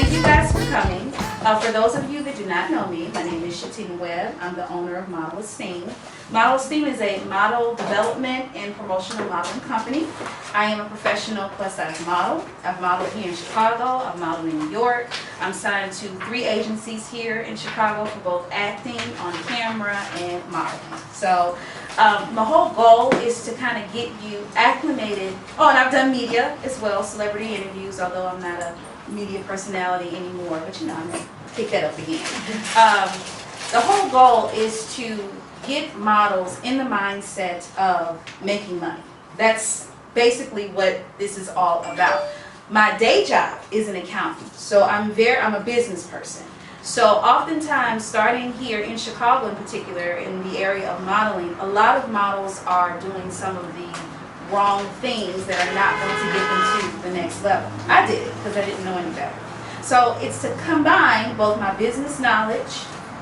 thank you guys for coming. For those of you that do not know me, my name is SHETTIMA Webb. I'm the owner of Model ESTEEM. Model ESTEEM is a model development and promotional modeling company. I am a professional plus-size model. I've modeled here in Chicago. I've modeled in New York. I'm signed to 3 agencies here in Chicago for both acting, on camera, and modeling. So my whole goal is to kind of get you acclimated. Oh, and I've done media as well, celebrity interviews, although I'm not a media personality anymore, but you know, I'm going to pick that up again. The whole goal is to get models in the mindset of making money. That's basically what this is all about. My day job is an accountant, so I'm a business person. So oftentimes, starting here in Chicago in particular, in the area of modeling, a lot of models are doing some of the wrong things that are not going to get them to the next level. I did it because I didn't know any better. So it's to combine both my business knowledge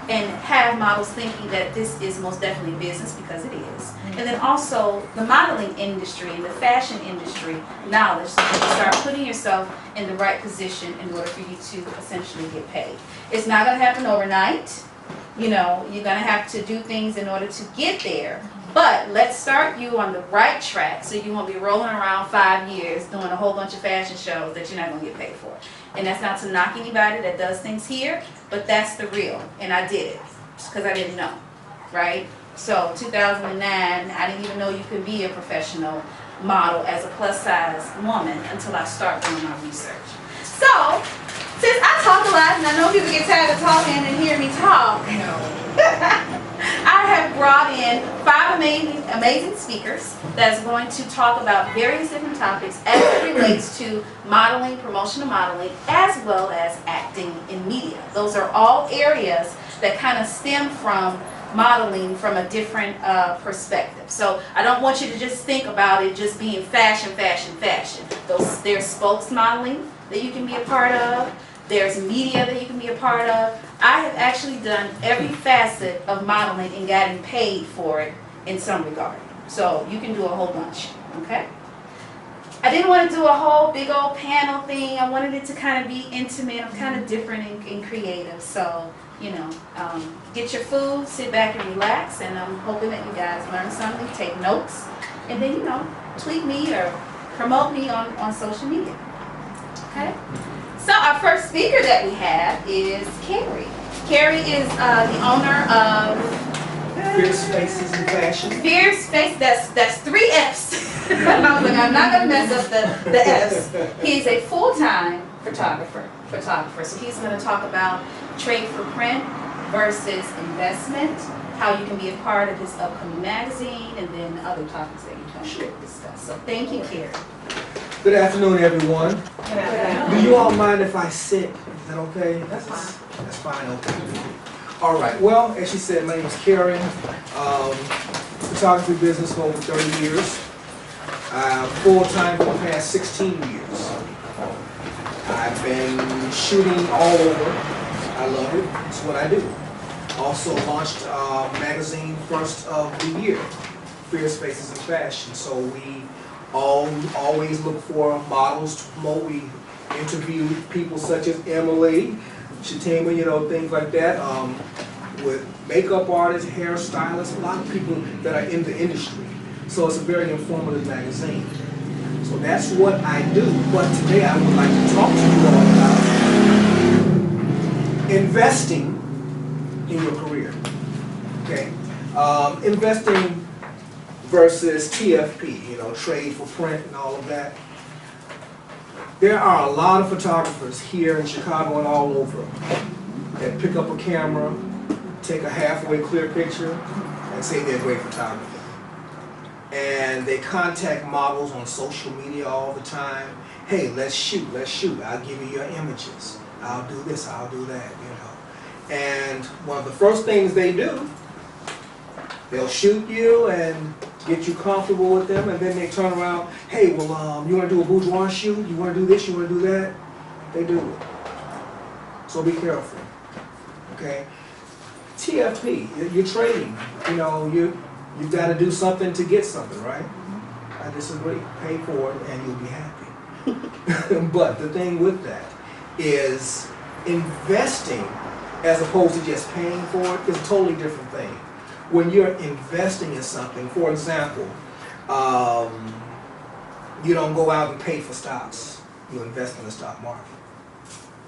and have models thinking that this is most definitely business, because it is. And then also the modeling industry and the fashion industry knowledge, so you start putting yourself in the right position in order for you to essentially get paid. It's not going to happen overnight. You know, you're going to have to do things in order to get there. But let's start you on the right track so you won't be rolling around 5 years doing a whole bunch of fashion shows that you're not going to get paid for. And that's not to knock anybody that does things here, but that's the real. And I did it because I didn't know, right? So 2009, I didn't even know you could be a professional model as a plus-size woman until I started doing my research. So, since I talk a lot, and I know people get tired of talking and hear me talk, I have brought in 5 amazing speakers that's going to talk about various different topics as it relates to modeling, promotional modeling, as well as acting in media. Those are all areas that kind of stem from modeling from a different perspective. So I don't want you to just think about it just being fashion, fashion, fashion. There's spokes modeling that you can be a part of. There's media that you can be a part of. I have actually done every facet of modeling and gotten paid for it in some regard. So you can do a whole bunch, okay? I didn't want to do a whole big old panel thing. I wanted it to kind of be intimate. I'm kind of different and creative. So, you know, get your food, sit back and relax. And I'm hoping that you guys learn something, take notes, and then, you know, tweet me or promote me on social media, okay? So our first speaker that we have is Carrie. Carrie is the owner of Fierce Faces in Fashion. Fierce Face. That's 3 F's. I was like, I'm not gonna mess up the F's. He's a full-time photographer. So he's gonna talk about trade for print versus investment, how you can be a part of his upcoming magazine, and then other topics that you're going to discuss. So thank you, Carrie. Good afternoon, everyone. Good afternoon. Do you all mind if I sit? Is that okay? That's fine, okay. All right, well, as she said, my name is Carrie. Photography business for over 30 years. Full-time for the past 16 years. I've been shooting all over. I love it. It's what I do. Also launched a magazine first of the year, Fierce Faces in Fashion. So we always look for models to promote. We interview people such as Emily, SHETTIMA, you know, things like that. With makeup artists, hairstylists, a lot of people that are in the industry. So it's a very informative magazine. So that's what I do. But today I would like to talk to you all about investing in your career. Okay, investing versus TFP, you know, trade for print and all of that. There are a lot of photographers here in Chicago and all over that pick up a camera, take a halfway clear picture, and say they're great photographers. And they contact models on social media all the time. Hey, let's shoot. I'll give you your images. I'll do this, I'll do that, you know. And one of the first things they do, they'll shoot you and get you comfortable with them, and then they turn around, hey, well, you want to do a boudoir shoot? You want to do this? You want to do that? They do it. So be careful, okay? TFP, you're trading. You know, you've got to do something to get something, right? I disagree. Pay for it and you'll be happy. But the thing with that is investing as opposed to just paying for it is a totally different thing. When you're investing in something, for example, you don't go out and pay for stocks. You invest in the stock market.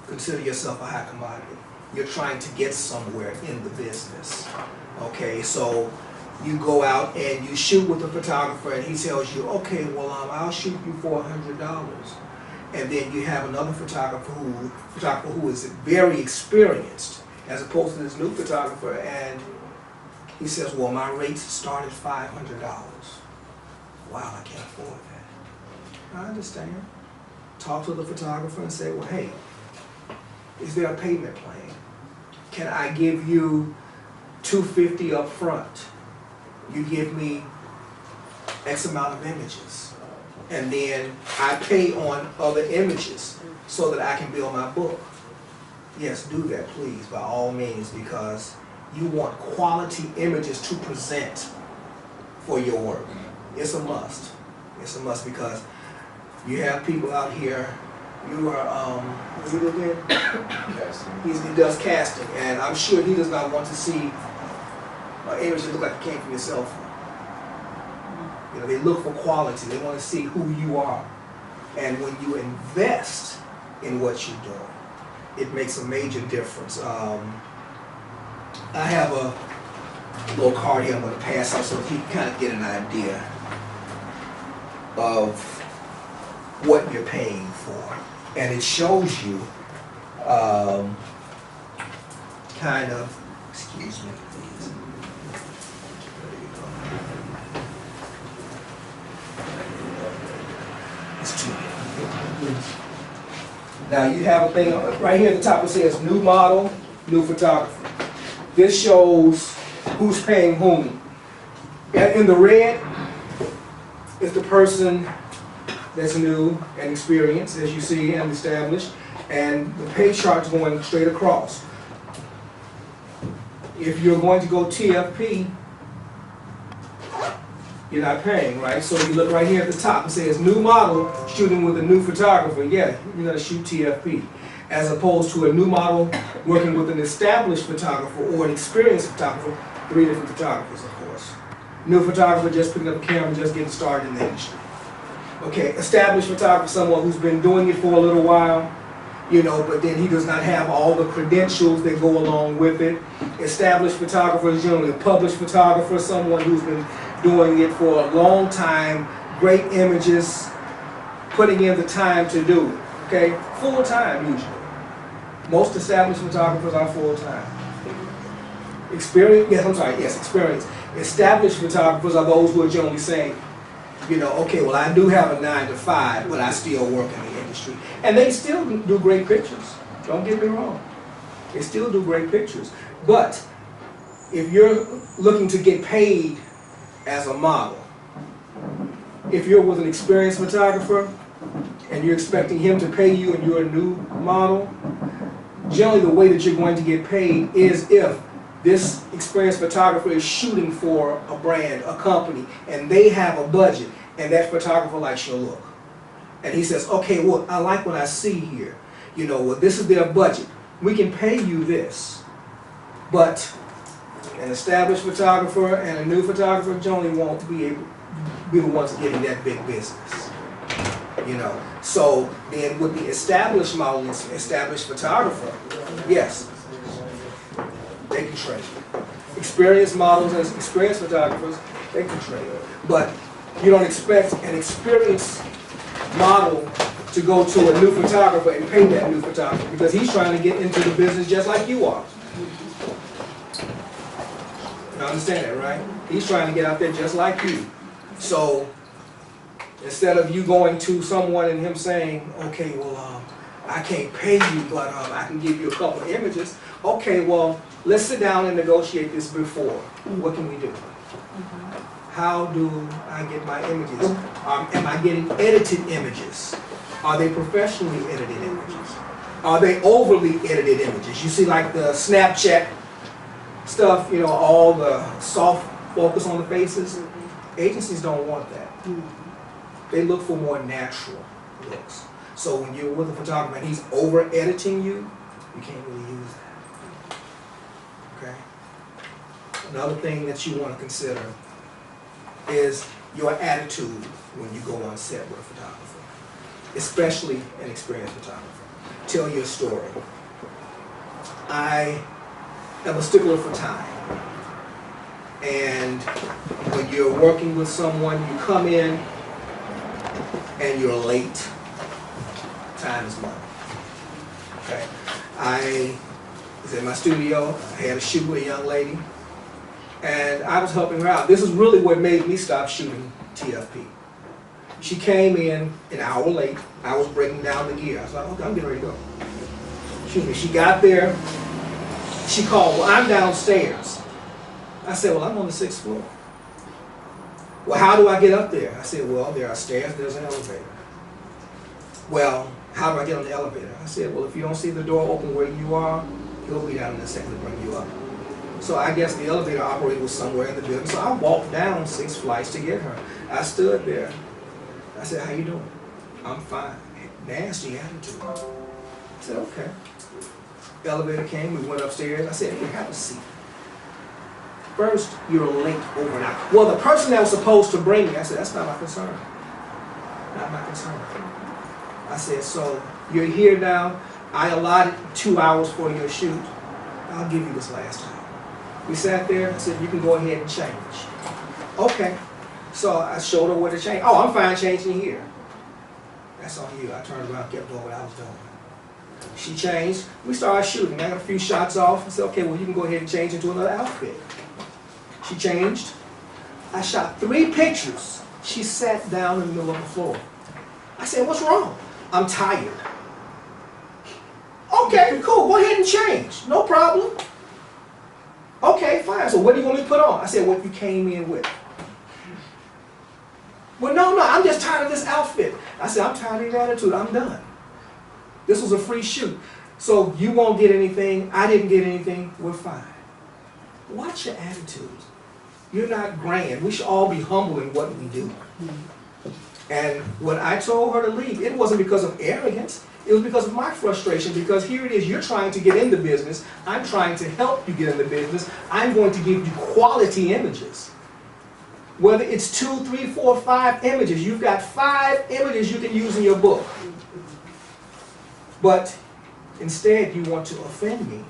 Consider yourself a high commodity. You're trying to get somewhere in the business. Okay, so you go out and you shoot with a photographer and he tells you, okay, well, I'll shoot you for $100. And then you have another photographer who is very experienced as opposed to this new photographer, and he says, well, my rates start at $500. Wow, I can't afford that. I understand. Talk to the photographer and say, well, hey, is there a payment plan? Can I give you $250 up front? You give me X amount of images, and then I pay on other images so that I can build my book. Yes, do that, please, by all means, because you want quality images to present for your work. It's a must. It's a must because you have people out here. You are, what do you do again? He does casting, and I'm sure he does not want to see an image that look like it came from your cell phone. You know, they look for quality. They want to see who you are. And when you invest in what you're doing, it makes a major difference. I have a little card here I'm going to pass out so you can kind of get an idea of what you're paying for. And it shows you kind of, excuse me please. There you go. It's too big. Now you have a thing right here at the top that says new model, new photographer. This shows who's paying whom. And in the red is the person that's new and experienced, as you see, and established, and the pay chart's going straight across. If you're going to go TFP, you're not paying, right? So you look right here at the top, it says new model, shooting with a new photographer. Yeah, you're gonna shoot TFP. As opposed to a new model working with an established photographer or an experienced photographer, 3 different photographers, of course. New photographer just picking up a camera, just getting started in the industry. Okay, established photographer, someone who's been doing it for a little while, you know, but then he does not have all the credentials that go along with it. Established photographer is generally a published photographer, someone who's been doing it for a long time, great images, putting in the time to do it, okay? Full time usually. Most established photographers are full time. Experience, experience. Established photographers are those who are generally saying, you know, okay, well, I do have a 9 to 5, but I still work in the industry. And they still do great pictures. Don't get me wrong. They still do great pictures. But if you're looking to get paid as a model, if you're with an experienced photographer and you're expecting him to pay you and you're a new model, generally the way that you're going to get paid is if this experienced photographer is shooting for a brand, a company, and they have a budget, and that photographer likes your look. And he says, okay, well, I like what I see here. You know, well, this is their budget. We can pay you this. But an established photographer and a new photographer generally won't be the ones getting that big business. You know, so then with the established model, established photographer, yes, they can trade. Experienced models and experienced photographers, they can trade. But you don't expect an experienced model to go to a new photographer and pay that new photographer because he's trying to get into the business just like you are. You understand that, right? He's trying to get out there just like you. So instead of you going to someone and him saying, okay, well, I can't pay you, but I can give you a couple of images. Okay, well, let's sit down and negotiate this before. What can we do? How do I get my images? Am I getting edited images? Are they professionally edited images? Are they overly edited images? You see like the Snapchat stuff, you know, all the soft focus on the faces. Agencies don't want that. They look for more natural looks. So when you're with a photographer and he's over editing you, you can't really use that. Okay? Another thing that you want to consider is your attitude when you go on set with a photographer, especially an experienced photographer. Tell your story. I am a stickler for time. And when you're working with someone, you come in and you're late. Time is money. Okay? I was in my studio. I had a shoot with a young lady, and I was helping her out. This is really what made me stop shooting TFP. She came in an hour late. I was breaking down the gear. I was like, okay, I'm getting ready to go. Excuse me. She got there. She called, well, I'm downstairs. I said, well, I'm on the 6th floor. Well, how do I get up there? I said, well, there are stairs, there's an elevator. Well, how do I get on the elevator? I said, well, if you don't see the door open where you are, he'll be down in a second to bring you up. So I guess the elevator operator was somewhere in the building. So I walked down 6 flights to get her. I stood there. I said, how you doing? I'm fine. Nasty attitude. I said, okay. The elevator came, we went upstairs. I said, here, have a seat. First, you're late over an hour. Well, the person that was supposed to bring me, I said, that's not my concern. Not my concern. I said, so you're here now. I allotted 2 hours for your shoot. I'll give you this last time. We sat there. I said, you can go ahead and change. Okay. So I showed her where to change. Oh, I'm fine changing here. That's on you. I turned around, kept doing what I was doing. She changed. We started shooting. I got a few shots off. I said, okay, well, you can go ahead and change into another outfit. She changed. I shot 3 pictures. She sat down in the middle of the floor. I said, what's wrong? I'm tired. Okay, cool. Go ahead and change. No problem. Okay, fine. So what do you want me to put on? I said, what you came in with. Well, no, I'm just tired of this outfit. I said, I'm tired of your attitude. I'm done. This was a free shoot. So you won't get anything. I didn't get anything. We're fine. Watch your attitude. You're not grand. We should all be humble in what we do. And when I told her to leave, it wasn't because of arrogance. It was because of my frustration, because here it is, you're trying to get in the business. I'm trying to help you get in the business. I'm going to give you quality images. Whether it's 2, 3, 4, 5 images, you've got 5 images you can use in your book. But instead, you want to offend me.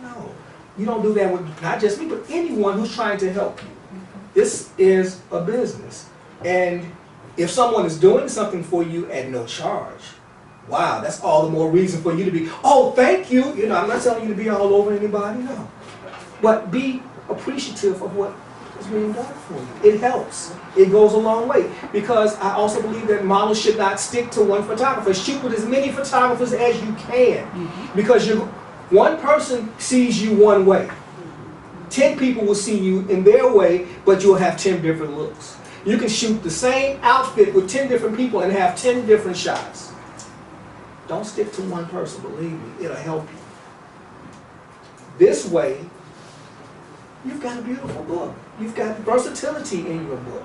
No, you don't do that with not just me, but anyone who's trying to help you. This is a business. And if someone is doing something for you at no charge, wow, that's all the more reason for you to be, oh, thank you. You know, I'm not telling you to be all over anybody, no. But be appreciative of what is being done for you. It helps. It goes a long way. Because I also believe that models should not stick to one photographer. Shoot with as many photographers as you can. Because one person sees you one way. 10 people will see you in their way, but you'll have 10 different looks. You can shoot the same outfit with 10 different people and have 10 different shots. Don't stick to one person, believe me, it'll help you. This way, you've got a beautiful book. You've got versatility in your book.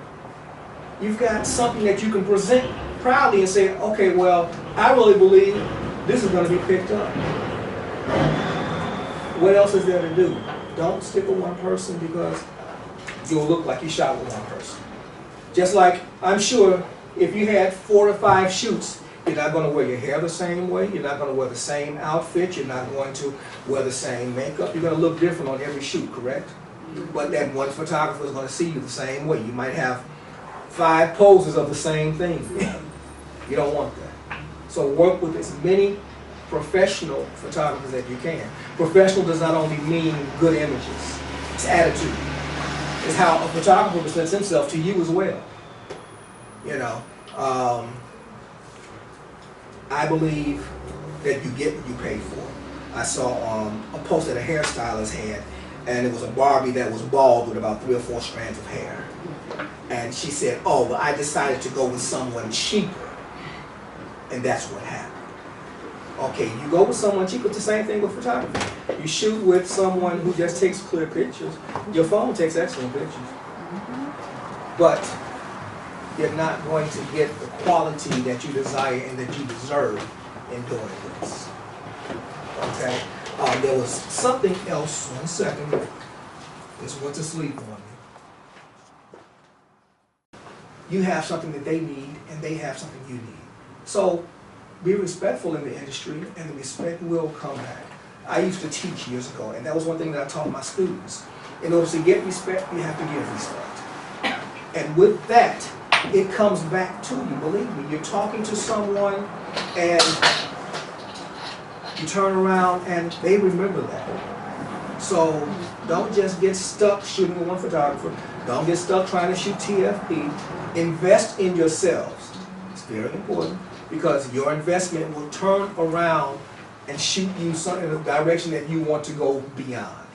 You've got something that you can present proudly and say, okay, well, I really believe this is going to be picked up. What else is there to do? Don't stick with one person because you'll look like you shot with one person. Just like, I'm sure, if you had 4 or 5 shoots, you're not going to wear your hair the same way, you're not going to wear the same outfit, you're not going to wear the same makeup. You're going to look different on every shoot, correct? But that one photographer is going to see you the same way. You might have 5 poses of the same thing. You don't want that. So work with as many professional photographers as you can. Professional does not only mean good images, it's attitude. It's how a photographer presents himself to you as well. You know, I believe that you get what you pay for. I saw a post that a hairstylist had, and it was a Barbie that was bald with about 3 or 4 strands of hair. And she said, oh, well, I decided to go with someone cheaper. And that's what happened. Okay, you go with someone cheaper, it's the same thing with photography. You shoot with someone who just takes clear pictures. Your phone takes excellent pictures. But you're not going to get the quality that you desire and that you deserve in doing this. Okay? There was something else, 1 second, just went to sleep on me. You have something that they need and they have something you need. So be respectful in the industry and the respect will come back. I used to teach years ago, and that was one thing that I taught my students. In order to get respect, you have to give respect. And with that, it comes back to you, believe me. You're talking to someone and you turn around and they remember that. So don't just get stuck shooting with one photographer. Don't get stuck trying to shoot TFP. Invest in yourselves. It's very important because your investment will turn around and shoot you in a direction that you want to go beyond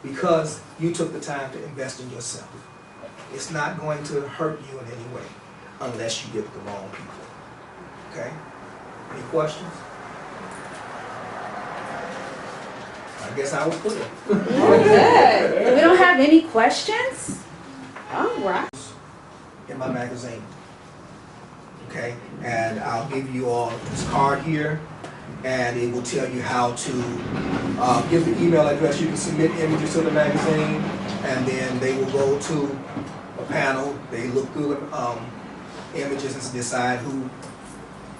because you took the time to invest in yourself. It's not going to hurt you in any way unless you get the wrong people. Okay? Any questions? I guess I was clear. Good. We don't have any questions? All right. In my magazine. Okay? And I'll give you all this card here, and it will tell you how to give the email address. You can submit images to the magazine, and then they will go to a panel. They look through the images and decide who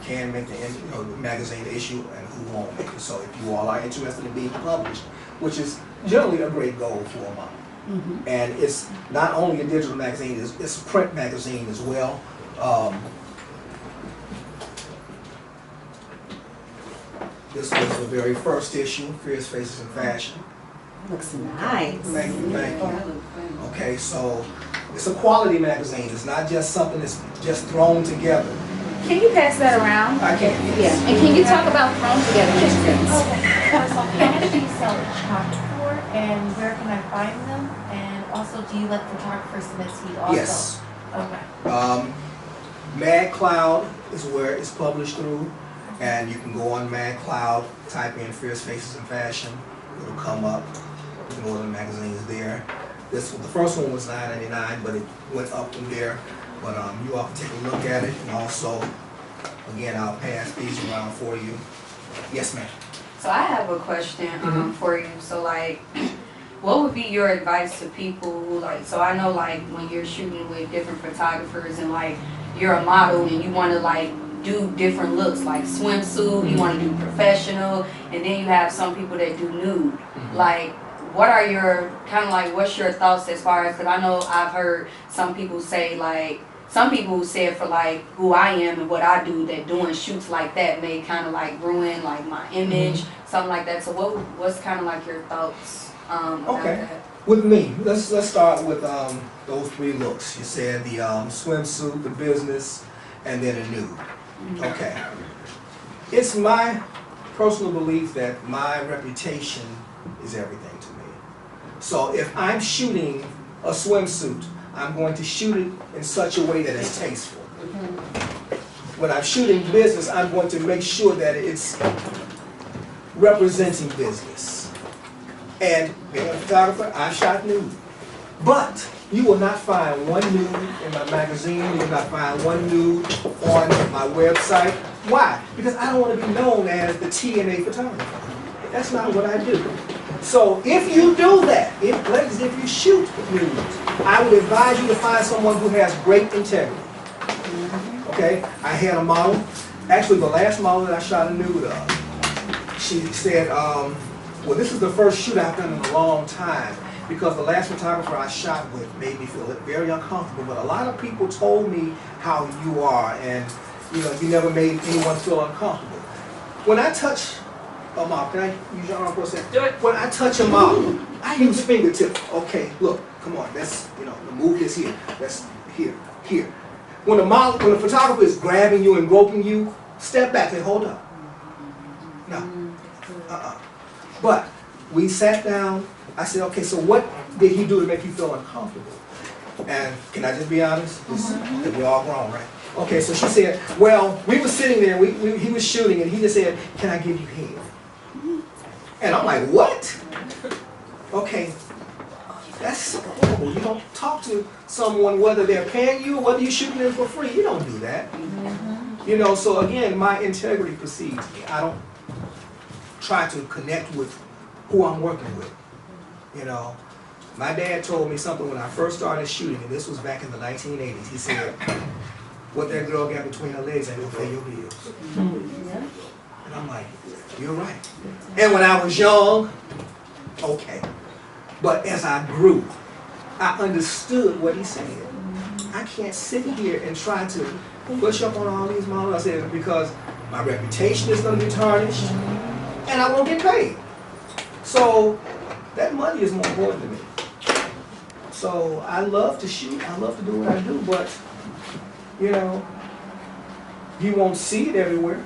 can make the magazine issue and who won't make it. So if you all are interested in being published, which is generally a great goal for a model. And it's not only a digital magazine, it's a print magazine as well. This was the very first issue, Fierce Faces in Fashion. Looks nice. Thank you, thank you. Okay, so it's a quality magazine. It's not just something that's just thrown together. Can you pass that around? I can. Yeah. And can you talk about thrown together? How much do you sell chalk for, and where can I find them? And also, do you let photographers submit to you also? Yes. Okay. Mad Cloud is where it's published through, and you can go on Mad Cloud, type in Fierce Faces in Fashion, it'll come up. You can order the magazines there. The first one was $9.99, but it went up from there. But you all can take a look at it, and also, again, I'll pass these around for you. Yes, ma'am. So I have a question for you. So like, what would be your advice to people who like, so I know like when you're shooting with different photographers and like you're a model and you want to like do different looks like swimsuit, you want to do professional, and then you have some people that do nude. Like, what are your, kind of like, what's your thoughts as far as, because I know I've heard some people say like, some people who said for like who I am and what I do, that doing shoots like that may kind of like ruin like my image, something like that. So what's kind of like your thoughts about that? With me, let's start with those three looks. You said the swimsuit, the business, and then a nude. Okay. It's my personal belief that my reputation is everything to me. So if I'm shooting a swimsuit, I'm going to shoot it in such a way that it's tasteful. When I'm shooting business, I'm going to make sure that it's representing business. And being a photographer, I shot nude. But you will not find one nude in my magazine, you will not find one nude on my website. Why? Because I don't want to be known as the TNA photographer. That's not what I do. So if you do that, ladies, if you shoot nudes, I would advise you to find someone who has great integrity. Okay? I had a model, actually the last model that I shot a nude of, she said, well, this is the first shoot I've done in a long time because the last photographer I shot with made me feel very uncomfortable. But a lot of people told me how you are, and you know, you never made anyone feel uncomfortable. When I touch a model, can I use your arm for a second? Do it. When I touch a model, I use fingertips. Okay, look, come on, that's, you know, move this here. That's here, here. When the photographer is grabbing you and groping you, step back and hold up. No. But we sat down. I said, okay, so what did he do to make you feel uncomfortable? And can I just be honest? Because we're all grown, right? Okay, so she said, well, we were sitting there, he was shooting, and he just said, can I give you head? And I'm like, what? Okay, that's horrible people. You don't talk to someone whether they're paying you or whether you're shooting them for free. You don't do that. You know, so again, my integrity precedes me. I don't try to connect with who I'm working with. You know, my dad told me something when I first started shooting, and this was back in the 1980s. He said, what that girl got between her legs ain't gonna pay your bills. And I'm like, you're right. And when I was young, okay. But as I grew, I understood what he said. I can't sit here and try to push up on all these models. I said, because my reputation is gonna be tarnished, and I won't get paid. So that money is more important to me. So I love to shoot, I love to do what I do, but you know, you won't see it everywhere.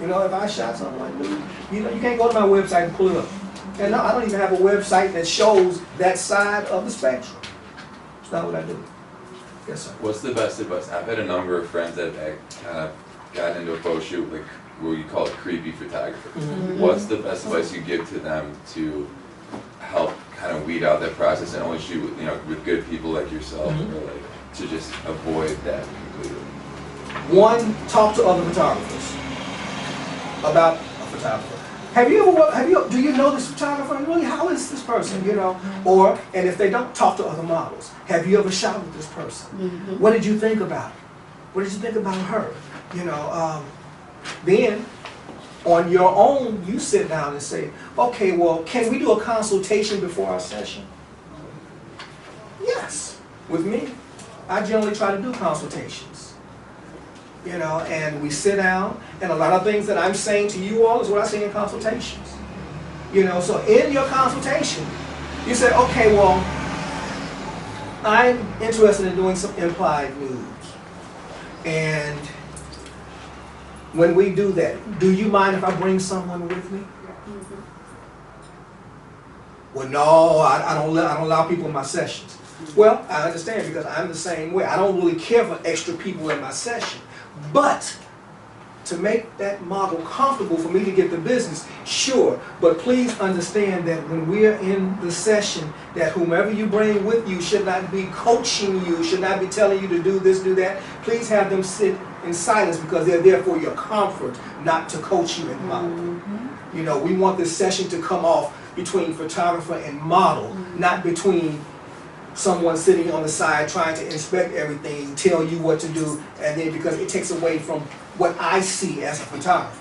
You know, if I shot someone new, you know, you can't go to my website and pull it up. And no, I don't even have a website that shows that side of the spectrum. It's not what I do. Yes, sir. What's the best advice? I've had a number of friends that have kind of got into a photo shoot, like what you call it, creepy photographers. What's the best advice you give to them to help kind of weed out that process and only shoot with, you know, with good people like yourself, or like to just avoid that completely? One, talk to other photographers about a photographer. Do you know this photographer? Really, how is this person, you know? Or, and if they don't, talk to other models. Have you ever shot with this person? What did you think about it? What did you think about her? You know, then, on your own, you sit down and say, okay, well, can we do a consultation before our session? Yes. With me, I generally try to do consultations. You know, and we sit down, and a lot of things that I'm saying to you all is what I say in consultations. You know, so in your consultation, you say, okay, well, I'm interested in doing some implied nudes. And when we do that, do you mind if I bring someone with me? Well, no, I don't allow people in my sessions. Well, I understand, because I'm the same way. I don't really care for extra people in my session. But to make that model comfortable for me to get the business, sure. But please understand that when we're in the session, that whomever you bring with you should not be coaching you, should not be telling you to do this, do that. Please have them sit in silence, because they're there for your comfort, not to coach you and model. You know, we want this session to come off between photographer and model, not between someone sitting on the side trying to inspect everything, tell you what to do, and then because it takes away from what I see as a photographer.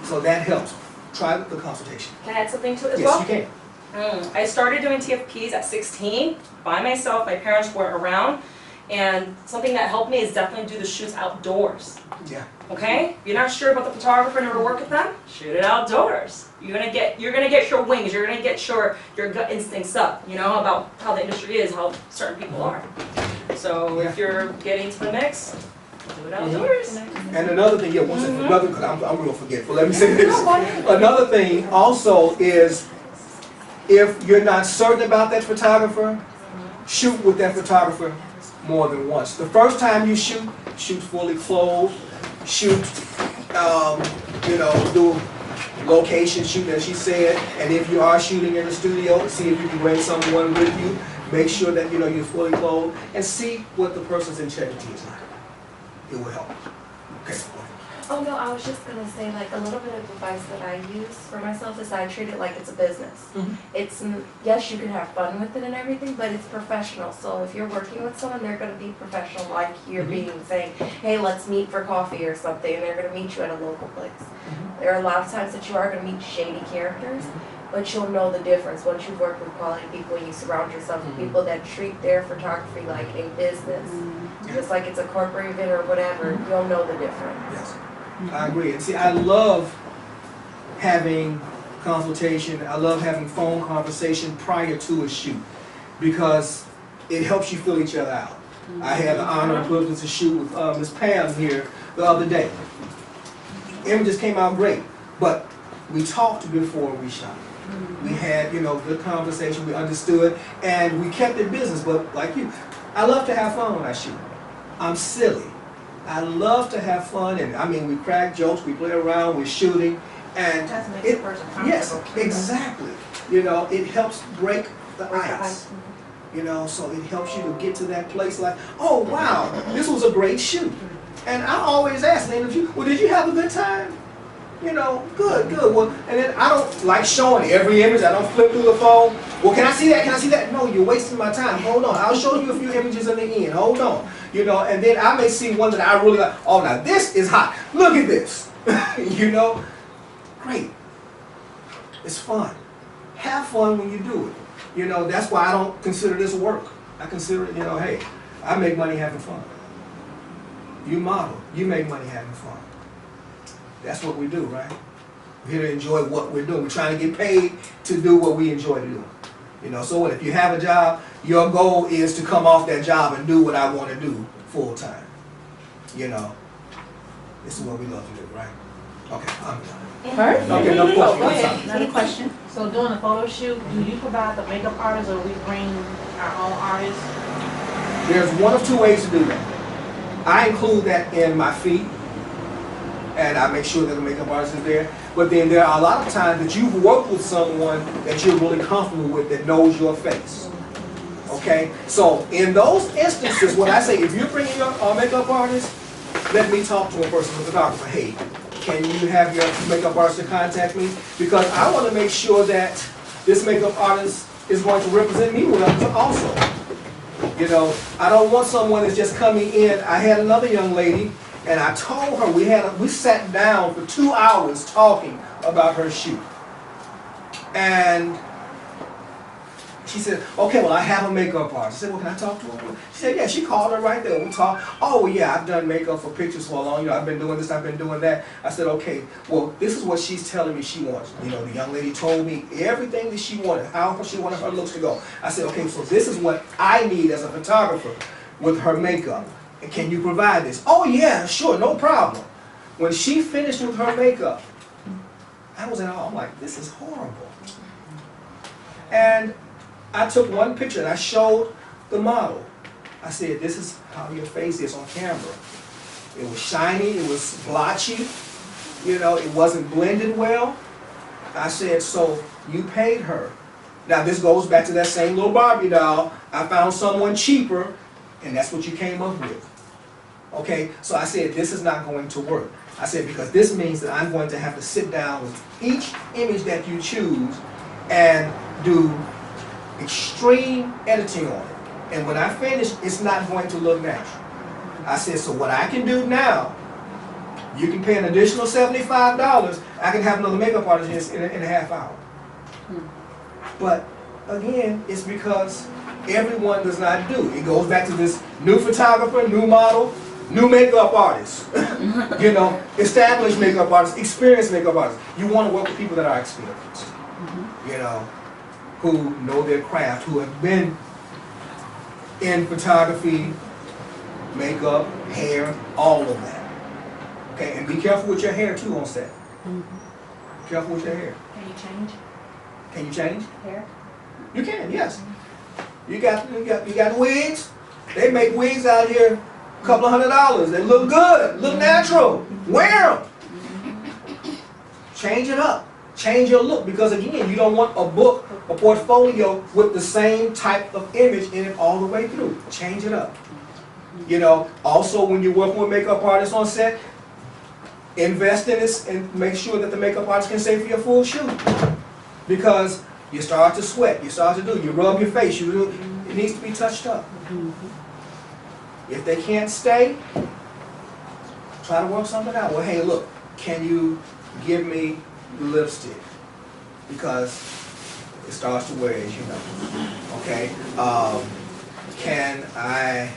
So that helps. Try the consultation. Can I add something to it as well? Yes, you can. I started doing TFPs at 16 by myself. My parents weren't around. And something that helped me is definitely do the shoots outdoors. Yeah. Okay? If you're not sure about the photographer, never work with them, shoot it outdoors. You're gonna get your wings, you're gonna get your gut instincts up, you know, about how the industry is, how certain people are. So if you're getting to the mix, do it outdoors. And another thing, yeah, one second, brother, because I'm real forgetful. Let me say this. Another thing also is, if you're not certain about that photographer, shoot with that photographer more than once. The first time you shoot fully clothed, shoot, you know, do location shoot as she said, and if you are shooting in the studio, see if you can bring someone with you. Make sure that, you know, you're fully clothed, and see what the person's integrity is like. It will help. Okay. Oh no, I was just gonna say, like, a little bit of advice that I use for myself is I treat it like it's a business. It's, yes, you can have fun with it and everything, but it's professional. So if you're working with someone, they're gonna be professional, like you're being, saying, hey, let's meet for coffee or something, and they're gonna meet you at a local place. There are a lot of times that you are gonna meet shady characters, but you'll know the difference once you've worked with quality people and you surround yourself with people that treat their photography like a business. Just like it's a corporate event or whatever, you'll know the difference. Yes. I agree. And see, I love having consultation. I love having phone conversation prior to a shoot, because it helps you fill each other out. I had the honor and privilege to shoot with Miss Pam here the other day. Images came out great, but we talked before we shot. We had, you know, good conversation. We understood, and we kept it business. But like you, I love to have fun when I shoot. I'm silly. I love to have fun, and I mean, we crack jokes, we play around, we're shooting, and yes, exactly. You know, it helps break the ice. You know, so it helps you to get to that place like, oh wow, this was a great shoot. And I always ask them, well, did you have a good time? You know, good. Well, and then I don't like showing every image. I don't flip through the phone. Well, can I see that? Can I see that? No, you're wasting my time. Hold on. I'll show you a few images in the end. Hold on. You know, and then I may see one that I really like. Oh, now this is hot. Look at this. You know, great. It's fun. Have fun when you do it. You know, that's why I don't consider this work. I consider it, you know, hey, I make money having fun. You model, you make money having fun. That's what we do, right? We're here to enjoy what we're doing. We're trying to get paid to do what we enjoy to do. You know, so what if you have a job, your goal is to come off that job and do what I want to do full time. You know, this is what we love to do, right? Okay, I'm done. Perfect. Okay, no Go question. ahead. Another question? So during the photo shoot, do you provide the makeup artist or we bring our own artists? There's one of two ways to do that. I include that in my fee, and I make sure that the makeup artist is there. But then there are a lot of times that you've worked with someone that you're really comfortable with that knows your face. Okay? So in those instances, when I say, if you're bringing your makeup artist, let me talk to a person, the photographer. Hey, can you have your makeup artist to contact me? Because I want to make sure that this makeup artist is going to represent me well also. You know, I don't want someone that's just coming in. I had another young lady, and I told her, we sat down for 2 hours talking about her shoot. And she said, okay, well, I have a makeup artist. I said, well, can I talk to her? She said, yeah, she called her right there. We talked. Oh, well, yeah, I've done makeup for pictures for a long, you know, I've been doing this, I've been doing that. I said, okay, well, this is what she's telling me she wants. You know, the young lady told me everything that she wanted, how she wanted her looks to go. I said, okay, so this is what I need as a photographer with her makeup. And can you provide this? Oh, yeah, sure, no problem. When she finished with her makeup, I was in awe. I'm like, this is horrible. And I took one picture and I showed the model. I said, this is how your face is on camera. It was shiny, it was blotchy, you know, it wasn't blended well. I said, so you paid her. Now this goes back to that same little Barbie doll. I found someone cheaper, and that's what you came up with. Okay, so I said, this is not going to work. I said, because this means that I'm going to have to sit down with each image that you choose and do extreme editing on it. And when I finish, it's not going to look natural. I said, so what I can do now, you can pay an additional $75. I can have another makeup artist in a half hour. But again, it's because everyone does not do. It goes back to this new photographer, new model, new makeup artist. You know, established makeup artists, experienced makeup artists. You want to work with people that are experienced. You know, who know their craft, who have been in photography, makeup, hair, all of that. Okay, and be careful with your hair too on set. Be careful with your hair. Can you change Can you change? hair? You can, yes. You got wigs. They make wigs out here, a couple of $100. They look good, look natural. Wear them. Change it up. Change your look, because again, you don't want a book, a portfolio with the same type of image in it all the way through. Change it up. You know, also when you're working with makeup artists on set, invest in this and make sure that the makeup artist can stay for your full shoot. Because you start to sweat, you rub your face, it needs to be touched up. If they can't stay, try to work something out. Well, hey, look, can you give me lipstick? Because it starts to wear, as you know. Okay? Can I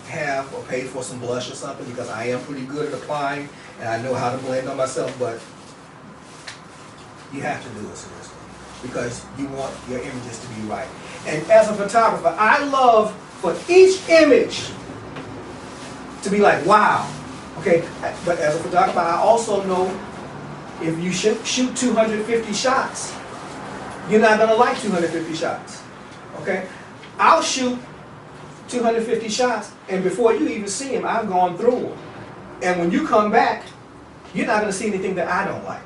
have or pay for some blush or something? Because I am pretty good at applying and I know how to blend on myself, but you have to do it seriously because you want your images to be right. And as a photographer, I love for each image to be like, wow. Okay? But as a photographer, I also know if you shoot 250 shots, you're not going to like 250 shots. Okay? I'll shoot 250 shots, and before you even see them, I've gone through them. And when you come back, you're not going to see anything that I don't like.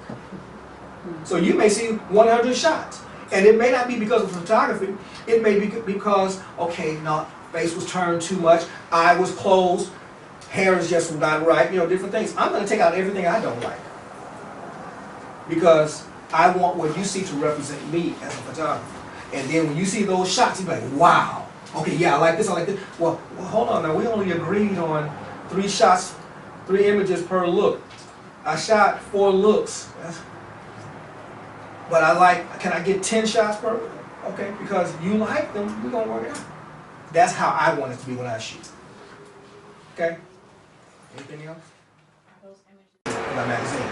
So you may see 100 shots. And it may not be because of photography. It may be because, okay, no, face was turned too much, eye was closed, hair is just not right, you know, different things. I'm going to take out everything I don't like. Because I want what you see to represent me as a photographer. And then when you see those shots, you're like, wow. Okay, yeah, I like this, I like this. Well, hold on now, we only agreed on 3 shots, 3 images per look. I shot 4 looks. But I like, can I get 10 shots per? Okay, because you like them, we're gonna work it out. That's how I want it to be when I shoot. Okay? Anything else? My magazine.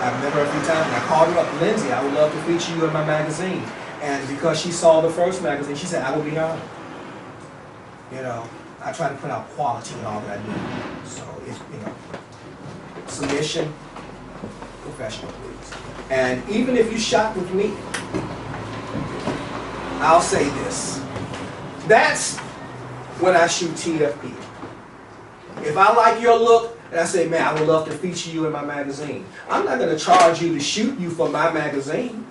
I've met her a few times and I called her up, Lindsay, I would love to feature you in my magazine. And because she saw the first magazine, she said, I will be honored. You know, I try to put out quality in all that I do. So, it's, you know, submission, professional, please. And even if you shot with me, I'll say this. That's when I shoot TFP. If I like your look, and I say, man, I would love to feature you in my magazine. I'm not going to charge you to shoot you for my magazine.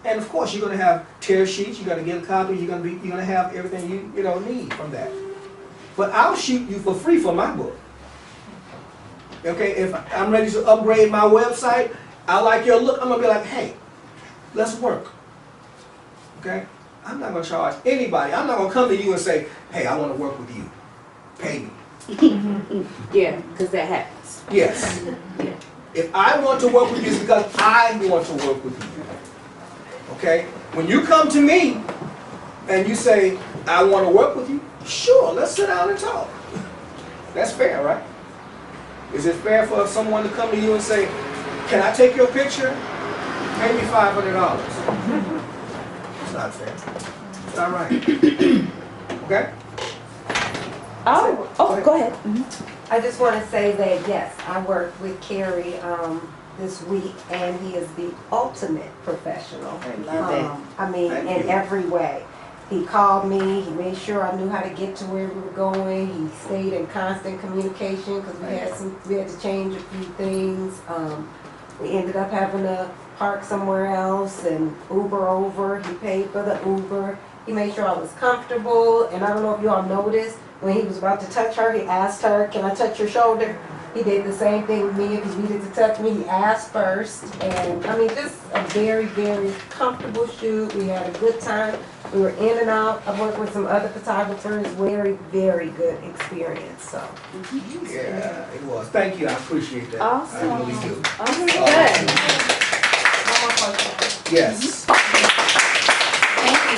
And of course, you're going to have tear sheets. You're going to get a copy. You're going to have everything you need from that. But I'll shoot you for free for my book. Okay, if I'm ready to upgrade my website, I like your look, I'm going to be like, hey, let's work. Okay? I'm not going to charge anybody. I'm not going to come to you and say, hey, I want to work with you. Pay me. Yeah, because that happens. Yes. If I want to work with you, it's because I want to work with you. Okay? When you come to me and you say, I want to work with you, sure, let's sit down and talk. That's fair, right? Is it fair for someone to come to you and say, can I take your picture? Pay me $500. It's not fair. It's not right. Okay? Oh, go ahead. I just want to say that, yes, I worked with Kerry this week, and he is the ultimate professional. I love it. I mean, Thank in you. every way. He called me, he made sure I knew how to get to where we were going. He stayed in constant communication because we had to change a few things. We ended up having to park somewhere else and Uber over. He paid for the Uber. He made sure I was comfortable. And I don't know if you all noticed, when he was about to touch her, he asked her, can I touch your shoulder? He did the same thing with me. If he needed to touch me, he asked first. And I mean, just a very, very comfortable shoot. We had a good time. We were in and out. I worked with some other photographers. Very, very good experience. So. Yeah, it was. Thank you. I appreciate that. Awesome. I really do. Awesome. Good. One more question. Yes. Thank you,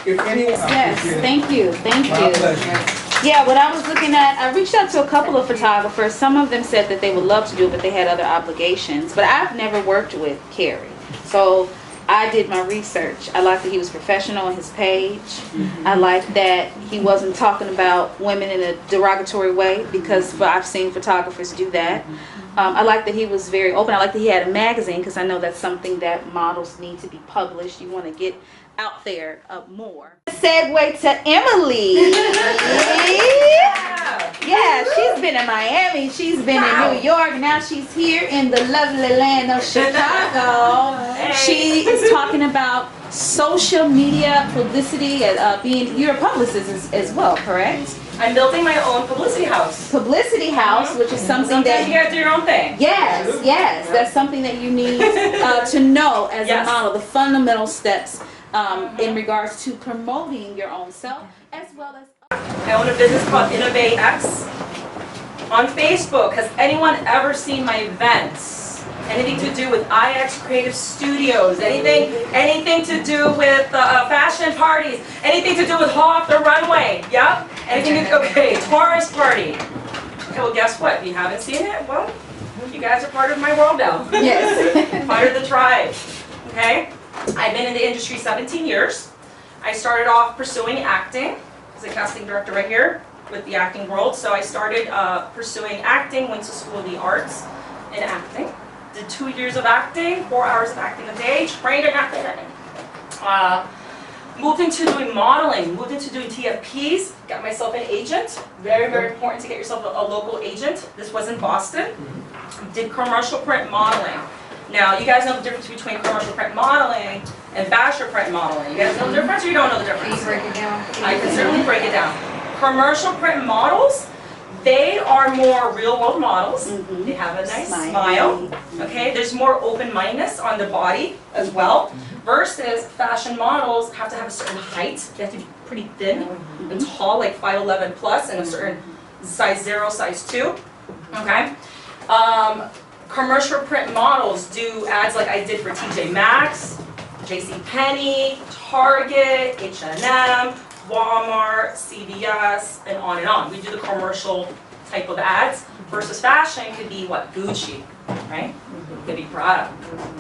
If anyone... Yes, thank you, thank My you. pleasure. Yeah, what I was looking at, I reached out to a couple of photographers. Some of them said that they would love to do it, but they had other obligations. But I've never worked with Kerry. So I did my research. I liked that he was professional on his page. I liked that he wasn't talking about women in a derogatory way, because I've seen photographers do that. I like that he was very open. I like that he had a magazine, because I know that's something that models need to be published. You want to get out there more. Segue to Emily. Yeah, she's been in Miami. She's been in New York. Now she's here in the lovely land of Chicago. She is talking about social media publicity. You're a publicist as well, correct? I'm building my own publicity house. Publicity house, which is something Sometimes you that gotta do your own thing. yes, that's something that you need to know as a model. The fundamental steps in regards to promoting your own self, as well as. I own a business called Innovate X on Facebook. Has anyone ever seen my events? Anything to do with IX Creative Studios? Anything to do with fashion parties? Anything to do with Off the Runway? Yep. Anything to okay, Taurus Party. Okay, well guess what? If you haven't seen it, well, you guys are part of my world now. Yes. Part of the tribe. Okay? I've been in the industry 17 years. I started off pursuing acting as a casting director right here with the acting world. So I started pursuing acting, went to School of the Arts in acting. Did 2 years of acting, 4 hours of acting a day, trained in acting. Moved into doing modeling, moved into doing TFPs, got myself an agent. Very, very important to get yourself a local agent. This was in Boston. Did commercial print modeling. Now, you guys know the difference between commercial print modeling and fashion print modeling. You guys know the difference or you don't know the Can you difference? break it down? I can certainly break it down. Commercial print models, they are more real world models. They have a nice smile. Okay, there's more open-mindedness on the body as well. Versus fashion models have to have a certain height. They have to be pretty thin and tall, like 5'11 plus, and a certain size 0, size 2. Okay. Commercial print models do ads like I did for TJ Maxx, JCPenney, Target, H&M, Walmart, CVS, and on and on. We do the commercial type of ads versus fashion could be what? Gucci, right? Could be Prada,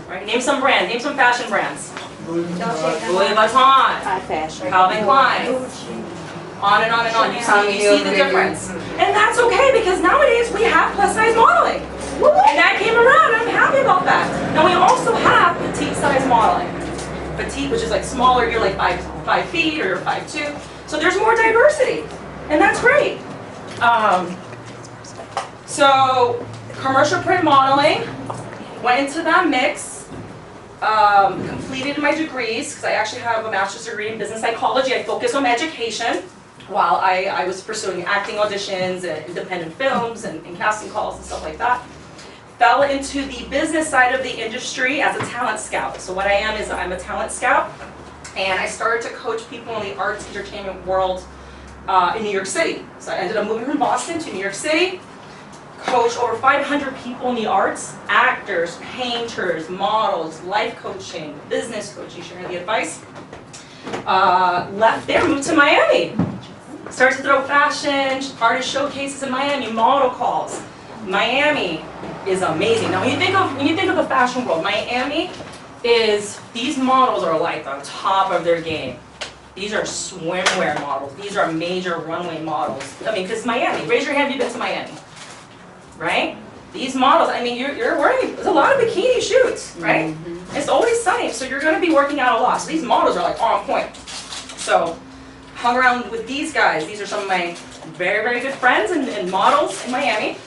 right? Name some brands, name some fashion brands. Louis Vuitton, High fashion. Calvin Klein, on and on and on. You see the difference. And that's okay because nowadays we have plus size modeling. And that came around, I'm happy about that. Now we also have petite size modeling. Petite, which is like smaller, you're like 5 feet or you're 5'2". So there's more diversity, and that's great. So commercial print modeling, went into that mix, completed my degrees, because I actually have a master's degree in business psychology. I focus on education while I was pursuing acting auditions and independent films and casting calls and stuff like that. Fell into the business side of the industry as a talent scout. So what I am is I'm a talent scout, and I started to coach people in the arts entertainment world in New York City. So I ended up moving from Boston to New York City, coached over 500 people in the arts, actors, painters, models, life coaching, business coaching, sharing the advice. Left there, moved to Miami. Started to throw fashion, artist showcases in Miami, model calls. Miami is amazing. Now when you think of the fashion world, Miami is, these models are like on top of their game. These are swimwear models. These are major runway models. I mean, because Miami, raise your hand if you've been to Miami, right? These models, I mean, you're wearing, there's a lot of bikini shoots, right? It's always sunny, so you're gonna be working out a lot. So these models are like on point. So, hung around with these guys. These are some of my very, very good friends and models in Miami.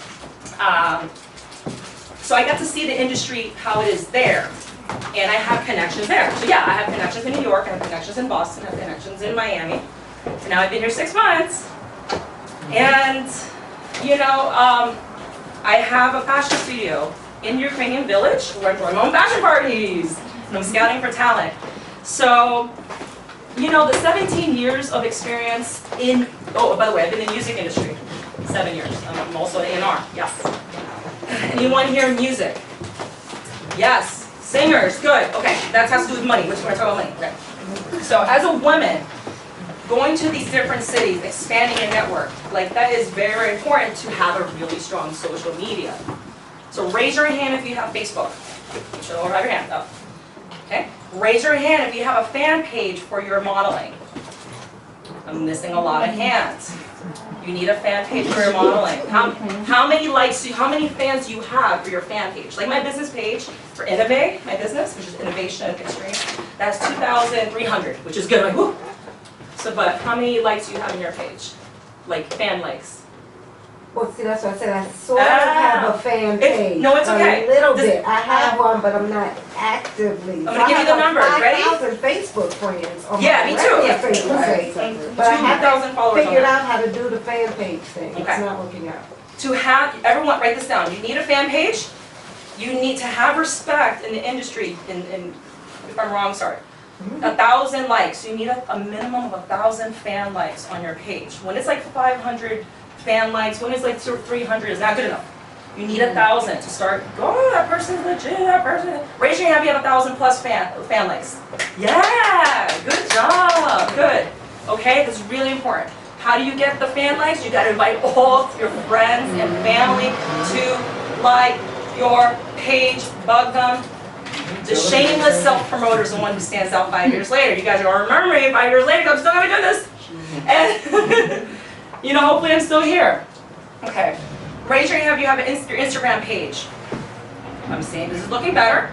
So I got to see the industry, how it is there, and I have connections there. So yeah, I have connections in New York, I have connections in Boston, I have connections in Miami. And now I've been here 6 months, and you know, I have a fashion studio in Ukrainian village where I run my own fashion parties, and I'm scouting for talent. So, you know, the 17 years of experience in, oh, by the way, I've been in the music industry, 7 years. I'm also an A&R, yes. Anyone here music? Yes. Singers, good. Okay, that has to do with money. We're talking about money. Okay. So as a woman, going to these different cities, expanding your network, like that is very, very important to have a really strong social media. So raise your hand if you have Facebook. You should all have your hand up. Okay. Raise your hand if you have a fan page for your modeling. I'm missing a lot of hands. You need a fan page for your modeling. How many likes, how many fans do you have for your fan page? Like my business page for Innovate, my business, which is Innovation and Experience, that's 2,300, which is good. Like, whoo. So, but how many likes do you have in your page? Like fan likes? Well, see, that's what I said. I sort of have a fan page. No, it's okay. A little bit. I have one, but I'm not actively. I'm going to give you the numbers. Ready? 5,000 Facebook friends on yeah, my me too. regular Facebook page. But I 2,000 followers. figured out how to do the fan page thing. Okay. It's not working out. To have, everyone write this down. You need a fan page. You need to have respect in the industry. If I'm wrong, sorry. 1,000 likes. You need a minimum of 1,000 fan likes on your page. When it's like 500 fan likes, when it's like 300, is not good enough. You need 1,000 to start. Oh, that person's legit. That person. Raise your hand if you have 1,000 plus fan likes. Yeah, good job. Good. Okay, that's really important. How do you get the fan likes? You got to invite all your friends and family to like your page. Bug them. The shameless self-promoter is the one who stands out 5 years later. You guys are gonna remember me 5 years later, I'm still gonna do this. And you know, hopefully I'm still here. Okay. Raise your hand if you have your Instagram page. I'm seeing this is looking better.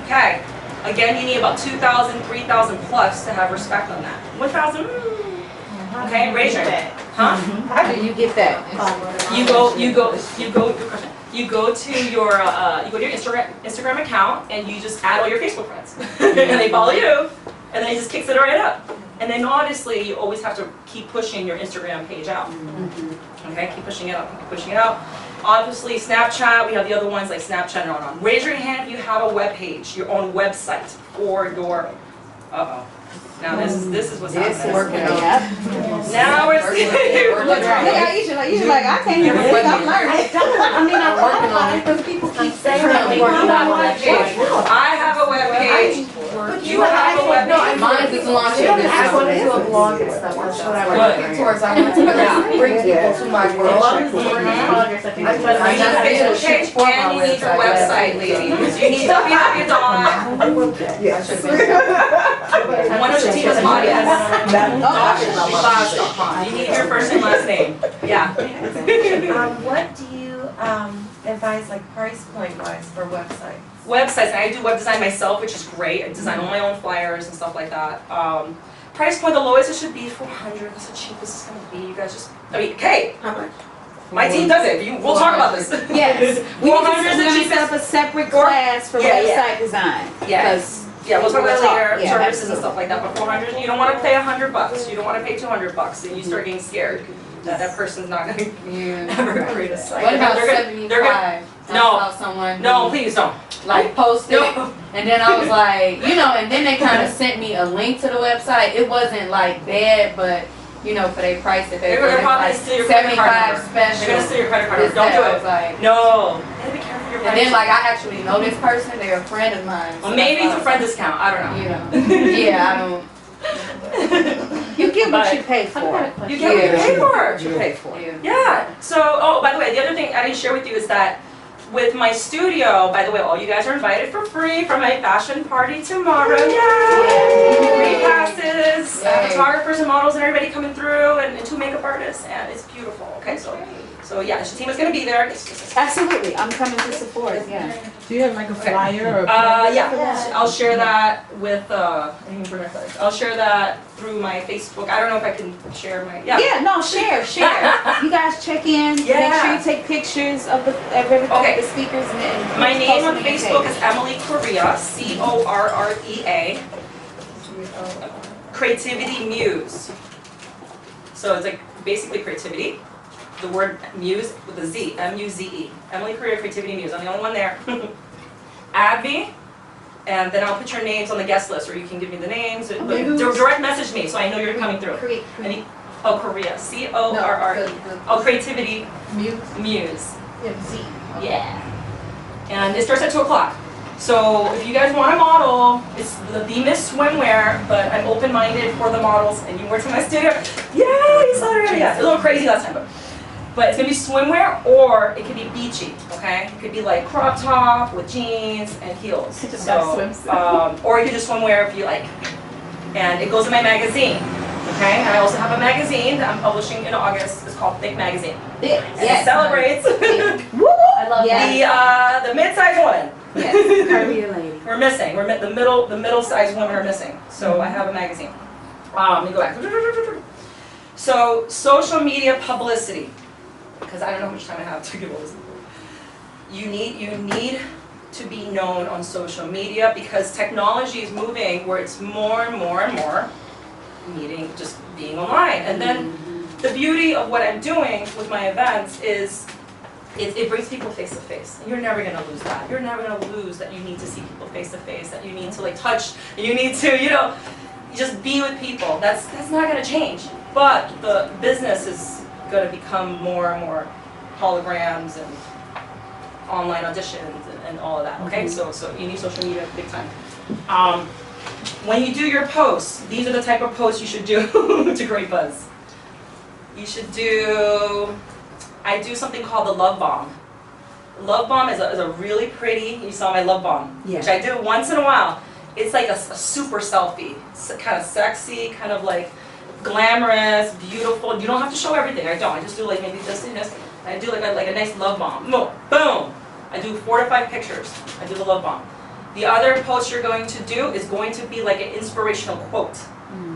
Okay. Again, you need about 2,000, 3,000 plus to have respect on that. 1,000. Okay, raise your hand. Huh? How do you get that? You go. you go to your Instagram account and you just add all your Facebook friends, and they follow you, and then it just kicks it right up. And then obviously you always have to keep pushing your Instagram page out. Okay, keep pushing it out, keep pushing it out. Obviously Snapchat, we have the other ones like Snapchat and on. Raise your hand if you have a web page, your own website for your. Now this is what's happening. Working on. Now we're seeing. Yeah, you should like, I can't even think I'm learning. I mean, I'm working on it because people keep saying that. I have a web page. You have a web page. Mine is launching this I want to do a summer. blog and stuff, that's what I'm Good. working towards, I want to bring people to my world. You need a Facebook page and you need your website, ladies. You need www. Yes. One of Shettima's audience. You need your first and last name. Yeah. What do you advise, like price point wise for websites? Websites, I do web design myself, which is great. I design all my own flyers and stuff like that. Price point, the lowest it should be $400. That's the cheapest it's gonna be. You guys just, I mean, okay. How much? My team does it. We'll talk about this. Yes, we 400 is the need to set cheapest. up a separate class for Yeah, website design. Yes. Yeah, we'll talk about that later, Yeah, services and stuff like that, but 400, you don't wanna pay $100, you don't wanna pay $200, and you start getting scared that that person's not gonna ever create a site. What about They're gonna- 75? No. I saw someone No, who, please don't. like posted, No. and then I was like, and then they kind of sent me a link to the website. It wasn't like bad, but for their price that they They're put, gonna it's probably like steal your credit card 75 number. special. They're gonna steal your credit card This, number, don't that. I do was it. like, No. You gotta be careful with your and then price. I actually know this person. They're a friend of mine. So Well, maybe it's that's a why I friend was discount, I don't know. like, yeah, I don't. You get what But- you pay for. You get what you pay for. What you pay for. Yeah. Yeah, so, oh, by the way, the other thing I didn't share with you is that with my studio, by the way, all you guys are invited for free for my fashion party tomorrow. Yay! Free passes, Yay. photographers and models and everybody coming through and 2 makeup artists, and it's beautiful. Okay, so yeah, Shettima's gonna be there. Absolutely, I'm coming to support, yeah. Do you have like a flyer or? Yeah, I'll share that with, I didn't even bring my flyers. I'll share that through my Facebook. I don't know if I can share my, Yeah, no, share. You guys check in, make Yeah. sure you take pictures of everything, Okay. the speakers and My name post on it your Facebook page. is Emily Correa, Correa, Creativity Muse. So it's like basically creativity. The word muse with a Z, M-U-Z-E. Emily Correa, Creativity Muse. I'm the only one there. Add me, and then I'll put your names on the guest list, or you can give me the names. But direct message me so I know you're coming through. Oh, Correa, C-O-R-R-E. Oh, Creativity Muse. Yeah. And it starts at 2 o'clock. So if you guys want a model, it's the theme is swimwear, but I'm open-minded for the models, and you work in my studio. Yay, Saturday! Yeah, it's a little crazy last time, but it's gonna be swimwear, or it could be beachy. Okay, it could be like crop top with jeans and heels. Or you could just swimwear if you like. And it goes in my magazine. Okay, and I also have a magazine that I'm publishing in August. It's called Thick Magazine. Yes. And it celebrates I love that. the mid-sized woman. Yes, curvy lady. We're missing. The middle-sized women are missing. So I have a magazine. Let me go back. So social media publicity, because I don't know how much time I have to give all this. You need to be known on social media because technology is moving where it's more and more and more just being online. And then the beauty of what I'm doing with my events is it brings people face to face. You're never gonna lose that. You're never gonna lose that you need to see people face to face, that you need to like touch, you need to, just be with people. That's not gonna change. But the business is gonna become more and more holograms and online auditions and all of that. Okay, so you need social media big time. When you do your posts, these are the type of posts you should do to create buzz. You should I do something called the love bomb. Love bomb is a really pretty, you saw my love bomb, which I do once in a while. It's like a super selfie. It's kind of sexy, kind of like glamorous, beautiful. You don't have to show everything, I don't. I just do like maybe this and this. I do like a nice love bomb. Boom! I do 4 to 5 pictures. I do the love bomb. The other post you're going to do is going to be like an inspirational quote.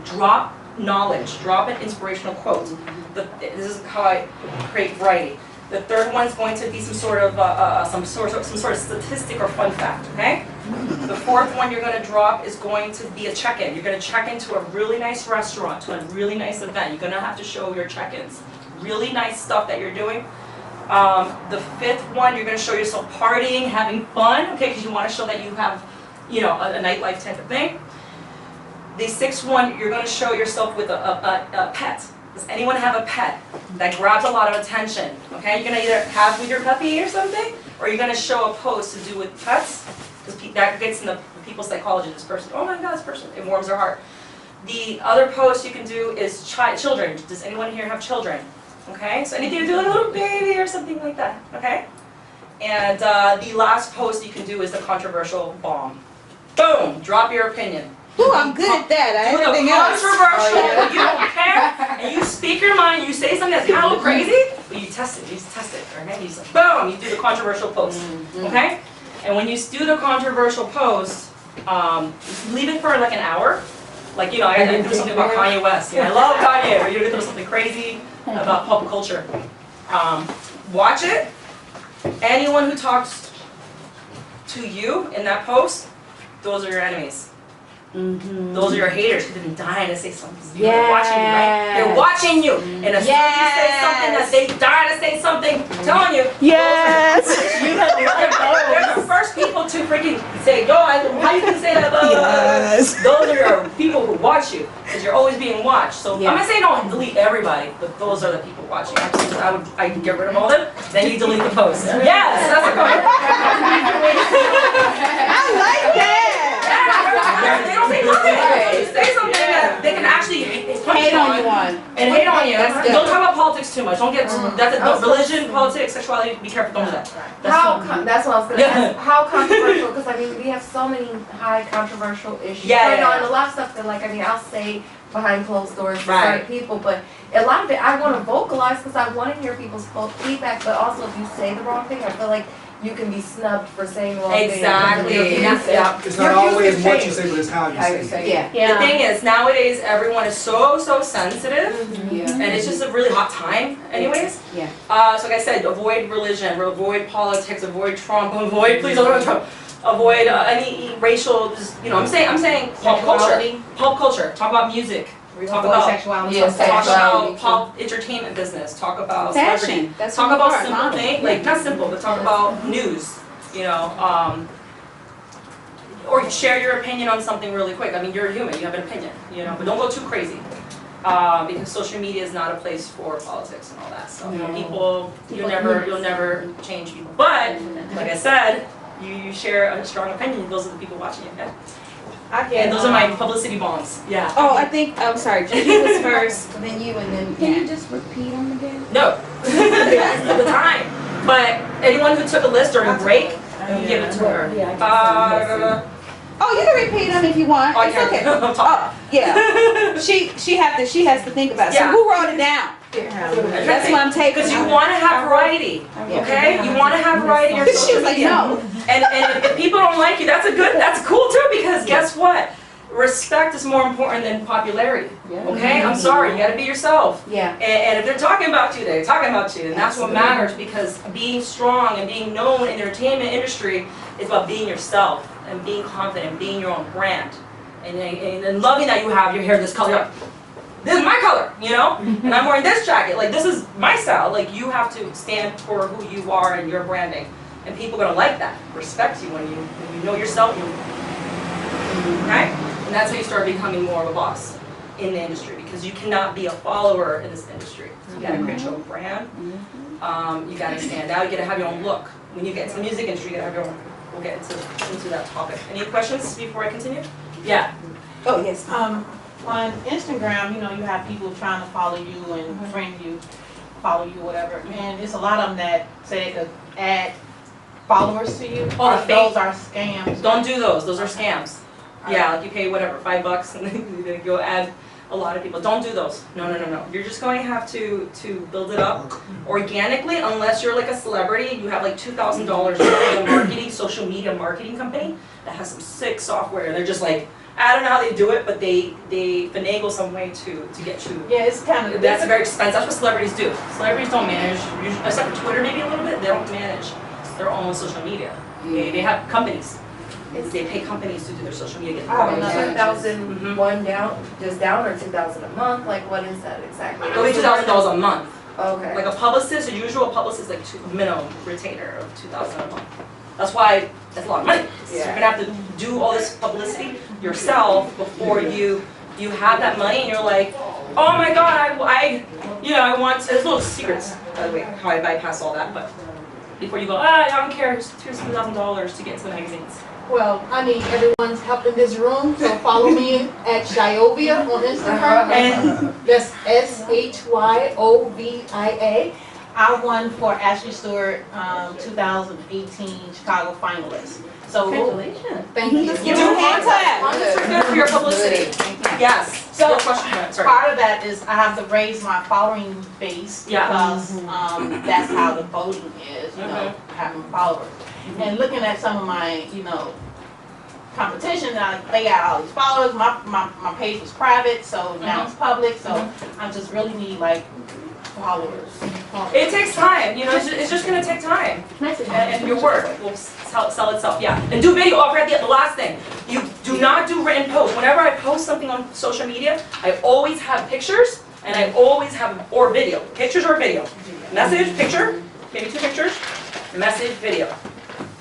Drop knowledge, drop an inspirational quote. This is how I create variety. The third one's going to be some sort of statistic or fun fact, okay? The fourth one you're gonna drop is going to be a check-in. You're gonna check into a really nice restaurant, to a really nice event. You're gonna have to show your check-ins. Really nice stuff that you're doing. The fifth one, you're gonna show yourself partying, having fun, okay? Because you wanna show that you have, you know, a nightlife type of thing. The sixth one, you're gonna show yourself with a pet. Does anyone have a pet that grabs a lot of attention? Okay, you're gonna either have with your puppy or something, or you're gonna show a post to do with pets, because that gets in the people's psychology. This person, oh my God, this person, it warms their heart. The other post you can do is children. Does anyone here have children? Okay, so anything to do with a little baby or something like that. Okay, and the last post you can do is the controversial bomb. Boom, drop your opinion. Ooh, I'm good at that. Do the Everything else. controversial, you don't care, and you speak your mind, you say something that's kind of crazy, but you test it, okay? You just boom, you do the controversial post, okay? And when you do the controversial post, leave it for like an hour. Like, you know, I do something about Kanye West. Yeah, I love Kanye, but you're gonna throw something crazy about pop culture. Watch it. Anyone who talks to you in that post, those are your enemies. Those are your haters who've been dying to say something. They're watching you, right? They're watching you. And as soon as you say something that they die to say something, I'm telling you. Yes. They're the first people to freaking say, yo, how you can say that? Blah, blah, blah. Yes. Those are your people who watch you, because you're always being watched. So I'm not saying don't delete everybody, but those are the people watching. I can get rid of all of them, then you delete the post. Yes, that's a good. I like that. They don't say nothing. They say something that they can actually Hate on you on. and hate on you. That's good. Don't talk about politics too much. Don't get religion, politics, sexuality. Be careful. Don't do that. That's what I was gonna ask. How controversial? Because I mean, we have so many high controversial issues. Yeah, going on, and a lot of stuff that, like, I mean, I'll say behind closed doors to Right. certain people, but a lot of it I want to vocalize because I want to hear people's feedback. But also, if you say the wrong thing, I feel like you can be snubbed for saying the wrong thing. Exactly. Yeah. It's not always what you say, but it's how you say it. Yeah. The thing is, nowadays everyone is so sensitive, Yeah. and it's just a really hot time, anyways. Yeah. So like I said, avoid religion, avoid politics, avoid Trump, please don't avoid Trump. Avoid any racial, you know, I'm saying pop culture. Talk about music. Talk about sexuality. Yes, talk sexuality. about pop entertainment business. Talk about Fashion. celebrity. That's Talk what about we are, simple model. things, like not simple, but talk about news. You know, or share your opinion on something really quick. I mean, you're a human. You have an opinion. You know, but don't go too crazy. Because social media is not a place for politics and all that stuff. No. People, you'll never change people. But like I said, you share a strong opinion. Those are the people watching you. Yeah? And those are my publicity bombs. Yeah. Oh, I think, I'm sorry, Judy was first, then you, and then. Can you just repeat them again? No. At the time. But anyone who took a list during break, give it to her. Oh, you can repeat them if you want. I It's can't. okay. I'm talking. Oh, yeah. She has to think about it. So Yeah. who wrote it down? That's what I'm taking. Because you want to have variety, okay? You want to have variety in your She social was like, media. no. And if people don't like you, that's cool too, because guess what? Respect is more important than popularity, okay? I'm sorry, you gotta be yourself. Yeah. And if they're talking about you, they're talking about you, and that's what matters, because being strong and being known in the entertainment industry is about being yourself and being confident, being your own brand, and loving that you have your hair this color. You're like, this is my color, you know? And I'm wearing this jacket, like this is my style. Like you have to stand for who you are and your branding. And people are gonna like that, respect you when you know yourself, right? And that's how you start becoming more of a boss in the industry, because you cannot be a follower in this industry. You gotta create your own brand, you gotta stand out, you gotta have your own look. When you get into the music industry, you gotta have your own, we'll get into that topic. Any questions before I continue? Yeah. Oh, yes. On Instagram, you know, you have people trying to follow you and friend you, follow you, whatever, and it's a lot of them that say they could add followers to you. Oh, the Those are scams. Don't do those. Those are scams. Yeah, like you pay whatever, $5 and then you go add a lot of people. Don't do those. No. You're just going to have to build it up organically, unless you're like a celebrity. You have like $2,000 for a marketing, social media marketing company that has some sick software, and they're just like I don't know how they do it, but they finagle some way to get you. Yeah, it's kind of. That's very expensive. That's what celebrities do. Celebrities don't manage, usually, except for Twitter maybe a little bit, they don't manage their own social media. They have companies. They pay companies to do their social media. Get the Oh, photos. 2,001 down, just down, or 2,000 a month? Like, what is that exactly? It'll be $2,000 a month. Okay. Like a publicist, a usual publicist, like minimum retainer of $2,000 a month. That's why that's a lot of money. So you're gonna have to do all this publicity yourself before you have that money, and you're like, oh my God, I want. There's little secrets, by the way, how I bypass all that. But before you go, I don't care. Here's $2,000 to get into the magazines. Well, I need everyone's help in this room, so follow me at Shyovia on Instagram. And That's SHYOVIA. I won for Ashley Stewart 2018 Chicago finalist. So congratulations. Thank you. You do hand clap. This is good for your publicity. Yes. So Your question. Sorry. part of that is I have to raise my following base Yeah. because that's how the voting is, having followers. And looking at some of my, competition, they got all these followers. My page was private, so now it's public. So I just really need like followers. It takes time, it's just gonna take time. And your work will sell itself, yeah. And do video, I forgot the last thing. You do not do written posts. Whenever I post something on social media, I always have pictures, and I always have, or video. Pictures or video. Message, picture, maybe 2 pictures, message, video.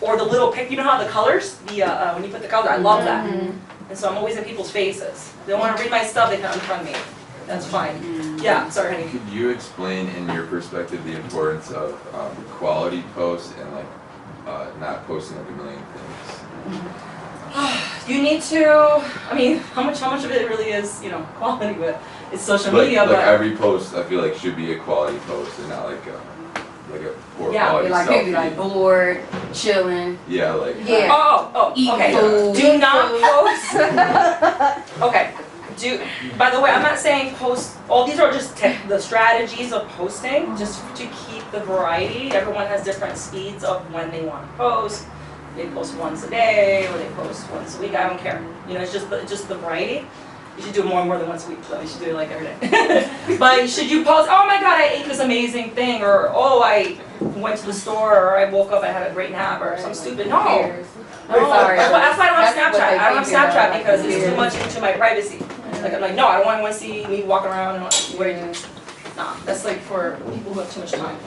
Or the little pic, you know how the colors, when you put the colors, I love that. And so I'm always in people's faces. They don't wanna read my stuff, they can unfriend me. That's fine. Yeah, sorry, honey. Could you explain in your perspective the importance of quality posts and like not posting like a million things? You need to, how much of it really is, quality, but it's social media, Like but. every post I feel like should be a quality post and not like a poor Yeah, quality like selfie. maybe like bored, chilling. Yeah, like Yeah. Oh, okay. food. Do not post. Okay. By the way, I'm not saying post, all these are just the strategies of posting, just to keep the variety. Everyone has different speeds of when they want to post. They post once a day, or they post once a week, I don't care. It's just the variety. You should do it more than once a week, though. You should do it like every day. But should you post, oh my God, I ate this amazing thing, or oh, I went to the store, or I woke up, I had a great nap, or something stupid. No. Sorry. That's why I don't have That's what Snapchat. they I don't have figure out. Snapchat because it's too much into my privacy. Like I'm like, no, I don't want to see me walking around and what are you doing? Nah, that's like for people who have too much time.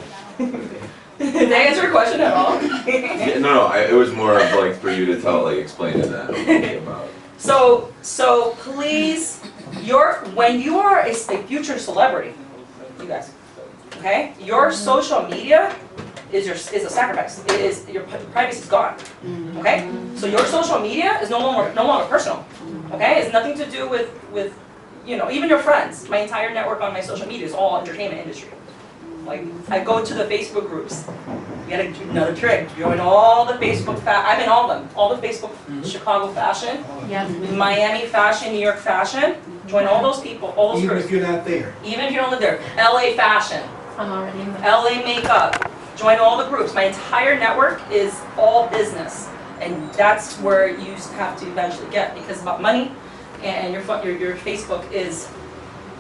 Did I answer your question at all? Yeah, no, it was more of like for you to explain to them about. So please, when you are a future celebrity, you guys, okay, your social media is a sacrifice. It is your privacy is gone. Okay, so your social media is no longer personal. Okay, it's nothing to do with even your friends. My entire network on my social media is all entertainment industry. Like I go to the Facebook groups. We got another trick. Join all the Facebook. I'm in all of them. All the Facebook Chicago fashion, Miami fashion, New York fashion. Join all those people. All those Even groups. if you're not there. Even if you don't live there. LA fashion. I'm already in the. LA makeup. Join all the groups. My entire network is all business, and that's where you have to eventually get because it's about money, and your Facebook is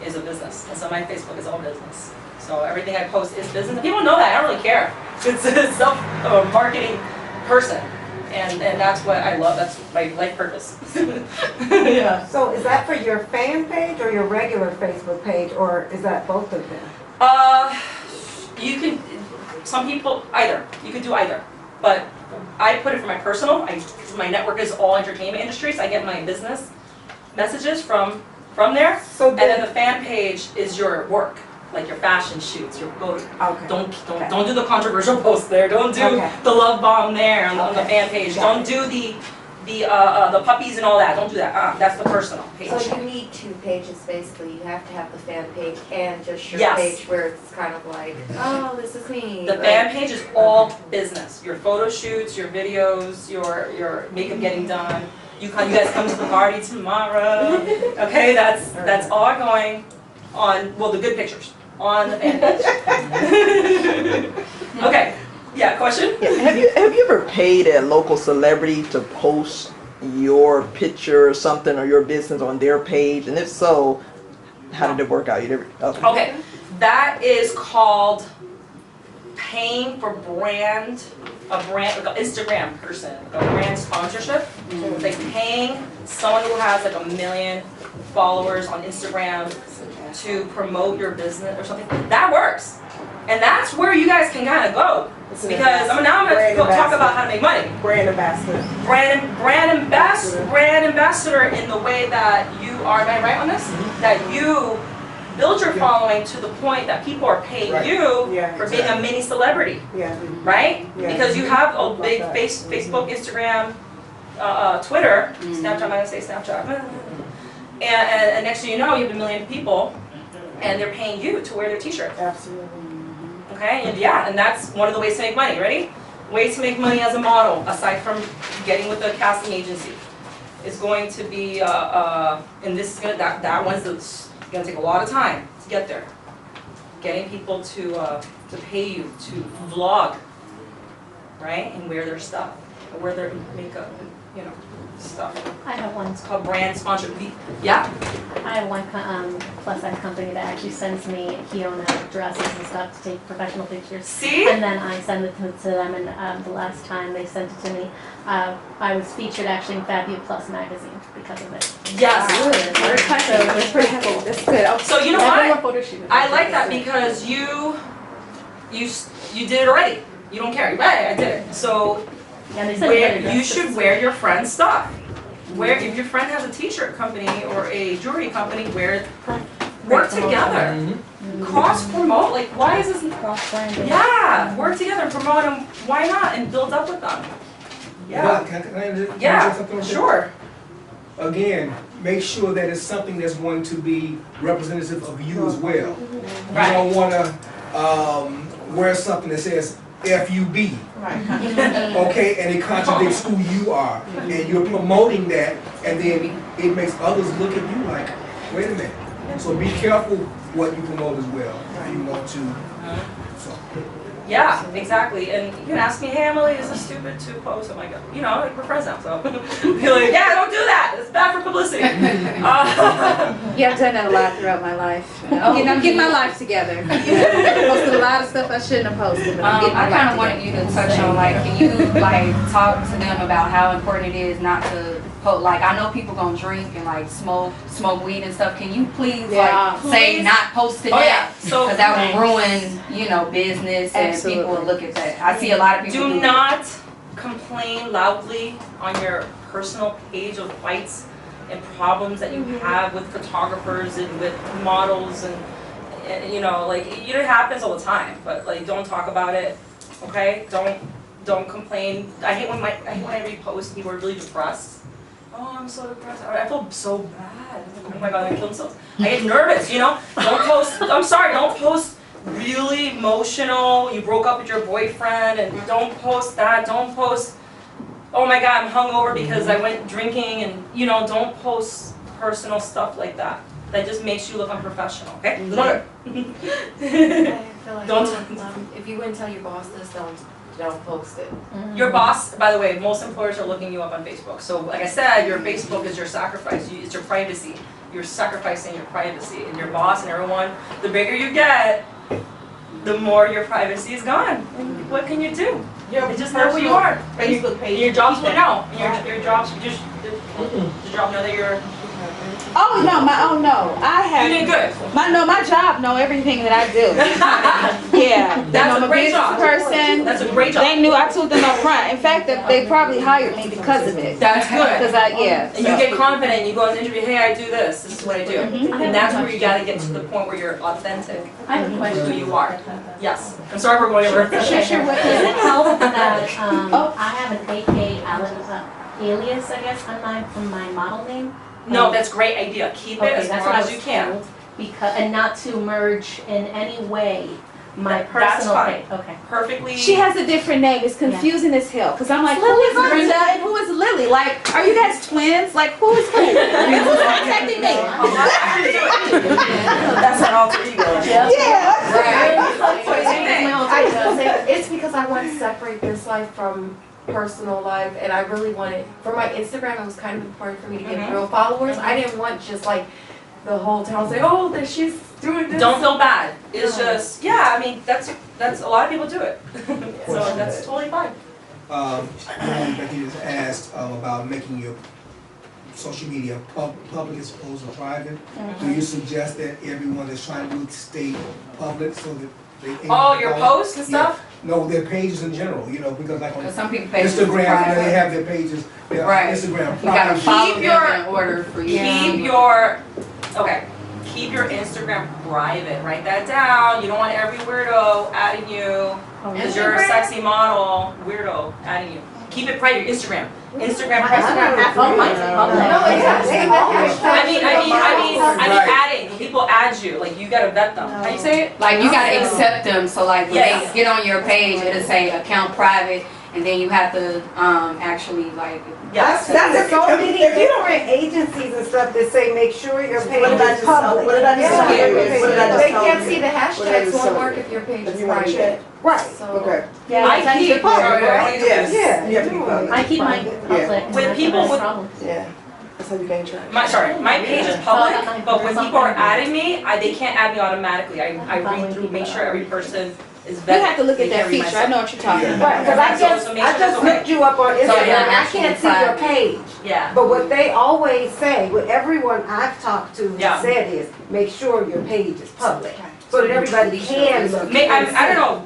a business, and so my Facebook is all business. So everything I post is business. And people know that. I don't really care. It's a self-marketing person, and that's what I love. That's my life purpose. Yeah. So is that for your fan page or your regular Facebook page, or is that both of them? You can. Some people either. You could do either, but I put it for my personal. My network is all entertainment industry, so I get my business messages from there. So And then the fan page is your work, like your fashion shoots, your photo. Okay. Don't do the controversial post there. Don't do Okay. the love bomb there on the fan page. Got Don't do the puppies and all that. Don't do that. That's the personal page. So you need 2 pages basically. You have to have the fan page and just your Yes. page where it's kind of like, oh, this is me. The Like, fan page is all business. Your photo shoots, your videos, your makeup getting done. You guys come to the party tomorrow. Okay, that's all going on. Well, the good pictures on the fan page. Okay. Yeah. Question. Yeah, have you ever paid a local celebrity to post your picture or something or your business on their page? And if so, how did it work out? You never, okay. Okay, that is called paying for a brand, like an Instagram person, like a brand sponsorship. Like paying someone who has like 1 million followers on Instagram to promote your business or something. That works. And that's where you guys can kind of go. Because now I'm going to talk about how to make money. Brand ambassador. Brand ambassador in the way that you are, am I right on this? That you build your following to the point that people are paying you for being a mini celebrity. Right? Because you have a big Facebook, Instagram, Twitter, Snapchat, I'm going to say Snapchat. And next thing you know, you have 1 million people and they're paying you to wear their t-shirt. Absolutely. Okay, and and that's one of the ways to make money. Ready? Ways to make money as a model, aside from getting with a casting agency, is going to be, and this is gonna that one's gonna take a lot of time to get there. Getting people to pay you to vlog, right, and wear their stuff, or wear their makeup, and, stuff. I have one. It's called brand sponsored. Yeah. I have one plus size company that actually sends me Kiona dresses and stuff to take professional pictures. See? And then I send it to them, and the last time they sent it to me, I was featured actually in Fabulous Plus magazine because of it. Yes. So it was pretty cool. That's good. So you know what? I like that because you did it already. You don't care. Right? I did it. So you should wear your friend's stuff. If your friend has a t-shirt company or a jewelry company, work together. Cross promote. Like, why is this cross branding? Yeah, work together, promote them. Why not? And build up with them. Yeah. Can I say something? Sure. Again, make sure that it's something that's going to be representative of you as well. Right. You don't want to wear something that says FUB. Okay, and it contradicts who you are, and you're promoting that, and then it makes others look at you like, wait a minute. So be careful what you promote as well, if you want to. So. Yeah, exactly. And you can ask me, hey Emily, is this stupid to post? I'm like, like we're friends now, so be like, yeah, don't do that. It's bad for publicity. Yeah, I've done that a lot throughout my life. I'm getting my life together. I posted a lot of stuff I shouldn't have posted, but I'm getting my I life kind of wanted you to touch on, like, can you talk to them about how important it is not to like, I know people gonna drink and like smoke weed and stuff. Can you please say not posting that? So because that will ruin, business and people will look at that. I see a lot of people do not complain loudly on your personal page of fights and problems that you have with photographers and with models and like it happens all the time. But like, don't talk about it. Okay? Don't complain. I hate when I repost people are really depressed. Oh, I'm so depressed. I feel so bad. Oh my God, I kill themselves. I get nervous, Don't post, I'm sorry, don't post really emotional, you broke up with your boyfriend, and don't post that. Don't post, oh my God, I'm hungover because I went drinking, and, don't post personal stuff like that. That just makes you look unprofessional, okay? I feel like Don't. if you wouldn't tell your boss this, don't post it. Your boss, by the way, most employers are looking you up on Facebook. So like I said, your Facebook is your sacrifice. It's your privacy. You're sacrificing your privacy. And your boss and everyone, the bigger you get, the more your privacy is gone. And what can you do? You just know who you are. Facebook page. Your jobs will know. Your jobs, your job know that you're... Oh no, I have. You did good. My job know everything that I do. Yeah, That's I'm a a great business job. person. That's a great job. They knew I told them up front. In fact, they probably hired me because of it. That's good. Because And you get confident, you go in the interview, hey, I do this, this is what I do. And that's where you gotta get to the point where you're authentic. I have a question. Who you are. Yes. I'm sorry for going over. Sure. Does it help that I have an AK alias, I guess, on my model name? No, that's a great idea. Keep it as that's long what I as was you can. told, and not to merge in any way my That's personal fine. page. Okay. Perfectly. She has a different name. It's confusing as hell. Because I'm like, who is Brenda and who is Lily? Like, are you guys twins? Like, who is who? Who's contacting me? That's an alter ego. Yeah. It's because I want to separate this life from personal life, and I really wanted, for my Instagram, it was kind of important for me to get Mhm. real followers. I didn't want just like the whole town say, oh, that she's doing this. Don't feel bad. It's No. just, yeah, I mean, that's a lot of people do it. So that's totally fine. Becky just asked about making your social media public as opposed to private. Do you suggest that everyone that's trying to do it stay public so that they? Oh, your posts and stuff? No, their pages in general, you know, because like on Because some people pages Instagram, you know, private. they have their pages, their Right. Instagram You gotta private. follow Keep them your- in order for you. Keep your, okay, keep your Instagram private. Write that down. You don't want every weirdo adding you because you're a sexy model. Weirdo adding you. Keep it private. Instagram. Instagram private. Oh, mine's public. No, it's I mean, adding. When people add you, like you gotta vet them. How you say it? Like you gotta accept them, so like when Yes. they get on your page, it'll say account private, and then you have to actually like. Yes. That's so many, if you don't rent agencies and stuff that say, make sure your page What did I is just tell- public. what did I just Yeah. tell you? What did I just They tell can't you? see the What did I hashtags just won't tell work you? if your page If is you want to private. check. Right. So. Okay. Yeah, I I keep. public, sorry, right? yes. Yeah. You have to be public. I keep mine public. and When that's people the would- problem. Yeah. That's how you gain traction. My page is public, but when people are adding me, they can't add me automatically. I read through, make sure every person is vetted. You have to look They at that can't read my feature, I stuff. know what you're talking about. Right, because I just looked you up on So Instagram, you're I actually can't see your private. page. Yeah. But what they always say, what everyone I've talked to Yeah. has said is, make sure your page is public, so that everybody can look. I don't know.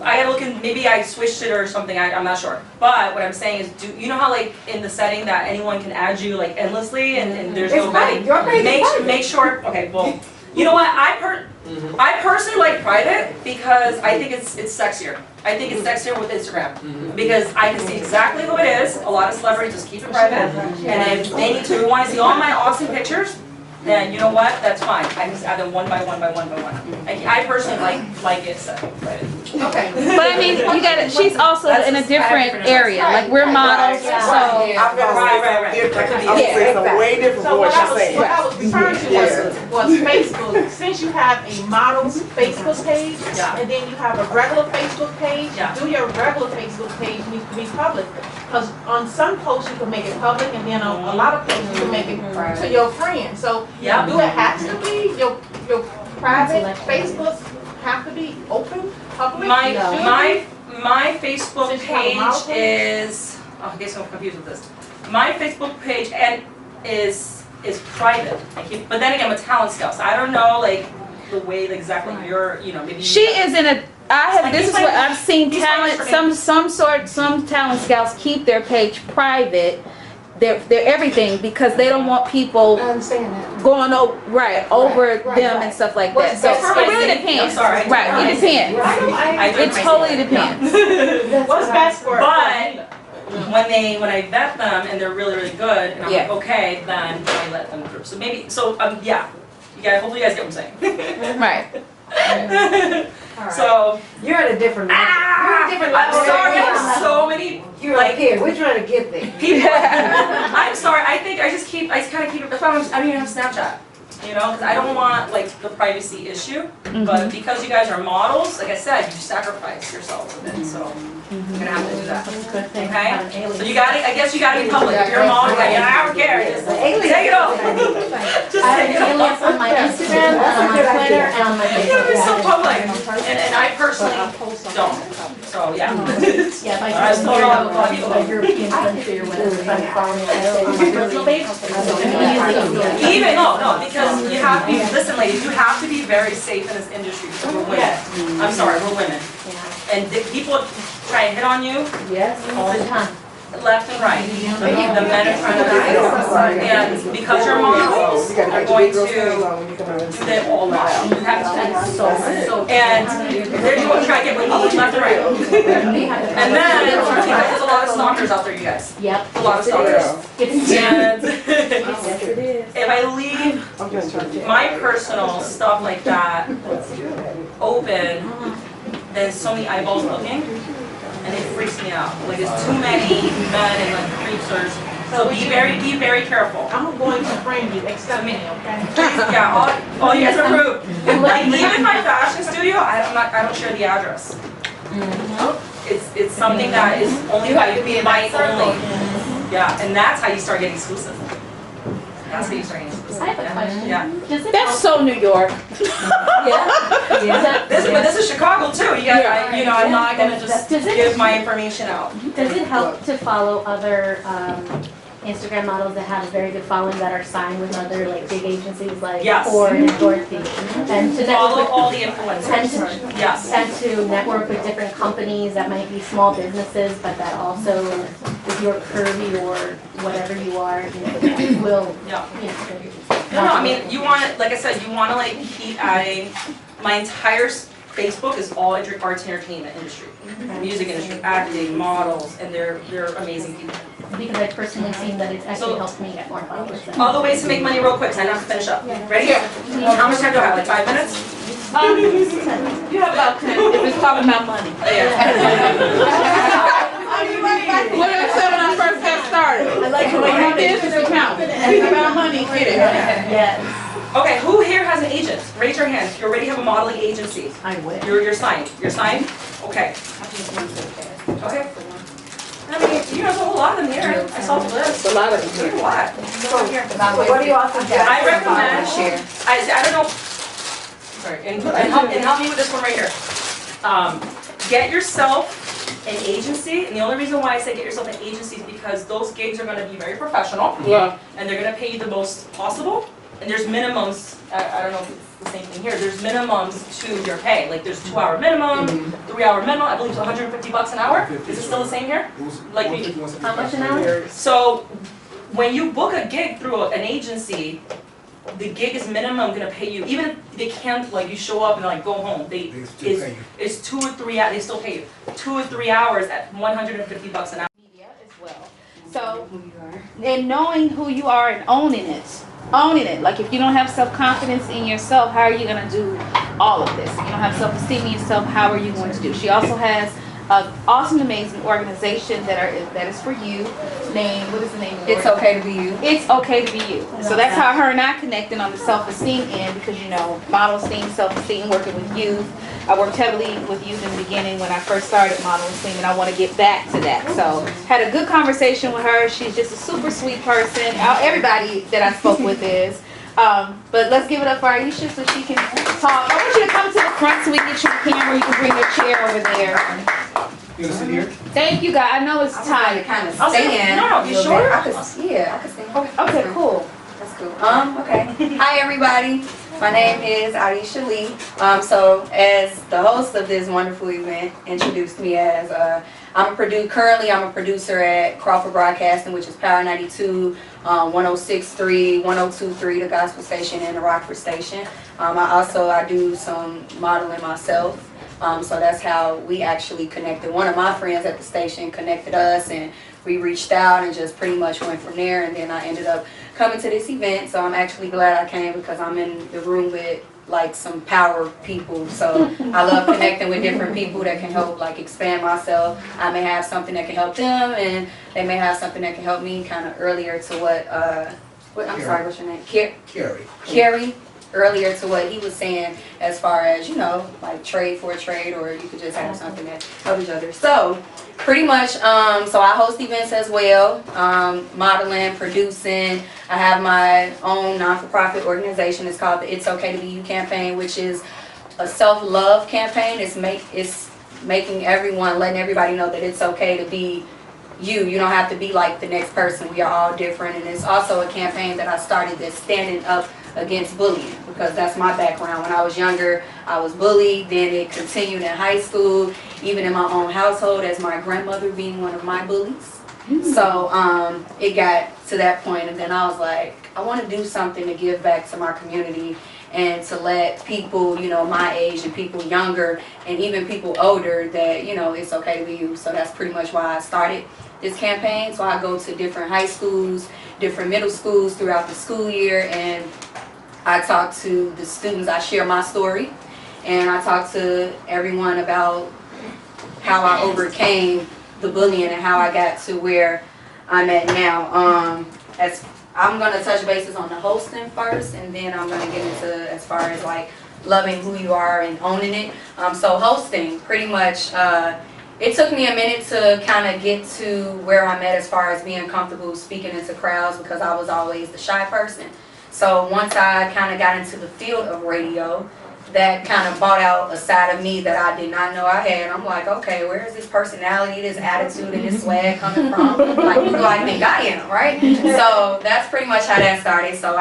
I gotta look in, maybe I switched it or something, I'm not sure. But what I'm saying is, you know how like in the setting that anyone can add you like endlessly and there's It's no fine, vetting? your page is private. Make sure, okay, well, you know what, I personally like private because I think it's sexier. I think it's sexier with Instagram. Because I can see exactly who it is, a lot of celebrities just keep it private. And if they need to, want to see all my awesome pictures, then you know what, that's fine. I can just add them one by one by one by one. I personally like it set private. Okay. But I mean, you gotta, she's also That's in a just five different area, like we're models, Yeah. so. I'm gonna Right. say something different. Yeah, I'm gonna say something way different So from what what I you're was, saying. what I was referring to was Facebook, since you have a model's Facebook page, Yeah. and then you have a regular Facebook page, Yeah. do your regular Facebook page needs to be public. Because on some posts you can make it public, and then on a lot of posts you can make it to your friends. So Yeah. do it have to be, your private Facebook have to be open, public? My Facebook Since you have a model page is, I guess I'm confused with this. My Facebook page is private. But then again, with talent scouts, I don't know like the way exactly you're, maybe. She is in a, this is what I've seen he's talent, like- some talent scouts keep their page private, their everything, because they don't want people I understand that. going over Right, them and stuff like that. What's So best for it really my- depends. I'm sorry. Right, it depends. I do It my totally thing. depends. What's best for? But when I vet them and they're really, really good, and I'm like, Yeah. okay, then I let them through. So maybe, yeah. Hopefully you guys get what I'm saying. Right. So, You're at a different level. You're at a different level. I'm sorry, I have so many You're like, here, we're trying to get there. people. I'm sorry, I kind of keep it, that's why I don't even have Snapchat. Because I don't want like the privacy issue, but because you guys are models, like I said, you sacrifice yourself a bit, so you're gonna have to do that. Good thing. Okay? So I guess you gotta be public. If you're a model, like, I don't care. Just take it off. Just I take it have off. aliens on my Instagram, and on my Twitter, and on my You gotta be so Facebook. public. And I personally don't. So yeah. Yeah, if I I just still go don't to know people. the European country or whatever, if I'm following on my personal page, Even, no, because you have to be, listen ladies, you have to be very safe in this industry because we're women. I'm sorry, we're women. Yeah. And people try and hit on you Yes, all the time. left and right. The men are trying to, and because you're models, You gotta are get your going big girl to panties on when you come out and do that all out. You have to, and they're going to try to get with me left and right. And then, there's a lot of stalkers out there, you guys. Yep. A lot of stalkers. And Yes, it is. if I leave I'm just trying to. my personal stuff like that open, there's so many eyeballs looking, and it freaks me out. Like there's too many men and like creepsters. So be very careful. I'm going to friend you, accept me, okay? Yeah, all you guys are rude. Like even my fashion studio, I don't share the address. It's something that is only You have to be in that invite circle. only. Yeah, and that's how you start getting exclusive. That's how you start getting exclusive. I have a question. Yeah. Does it That's help? so New York. Yeah. But this is Chicago too. You got, you know, I'm not gonna just Does it- give my information out. Does it help to follow other Instagram models that have a very good following that are signed with other like big agencies like Yes. Ford and Dorothy? And to Follow network all the influencers. Yes. and to network with different companies that might be small businesses, but that also, if you're curvy or whatever you are, you know, will, Yeah. you know. No, I mean, you want, like I said, you want to like keep adding. My entire Facebook is all arts and entertainment industry, music industry, acting, models, and they're amazing people. Because I've personally seen that it's actually So- helped me get more followers. than- All the ways to make money real quick, so I have to finish up. Ready? How much time do I have? Like 5 minutes? You have about 10 if it's talking about money. What did I say when I first got started? I like the When way your you business account, it's about money, get it. Yes, Okay, who here has an agent? Raise your hand if you already have a modeling agency. I would. You're signed. You're signed? Okay. Okay. I mean, you know, there's a whole lot of them here. I saw the list. A lot of them There's here. a lot. What do you all suggest? I recommend, Share. I don't know, sorry, and help me with this one right here. Get yourself an agency, and the only reason why I say get yourself an agency is because those gigs are gonna be very professional, Yeah. and they're gonna pay you the most possible, and there's minimums, I don't know if it's the same thing here, there's minimums to your pay, like there's 2-hour minimum, 3-hour minimum, I believe it's $150 an hour, is it still the same here? Like me. How much an hour? So, when you book a gig through an agency, the gig is minimum gonna pay you, even if they can't, like, you show up and like go home, it's 2 or 3 hours, they still pay you. 2 or 3 hours at $150 an hour. Media as well. So, and knowing who you are and owning it. Owning it. Like if you don't have self-confidence in yourself, how are you going to do all of this? If you don't have self-esteem in yourself, how are you going to do? She also has an awesome, amazing organization that is for you. What is the name of it? It's okay to be you. It's okay to be you. So that's how her and I connected on the self-esteem end because, you know, model esteem, self-esteem, working with youth. I worked heavily with youth in the beginning when I first started Model Esteem, and I want to get back to that. So had a good conversation with her. She's just a super sweet person. Everybody that I spoke with is. But let's give it up for Aisha so she can talk. I want you to come to the front so we can get you a camera. You can bring your chair over there. You gonna sit here? Thank you, guys. I know it's tight. Kind of I'll sit- stand. no, you sure? I could stand. Okay, cool. That's cool. Okay. Hi, everybody. My name is Aisha Lee. So as the host of this wonderful event introduced me as, currently I'm a producer at Crawford Broadcasting, which is Power 92, 106.3, 102.3, the gospel station, and the Rockford station. I do some modeling myself. So that's how we actually connected. One of my friends at the station connected us, and we reached out and just pretty much went from there. And then I ended up coming to this event. So I'm actually glad I came because I'm in the room with like some power people. So I love connecting with different people that can help like expand myself. I may have something that can help them, and they may have something that can help me. Kind of earlier to what I'm sorry, what's your name? Carrie. Earlier to what he was saying as far as, you know, like trade for a trade, or you could just have something that help each other. So pretty much, so I host events as well, modeling, producing. I have my own non-for-profit organization. It's called the It's Okay to Be You campaign, which is a self-love campaign. It's making everyone, letting everybody know that it's okay to be you. You don't have to be like the next person. We are all different. And it's also a campaign that I started that's standing up against bullying, because that's my background. When I was younger, I was bullied, then it continued in high school, even in my own household, as my grandmother being one of my bullies. So it got to that point, and then I was like, I want to do something to give back to my community and to let people, you know, my age and people younger and even people older that, you know, it's okay to be you. So that's pretty much why I started this campaign. So I go to different high schools, different middle schools throughout the school year, and I talk to the students. I share my story, and I talk to everyone about how I overcame the bullying and how I got to where I'm at now. As I'm gonna touch bases on the hosting first, and then I'm gonna get into as far as like loving who you are and owning it. So hosting, pretty much, it took me a minute to kind of get to where I'm at as far as being comfortable speaking into crowds, because I was always the shy person. So once I kind of got into the field of radio, that kind of brought out a side of me that I did not know I had. I'm like, okay, where is this personality, this attitude, and this swag coming from? Like, who do I think I am, right? So that's pretty much how that started. So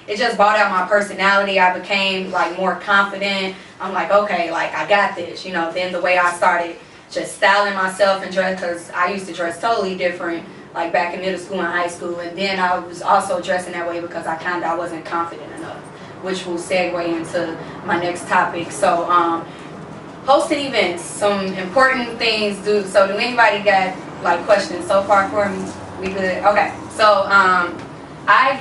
it just brought out my personality. I became like more confident. I'm like, okay, like I got this, you know. Then the way I started just styling myself and dress, because I used to dress totally different, like back in middle school and high school. And then I was also dressing that way because I wasn't confident enough, which will segue into my next topic. So, hosting events, some important things. Do anybody got like questions so far for me? We good? Okay. So, I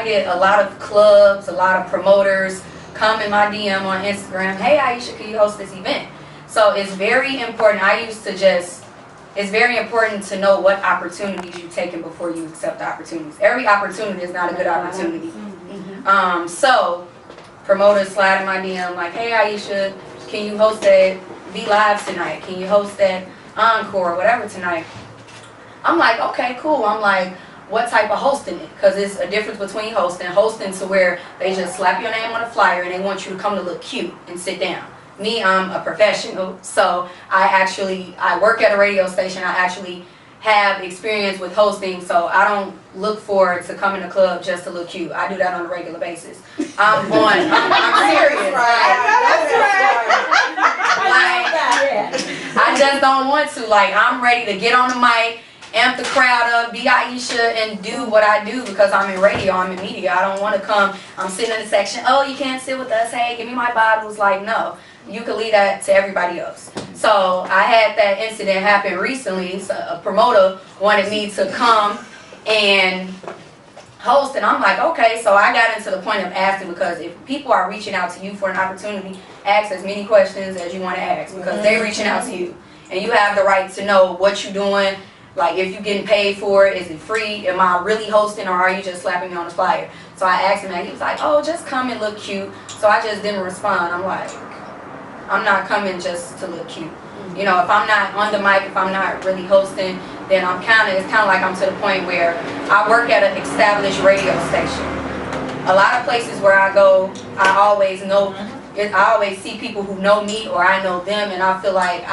get a lot of clubs, a lot of promoters come in my DM on Instagram. Hey, Aisha, can you host this event? So it's very important. It's very important to know what opportunities you're taking before you accept the opportunities. Every opportunity is not a good opportunity. So promoters slide in my DM like, hey Aisha, can you host that Be Live tonight? Can you host that Encore or whatever tonight? I'm like, okay, cool. I'm like, what type of hosting it? Because it's a difference between hosting to where they just slap your name on a flyer and they want you to come to look cute and sit down. Me, I'm a professional, so I work at a radio station. I actually have experience with hosting, so I don't look forward to coming to the club just to look cute. I do that on a regular basis. I'm serious. I just don't want to. Like, I'm ready to get on the mic, amp the crowd up, be Aisha, and do what I do because I'm in radio, I'm in media. I don't want to come, I'm sitting in the section, oh, you can't sit with us, hey, give me my bottles. Like, no. You can leave that to everybody else. So I had that incident happen recently. So a promoter wanted me to come and host, and I'm like, okay. So I got into the point of asking, because if people are reaching out to you for an opportunity, ask as many questions as you want to ask, because they're reaching out to you, and you have the right to know what you're doing. Like, if you're getting paid for it, is it free? Am I really hosting, or are you just slapping me on the flyer? So I asked him that. He was like, oh, just come and look cute. So I just didn't respond. I'm like, I'm not coming just to look cute. You know, if I'm not on the mic, if I'm not really hosting, then it's kind of like I'm to the point where I work at an established radio station. A lot of places where I go, I always see people who know me or I know them, and I feel like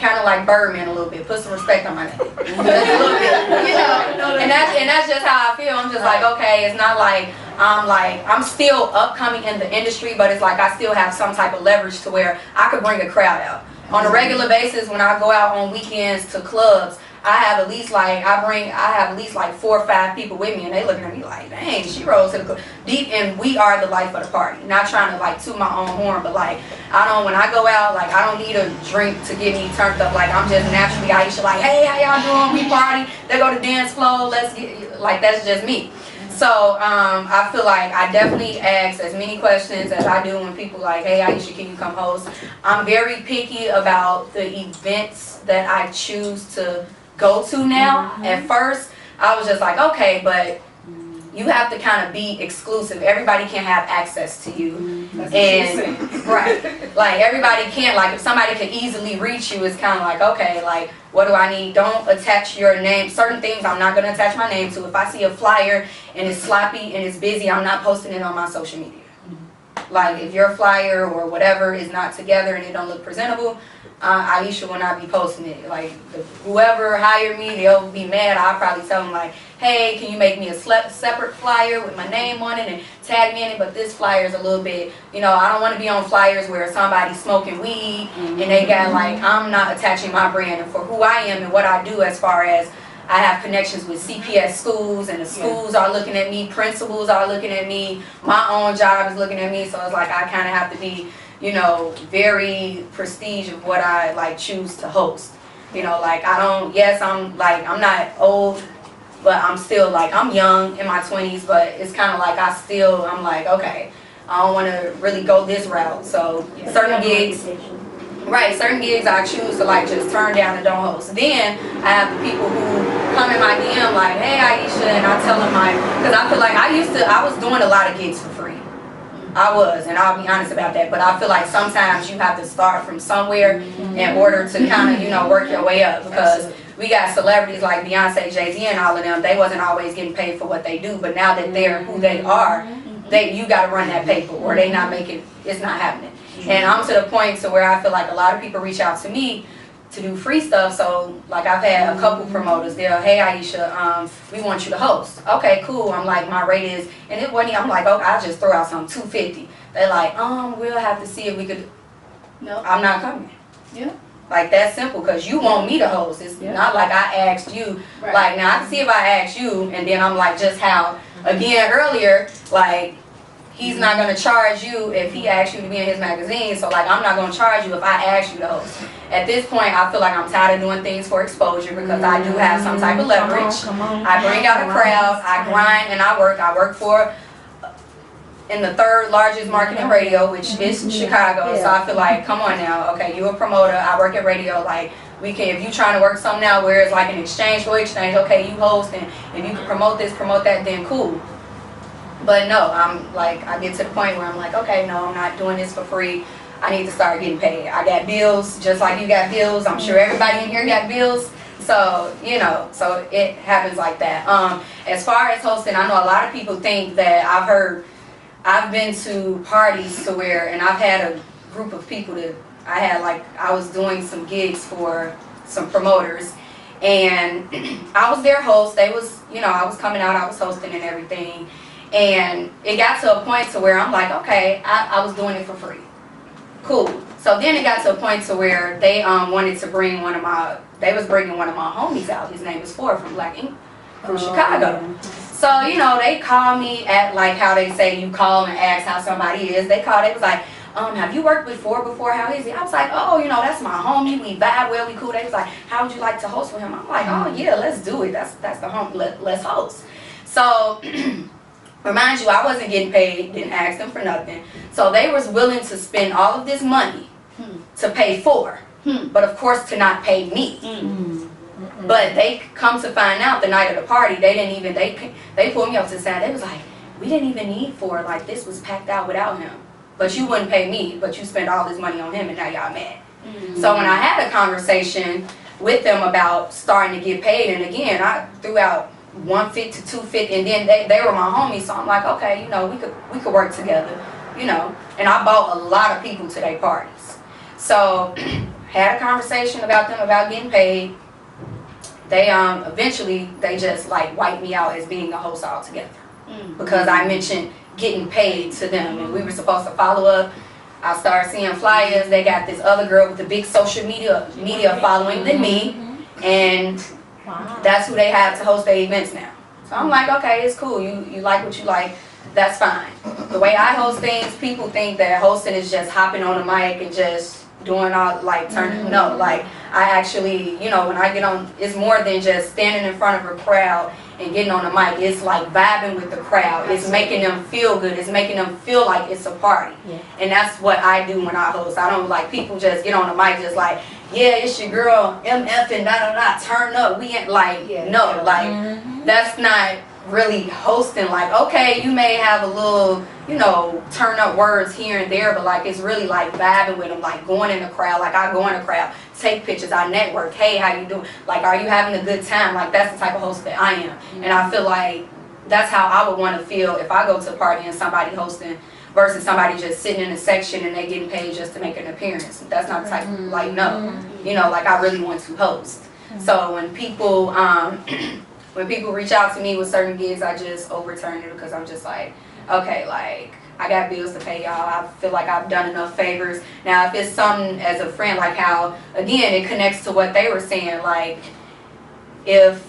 kind of like Birdman a little bit. Put some respect on my name. Just a little bit, you know. And that's just how I feel. I'm just like, okay, it's not like I'm still upcoming in the industry, but it's like I still have some type of leverage to where I could bring a crowd out. On a regular basis, when I go out on weekends to clubs, I have at least like 4 or 5 people with me, and they looking at me like, dang, she rose to the club deep, and we are the life of the party. Not trying to like toot my own horn, but like when I go out, like I don't need a drink to get me turned up. Like I'm just naturally Aisha, like, hey, how y'all doing? We party. They go to dance floor. Let's get, like, that's just me. So I feel like I definitely ask as many questions as I do when people like, hey Aisha, can you come host? I'm very picky about the events that I choose to go to now. At first, I was just like, okay, but you have to kind of be exclusive. Everybody can't have access to you. And right, like everybody can't, like if somebody can easily reach you, it's kind of like, okay, like what do I need? Don't attach your name. Certain things I'm not going to attach my name to. If I see a flyer and it's sloppy and it's busy, I'm not posting it on my social media. Like if your flyer or whatever is not together and it don't look presentable, Aisha will not be posting it. Like whoever hired me, they'll be mad. I'll probably tell them like, hey, can you make me a separate flyer with my name on it and tag me in it? But this flyer is a little bit, you know, I don't want to be on flyers where somebody's smoking weed and they got like, I'm not attaching my brand. And for who I am and what I do, as far as I have connections with CPS schools, and the schools are looking at me, principals are looking at me, my own job is looking at me, so it's like I kind of have to be, you know, very prestige of what I like choose to host. You know, like I'm not old, but I'm still like, I'm young in my 20s, but it's kind of like I'm like, okay, I don't want to really go this route. So certain gigs I choose to like just turn down and don't host. Then I have the people who come in my DM like, hey Aisha, and I tell them like, because I feel like I was doing a lot of gigs for free. I was, and I'll be honest about that. But I feel like sometimes you have to start from somewhere in order to kind of, you know, work your way up. Because we got celebrities like Beyonce, Jay-Z, and all of them. They wasn't always getting paid for what they do, but now that they're who they are, you got to run that paper, or they not making. It's not happening. And I'm to the point to where I feel like a lot of people reach out to me to do free stuff. So like I've had a couple promoters there, hey Aisha, we want you to host. Okay, cool. I'm like, my rate is, and it wasn't, I'm like, oh, I'll just throw out some $250. They're like, we'll have to see if we could. No. I'm not coming. Yeah. Like that's simple, because you want me to host. It's not like I asked you. Right. Like now I can see if I asked you, and then I'm like, just how again earlier, like he's not gonna charge you if he asks you to be in his magazine. So like I'm not gonna charge you if I ask you to host. At this point, I feel like I'm tired of doing things for exposure, because I do have some type of leverage. I bring out a crowd. I grind and I work. I work for in the 3rd largest market in radio, which is Chicago. So I feel like, come on now, okay, you're a promoter, I work at radio, like we can, if you trying to work something out where it's like an exchange for exchange, okay, you host, and if you can promote this, promote that, then cool. But no, I'm like, I get to the point where I'm like, okay, no, I'm not doing this for free. I need to start getting paid. I got bills, just like you got bills. I'm sure everybody in here got bills. So, you know, so it happens like that. As far as hosting, I know a lot of people think that I've been to parties to where, and I've had a group of people that I was doing some gigs for some promoters, and I was their host. They was, you know, I was coming out, I was hosting and everything, and it got to a point to where I'm like, okay, I was doing it for free. Cool. So then it got to a point to where they wanted to bring they was bringing one of my homies out. His name is Ford from Black Ink, from Chicago. So, you know, they call me at like how they say you call and ask how somebody is. They was like, have you worked with Ford before? How is he? I was like, oh, you know, that's my homie. We vibe well, we cool. They was like, how would you like to host with him? I'm like, oh yeah, let's do it. That's the homie. Let's host. So remind you, I wasn't getting paid, didn't ask them for nothing. So they was willing to spend all of this money to pay for, but of course to not pay me. But they come to find out the night of the party, they didn't even, they pulled me up to the side. They was like, we didn't even need Ford. Like this was packed out without him. But you wouldn't pay me, but you spent all this money on him, and now y'all mad. So when I had a conversation with them about starting to get paid, and again, I threw out $150 to $250, and then they were my homies, so I'm like, okay, you know, we could work together, you know. And I bought a lot of people to their parties. So had a conversation about them about getting paid. They eventually they just like wiped me out as being a host altogether, because I mentioned getting paid to them, and we were supposed to follow up. I started seeing flyers. They got this other girl with a big social media following than me, and that's who they have to host their events now. So I'm like, okay, it's cool. You like what you like, that's fine. The way I host things, people think that hosting is just hopping on the mic and just doing all like turning. No, like I actually, you know, when I get on, it's more than just standing in front of a crowd and getting on the mic. It's like vibing with the crowd. It's making them feel good. It's making them feel like it's a party. And that's what I do when I host. I don't like people just get on the mic just like, yeah, it's your girl MF and da turn up. We ain't like, no, like that's not really hosting. Like, okay, you may have a little, you know, turn up words here and there, but like it's really like vibing with them, like going in the crowd. Like I go in the crowd, take pictures, I network. Hey, how you doing? Like, are you having a good time? Like that's the type of host that I am. And I feel like that's how I would want to feel if I go to a party and somebody hosting versus somebody just sitting in a section and they getting paid just to make an appearance. That's not the type of, like, no. You know, like I really want to host. So when people reach out to me with certain gigs, I just overturn it, because I'm just like, okay, like I got bills to pay, y'all. I feel like I've done enough favors. Now if it's something as a friend, like how, again, it connects to what they were saying, like if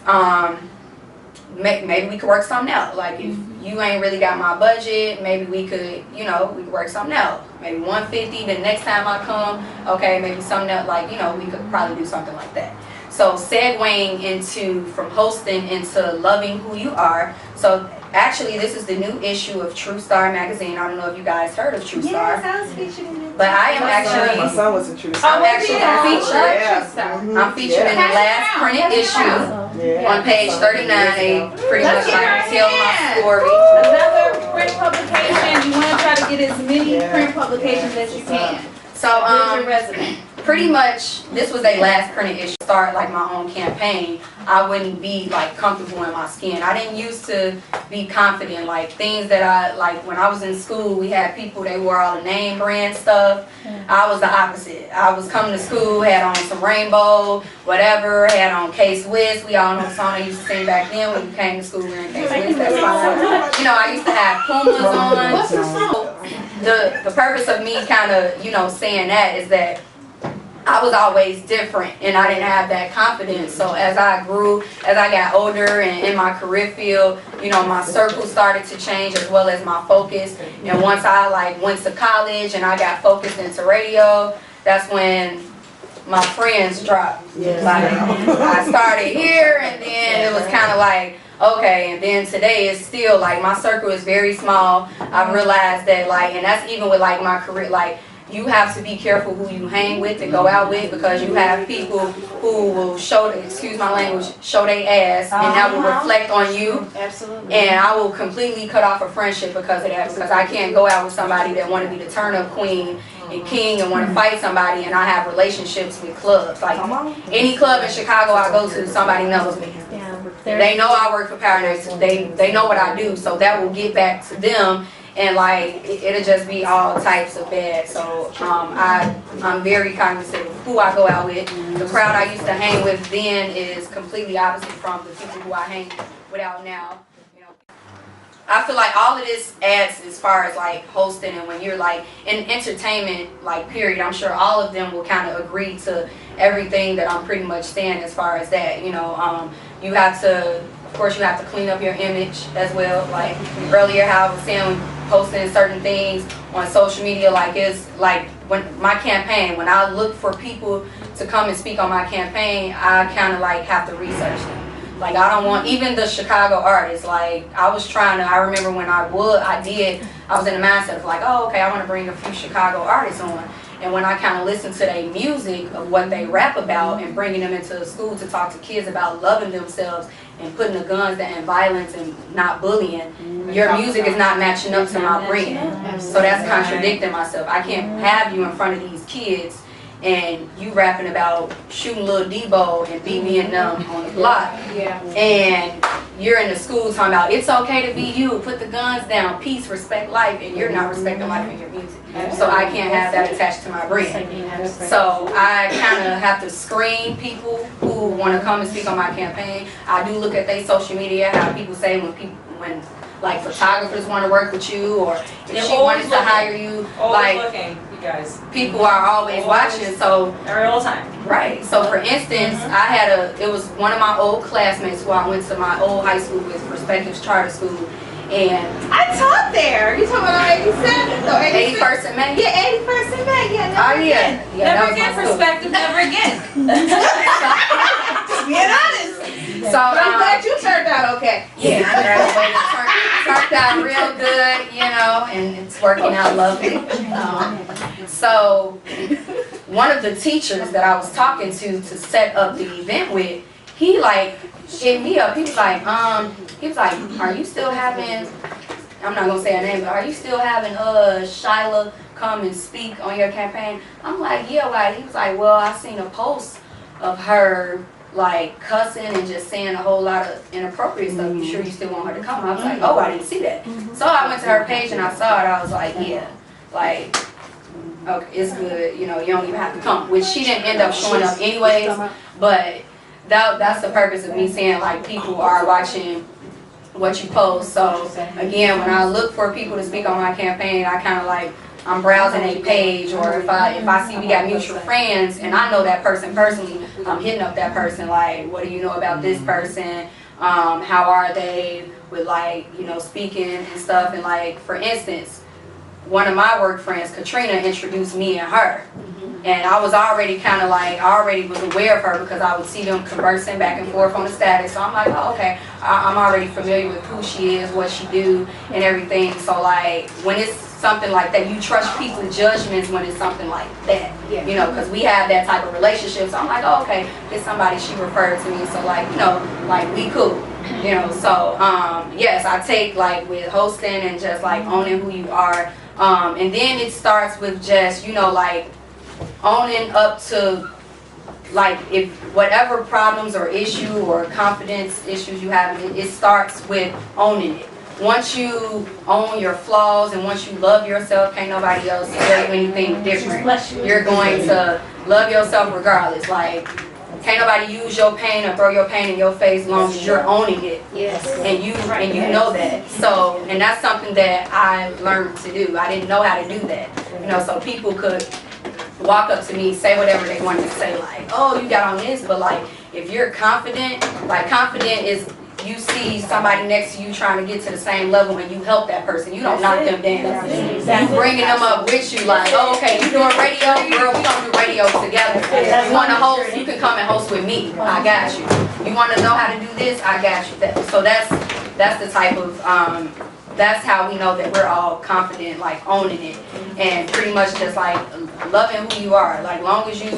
maybe we could work something out. Like if you ain't really got my budget, maybe we could, you know, we could work something out. Maybe $150, the next time I come, okay, maybe something else, like, you know, we could probably do something like that. So segueing into, from hosting into loving who you are. So actually this is the new issue of True Star magazine. I don't know if you guys heard of True Star. Yes, I was featured in it. But I am actually, My son was a True Star. I'm actually featured. I'm featured in the last printed issue on page 39. They pretty much like tell my story. Another print publication. You want to try to get as many print publications as you can. So, Build your resume. pretty much, this was their last printed issue. Start like my own campaign. I wouldn't be like comfortable in my skin. I didn't used to be confident. Like things that I like when I was in school, we had people they wore all the name brand stuff. I was the opposite. I was coming to school, had on some Rainbow, whatever, had on K-Swiss. We all know the song I used to sing back then when we came to school wearing K-Swiss. That's fine. You know, I used to have Pumas on. The purpose of me kind of, you know, saying that is that I was always different and I didn't have that confidence. So as I grew, as I got older and in my career field, you know, my circle started to change as well as my focus. And once I like went to college and I got focused into radio, that's when my friends dropped. Like I started here and then it was kind of like, okay, and then today is still like my circle is very small. I realized that like, and that's even with like my career, like you have to be careful who you hang with and go out with because you have people who will show, excuse my language, show their ass and that will reflect on you. Absolutely. And I will completely cut off a friendship because of that because I can't go out with somebody that want to be the turn-up queen and king and want to fight somebody and I have relationships with clubs. Like any club in Chicago I go to, somebody knows me. They know I work for Power Nights. They know what I do, so that will get back to them, and like it'll just be all types of bad. So I'm very cognizant of who I go out with. The crowd I used to hang with then is completely opposite from the people who I hang with out now. You know, I feel like all of this adds as far as like hosting and when you're like in entertainment, like period. I'm sure all of them will kind of agree to everything that I'm pretty much saying as far as that. You know. You have to, of course, you have to clean up your image as well. Like earlier, how I was saying, posting certain things on social media, like it's like when my campaign, when I look for people to come and speak on my campaign, I kind of like have to research them. Like I don't want, even the Chicago artists, like I was trying to, I remember when I was in the mindset of like, oh, okay, I want to bring a few Chicago artists on. And when I kind of listen to their music of what they rap about and bringing them into school to talk to kids about loving themselves and putting the guns down and violence and not bullying, your music is not matching up to my brand. So that's contradicting myself. I can't have you in front of these kids and you rapping about shooting little Debo and BBing them on the block. And you're in the school talking about it's okay to be you, put the guns down, peace, respect life, and you're not respecting life in your music. So I can't have that attached to my brand. So I kind of have to screen people who want to come and speak on my campaign. I do look at their social media, how people say when like photographers want to work with you or if she wanted to hire you, like looking, you guys. People are always watching. So every all time. Right. So for instance, I had it was one of my old classmates who I went to my old high school with, Perspectives Charter School. And I taught there. You talking about 87? No, 81st and May? Yeah, 81st and May. Yeah, Oh yeah. Never again, Perspective, never again. Just being honest. So But I'm glad you turned out okay. Yeah, I graduated. Turned out real good, you know, and it's working out lovely. So one of the teachers that I was talking to set up the event with, he like hit me up. He was like, are you still having, I'm not gonna say her name, but are you still having Shyla come and speak on your campaign? I'm like, yeah, why? He was like, well, I seen a post of her like cussing and just saying a whole lot of inappropriate stuff. You sure you still want her to come? I was like, oh, I didn't see that. So I went to her page and I saw it. I was like, yeah, like, okay, it's good. You know, you don't even have to come. Which she didn't end up showing up anyways. But that's the purpose of me saying like people are watching what you post. So again, when I look for people to speak on my campaign, I kind of like, I'm browsing a page, or if I see we got mutual friends and I know that person personally, I'm hitting up that person like, what do you know about this person? How are they with like, you know, speaking and stuff. And like, for instance, one of my work friends, Katrina, introduced me and her. And I was already kind of like, I already was aware of her because I would see them conversing back and forth on the status. So I'm like, oh, okay, I'm already familiar with who she is, what she do, and everything. So like, when it's something like that, you trust people's judgments when it's something like that. You know, because we have that type of relationship. So I'm like, oh, okay, it's somebody she referred to me. So like, you know, like we cool. You know, so yes, I take like with hosting and just like owning who you are. And then it starts with just, you know, like owning up to like if whatever problems or issue or confidence issues you have, it starts with owning it. Once you own your flaws and once you love yourself, can't nobody else tell you anything different. You're going to love yourself regardless. Like, can't nobody use your pain or throw your pain in your face as long as you're owning it. Yes. And you know that. So, and that's something that I learned to do. I didn't know how to do that. You know, so people could walk up to me, say whatever they wanted to say, like, oh, you got on this, but like, if you're confident, like confident is you see somebody next to you trying to get to the same level and you help that person. You don't knock them down. You bringing them up with you like, oh, okay, you doing radio? Girl, we gonna do radio together. You want to host? You can come and host with me. I got you. You want to know how to do this? I got you. So that's the type of, that's how we know that we're all confident, like owning it. And pretty much just like loving who you are. Like long as you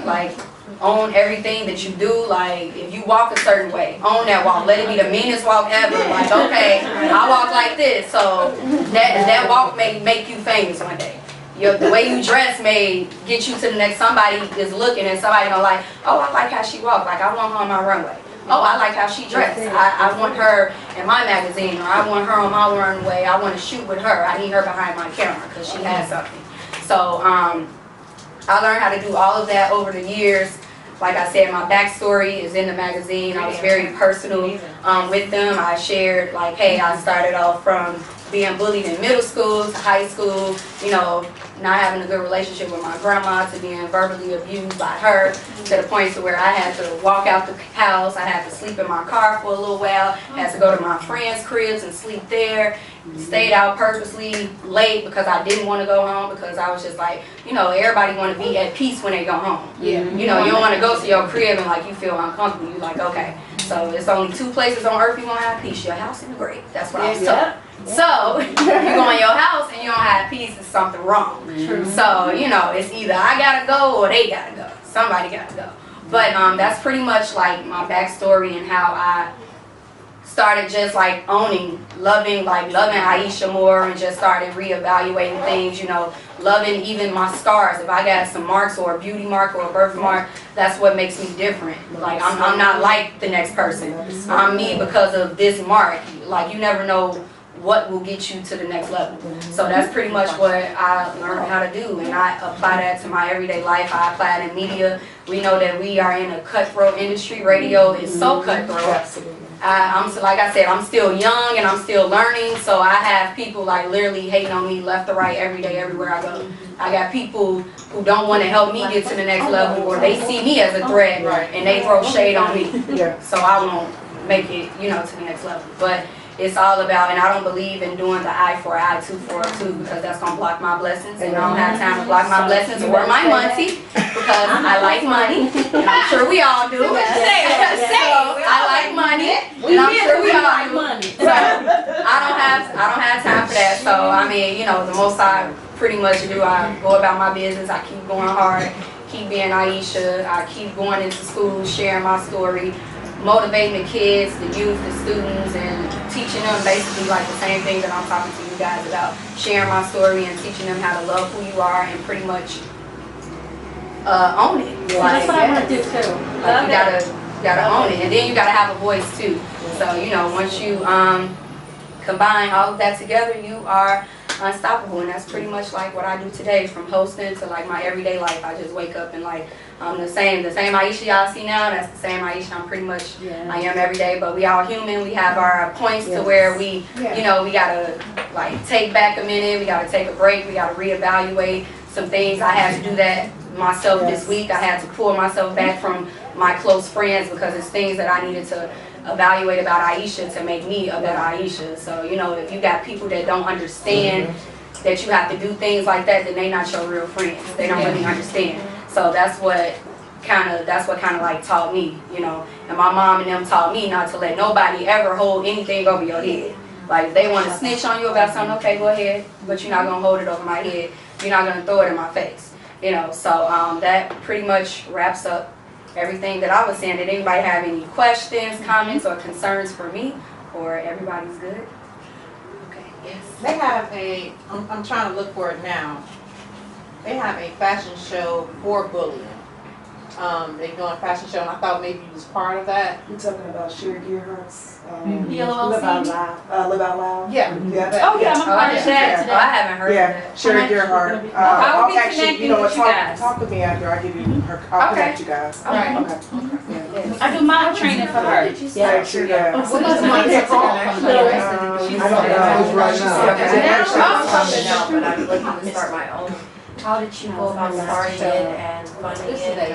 like own everything that you do, like if you walk a certain way, own that walk. Let it be the meanest walk ever. Like, okay, I walk like this, so that walk may make you famous one day. The way you dress may get you to the next. Somebody is looking and somebody gonna like, oh, I like how she walked. Like I want her on my runway. Oh, I like how she dressed. I want her in my magazine, or I want her on my runway. I want to shoot with her. I need her behind my camera because she has something. So I learned how to do all of that over the years. Like I said, my backstory is in the magazine. I was very personal with them. I shared like, hey, I started off from being bullied in middle school to high school, you know, not having a good relationship with my grandma, to being verbally abused by her, to the point to where I had to walk out the house. I had to sleep in my car for a little while, had to go to my friends' cribs and sleep there. Stayed out purposely late because I didn't want to go home, because I was just like, you know, everybody want to be at peace when they go home. Yeah. You know, you don't want to go to your crib and like you feel uncomfortable. You're like, okay, so it's only 2 places on earth you won't have peace: your house and the grave. That's what I was told. So you go in your house and you don't have peace, there's something wrong. True. So you know, it's either I gotta go or they gotta go. Somebody gotta go. But that's pretty much like my backstory and how I started just like owning, loving Aisha more, and just started reevaluating things, you know, loving even my scars. If I got some marks or a beauty mark or a birthmark, that's what makes me different. Like I'm not like the next person. I'm me because of this mark. Like you never know what will get you to the next level. So that's pretty much what I learned how to do, and I apply that to my everyday life. I apply it in media. We know that we are in a cutthroat industry. Radio is so cutthroat. Like I said, I'm still young and I'm still learning, so I have people like literally hating on me left or right every day, everywhere I go. I got people who don't want to help me get to the next level, or they see me as a threat and they throw shade on me. So I won't make it, you know, to the next level. But it's all about, and I don't believe in doing the eye for eye, tooth for a tooth, because that's going to block my blessings, and I don't have time to block my blessings or my money, because I like money, and I'm sure we all do. I like money, and I'm sure we all do. So I don't have time for that. So I mean, you know, the most I pretty much do, I go about my business. I keep going hard, keep being Aisha. I keep going into school, sharing my story, motivating the kids, the youth, the students, and teaching them basically like the same thing that I'm talking to you guys about. Sharing my story and teaching them how to love who you are and pretty much own it. Like, that's what I want to do too. Like you gotta own it, and then you gotta have a voice too. So you know, once you combine all of that together, you are unstoppable. And that's pretty much like what I do today, from hosting to like my everyday life. I just wake up and like I'm the same Aisha y'all see now. That's the same Aisha I'm pretty much I am every day. But we all human. We have our points to where we you know, we gotta like take back a minute. We gotta take a break. We gotta reevaluate some things. I had to do that myself this week. I had to pull myself back from my close friends because it's things that I needed to evaluate about Aisha to make me a better Aisha. So you know, if you got people that don't understand that you have to do things like that, then they not your real friends. They don't really understand. So that's what kind of like taught me, you know. And my mom and them taught me not to let nobody ever hold anything over your head. Like if they want to snitch on you about something, okay, go ahead, but you're not gonna hold it over my head. You're not gonna throw it in my face, you know. So that pretty much wraps up everything that I was saying. Did anybody have any questions, comments, or concerns for me? Or everybody's good? Okay, yes. They have I'm trying to look for it now. They have a fashion show for bullying. They're doing a fashion show, and I thought maybe you was part of that. You're talking about Sherry Gearhart's, Live Out Loud. Live Out Loud? Yeah. Yeah. Oh, yeah, I'm a part of that. Oh, I haven't heard of Yeah, that. Sherry Gearhart. How would we Actually, connect you know what, with you guys? talk with me after I give you her, I'll Okay. connect you guys. All right. Okay. Yeah. I do model training for her. Yeah, sure, yeah. What is the name of the She's on the right now. Now, but I'm looking to start my own. How did you go about starting it and funding it?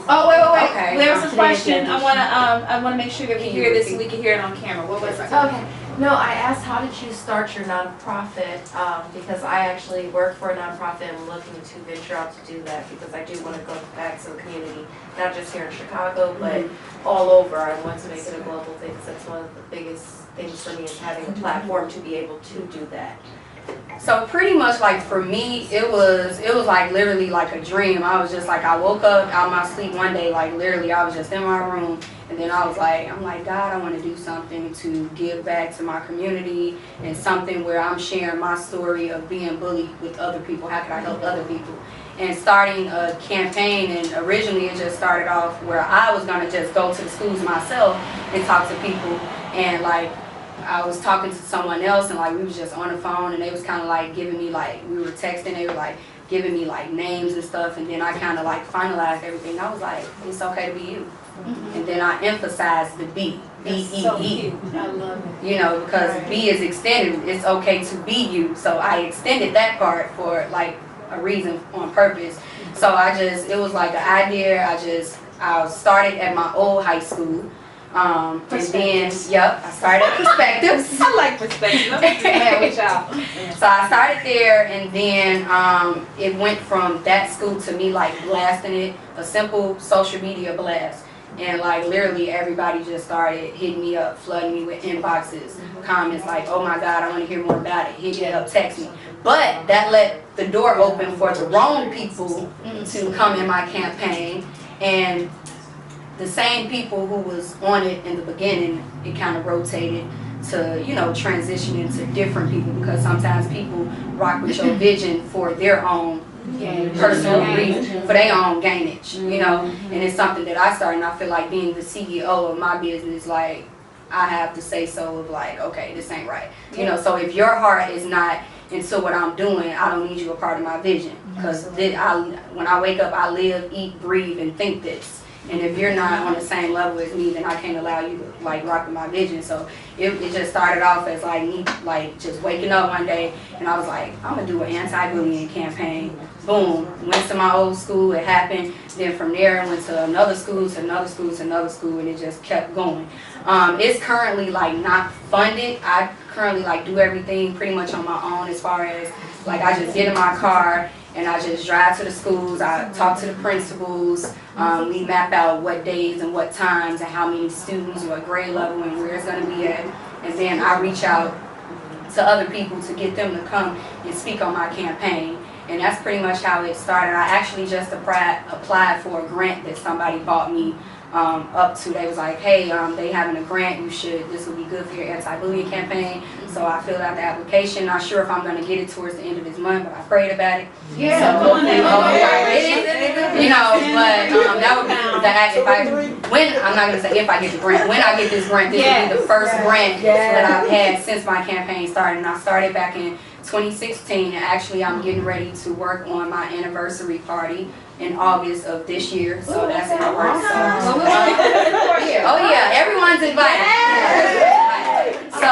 Oh, wait. Okay. There was a question. I wanna make sure that we hear this and we can hear it on camera. What was it? Okay. No, I asked how did you start your nonprofit? Because I actually work for a nonprofit and looking to venture out to do that because I do want to go back to the community, not just here in Chicago, but all over. I want to make it a global thing because that's one of the biggest things for me is having a platform to be able to do that. So pretty much like for me, it was like literally like a dream. I was just like, I woke up out of my sleep one day, like literally I was just in my room, and then I'm like, God, I want to do something to give back to my community and something where I'm sharing my story of being bullied with other people. How can I help other people? And starting a campaign, and originally it just started off where I was gonna just go to the schools myself and talk to people, and like I was talking to someone else and like we was just on the phone and they was kind of like giving me like, we were texting, they were like giving me like names and stuff, and then I kind of like finalized everything. I was like, it's okay to be you. And then I emphasized the B, B-E-E. I love it. You know, because B is extended, it's okay to be you. So I extended that part for like a reason, on purpose. So it was like an idea. I started at my old high school. And then, I started at Perspectives. I like perspective. I'm just mad with y'all. So I started there, and then it went from that school to me like blasting it, a simple social media blast. And like literally everybody just started hitting me up, flooding me with inboxes, comments like, oh my God, I want to hear more about it. Hit me up, text me. But that let the door open for the wrong people to come in my campaign. And the same people who was on it in the beginning, it kind of rotated to, you know, transition into different people, because sometimes people rock with your vision for their own personal reason, for their own gainage, you know. And it's something that I started, and I feel like being the CEO of my business, like I have to say so of like, okay, this ain't right, you know. So if your heart is not into what I'm doing, I don't need you a part of my vision, because when I wake up, I live, eat, breathe, and think this. And if you're not on the same level as me, then I can't allow you to like rock with my vision. So it just started off as like me, like just waking up one day and I was like, I'm gonna do an anti-bullying campaign. Boom, went to my old school, it happened. Then from there I went to another school, to another school, to another school, and it just kept going. It's currently like not funded. I currently like do everything pretty much on my own, as far as like I just get in my car and I just drive to the schools, I talk to the principals, we map out what days and what times and how many students, what grade level and where it's going to be at, and then I reach out to other people to get them to come and speak on my campaign. And that's pretty much how it started. I actually just applied for a grant that somebody bought me up to. They was like, hey, they having a grant, this would be good for your anti-bullying campaign. So I filled out the application. Not sure if I'm going to get it towards the end of this month, but I prayed about it. Yeah. So hopefully I get it. You know, but that would be the act I'm not going to say if I get the grant. When I get this grant, this will be the first grant that I've had since my campaign started. And I started back in 2016, and actually I'm getting ready to work on my anniversary party in August of this year, so that's in the works. Oh yeah, everyone's invited. So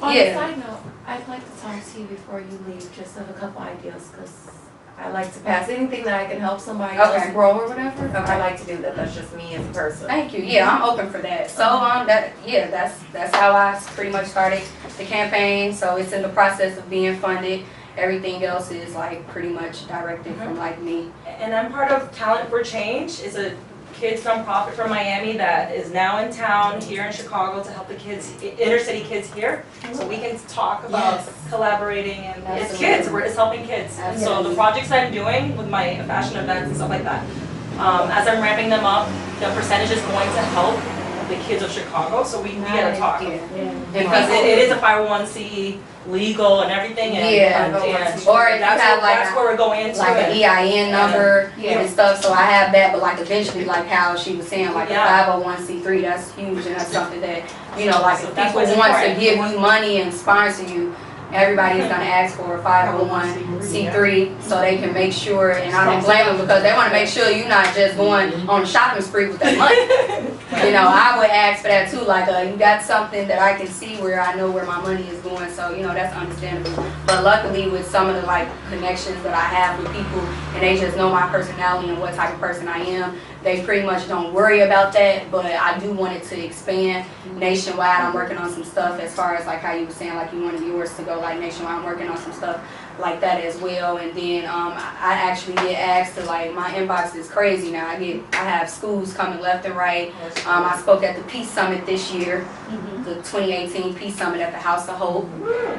On a side note, I'd like to talk to you before you leave, just have a couple ideas, because I like to pass anything that I can help somebody else grow or whatever. I like to do that. That's just me as a person. Thank you. Yeah, I'm open for that. So that's how I pretty much started the campaign. So it's in the process of being funded. Everything else is like pretty much directed from like me. And I'm part of Talent for Change. It's a kids nonprofit from Miami that is now in town here in Chicago to help the kids, inner city kids here. So we can talk about collaborating, and it's kids, it's helping kids. And so the projects I'm doing with my fashion events and stuff like that, As I'm ramping them up, the percentage is going to help the kids of Chicago, so we gotta talk. Because it is a 501c legal and everything, and, Or if you that's, have that's where we're going into like an it. EIN number Yeah. and stuff, so I have that, but like eventually, like how she was saying, like Yeah. a 501c3, that's huge, and that's something that, you know, like So if that's people what's want to important. give you money and sponsor you, everybody's gonna ask for a 501c3, so they can make sure, and I don't blame them, because they wanna make sure you're not just going on a shopping spree with that money. You know, I would ask for that too, like, you got something that I can see where I know where my money is going, so, you know, that's understandable. But luckily, with some of the, like, connections that I have with people, and they just know my personality and what type of person I am, they pretty much don't worry about that, but I do want it to expand nationwide. I'm working on some stuff as far as, like, how you were saying, like, you wanted yours to go, like, nationwide. I'm working on some stuff like that as well. And then I actually get asked to, like, my inbox is crazy now. I have schools coming left and right. I spoke at the Peace Summit this year, the 2018 Peace Summit at the House of Hope.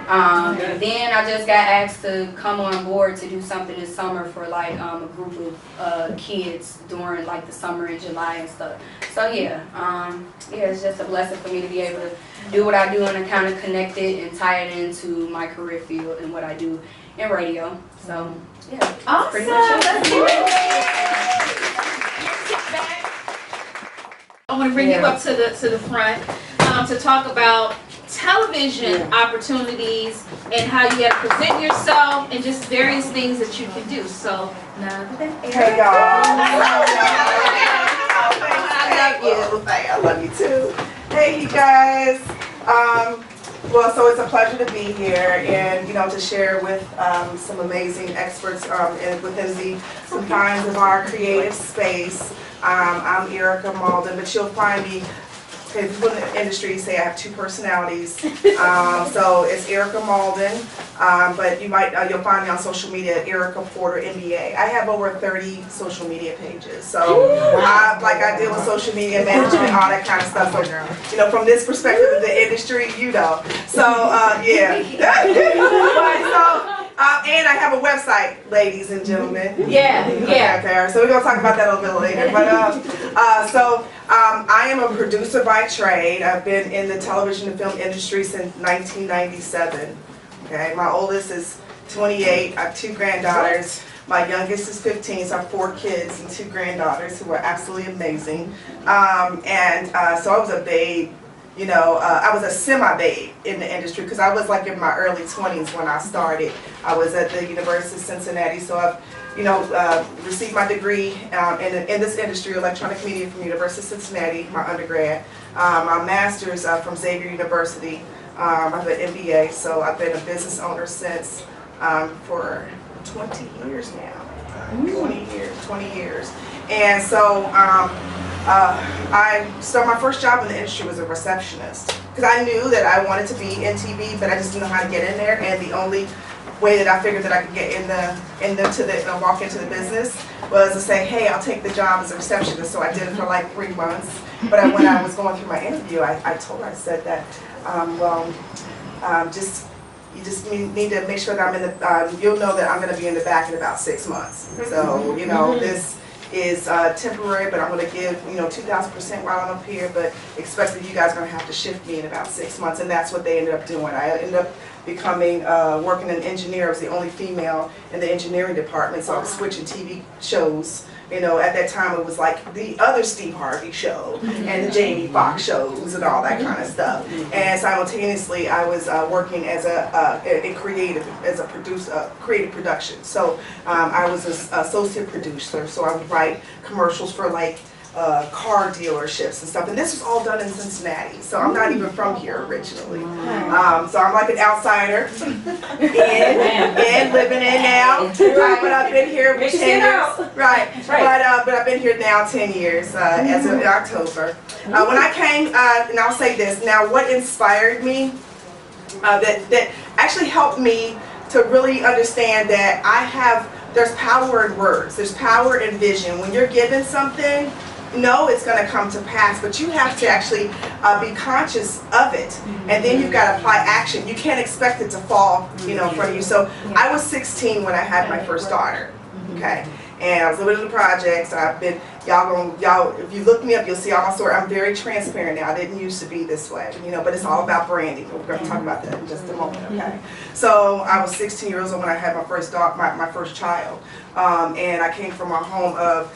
And then I just got asked to come on board to do something this summer for, like, a group of kids during, like, the summer in July and stuff. So yeah, it's just a blessing for me to be able to do what I do and to kind of connect it and tie it into my career field and what I do in radio. So yeah, that's pretty much it. I want to bring you up to the front to talk about television opportunities and how you have to present yourself and just various things that you can do. So now, hey y'all, I love you too. Hey you guys. Well, so it's a pleasure to be here and, you know, to share with some amazing experts within the confines of our creative space. I'm Erica Malden, but you'll find me, okay, if you're in the industry, say I have two personalities. So it's Erica Malden, but you'll find me on social media at Erica Porter MBA. I have over 30 social media pages. So I deal with social media management, all that kind of stuff. So, you know, from this perspective of the industry, you know. So yeah. And I have a website, ladies and gentlemen. Okay, so we're gonna talk about that a little bit later. But I am a producer by trade. I've been in the television and film industry since 1997. Okay, my oldest is 28. I have two granddaughters. My youngest is 15, so I have 4 kids and 2 granddaughters who are absolutely amazing. So I was a babe. You know, I was a semi-babe in the industry because I was like in my early 20s when I started. I was at the University of Cincinnati, so I've, you know, received my degree in this industry, electronic media from University of Cincinnati, my undergrad. My master's from Xavier University. I have an MBA, so I've been a business owner since for 20 years now. 20 years. And so so my first job in the industry was a receptionist because I knew that I wanted to be in TV, but I just didn't know how to get in there. And the only way that I figured that I could get walk into the business was to say, hey, I'll take the job as a receptionist. So I did it for like 3 months. But when I was going through my interview, I told her, I said that, you just need to make sure that I'm in the, you'll know that I'm going to be in the back in about 6 months. So, you know, this is temporary, but I'm going to give, you know, 2,000% while I'm up here, but expect that you guys are going to have to shift me in about 6 months, and that's what they ended up doing. I ended up becoming, working an engineer. I was the only female in the engineering department, so I was switching TV shows. You know, at that time it was like the other Steve Harvey show and the Jamie Foxx shows and all that kind of stuff. And simultaneously I was working as creative production. So I was an associate producer, so I would write commercials for like car dealerships and stuff, and this was all done in Cincinnati, so I'm not even from here originally. So I'm like an outsider and living in now, but I've been here 10 years. But I've been here now 10 years as of October. When I came, and I'll say this, now what inspired me, that actually helped me to really understand that there's power in words, there's power in vision. When you're given something, it's going to come to pass, but you have to actually be conscious of it, and then you've got to apply action. You can't expect it to fall, in front of you. So I was 16 when I had my first daughter, okay, And I was living in the projects. I've been, y'all, if you look me up, you'll see all my story. I'm very transparent now. I didn't used to be this way, you know, but it's all about branding. We're going to talk about that in just a moment, okay? So I was 16 years old when I had my first dog, my first child. And I came from a home of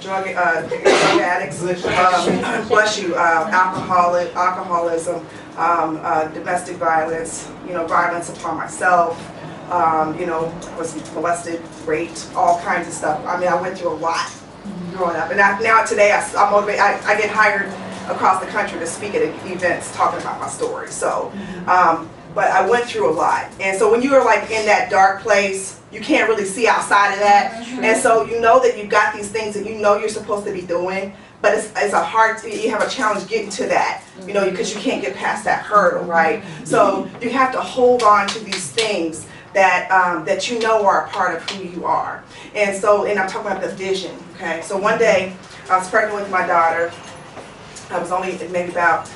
drug addicts, bless you, alcoholism, domestic violence, you know, violence upon myself, you know, was molested, raped, all kinds of stuff. I mean, I went through a lot growing up. And now today, I'm motivated. I get hired across the country to speak at events talking about my story. So, but I went through a lot. And so when you are like in that dark place, you can't really see outside of that. And so you know that you've got these things that you know you're supposed to be doing, but it's a hard, you have a challenge getting to that, you know, because you can't get past that hurdle, right? So you have to hold on to these things that that you know are a part of who you are. And so, and I'm talking about the vision, okay? So one day, I was pregnant with my daughter. I was only maybe about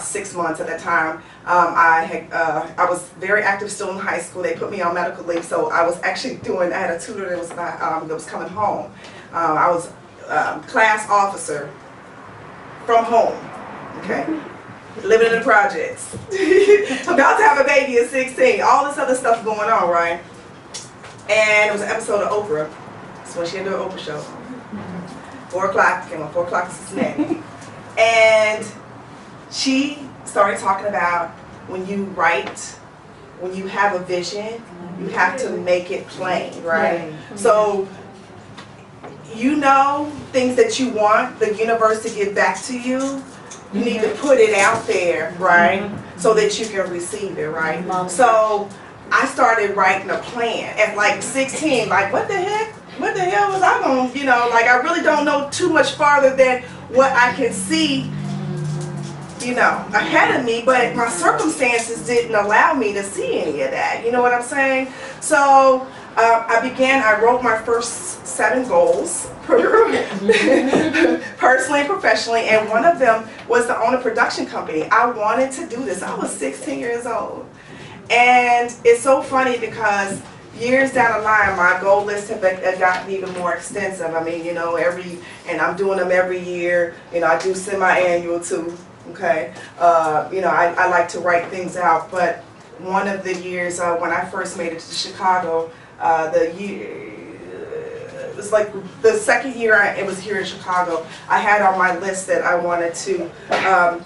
6 months at that time. I was very active still in high school. They put me on medical leave, so I was actually I had a tutor that was coming home. I was class officer from home, okay? Living in the projects. About to have a baby at 16. All this other stuff going on, right? And it was an episode of Oprah. That's when she had her Oprah show. 4 o'clock, came on 4 o'clock in Cincinnati. And she started talking about when you write, when you have a vision, you have to make it plain, right? So, you know things that you want the universe to give back to you. You need to put it out there, right? So that you can receive it, right? So I started writing a plan at like 16, like what the heck? What the hell was I going to, you know, like I really don't know too much farther than what I can see, you know, ahead of me, but my circumstances didn't allow me to see any of that, you know what I'm saying? So I wrote my first 7 goals, personally and professionally, and one of them was to own a production company. I wanted to do this. I was 16 years old. And it's so funny because years down the line, my goal list have gotten even more extensive. I mean, you know, and I'm doing them every year. You know, I do semi-annual too, okay? You know, I like to write things out, but one of the years when I first made it to Chicago, it was like the second year it was here in Chicago, I had on my list that I wanted to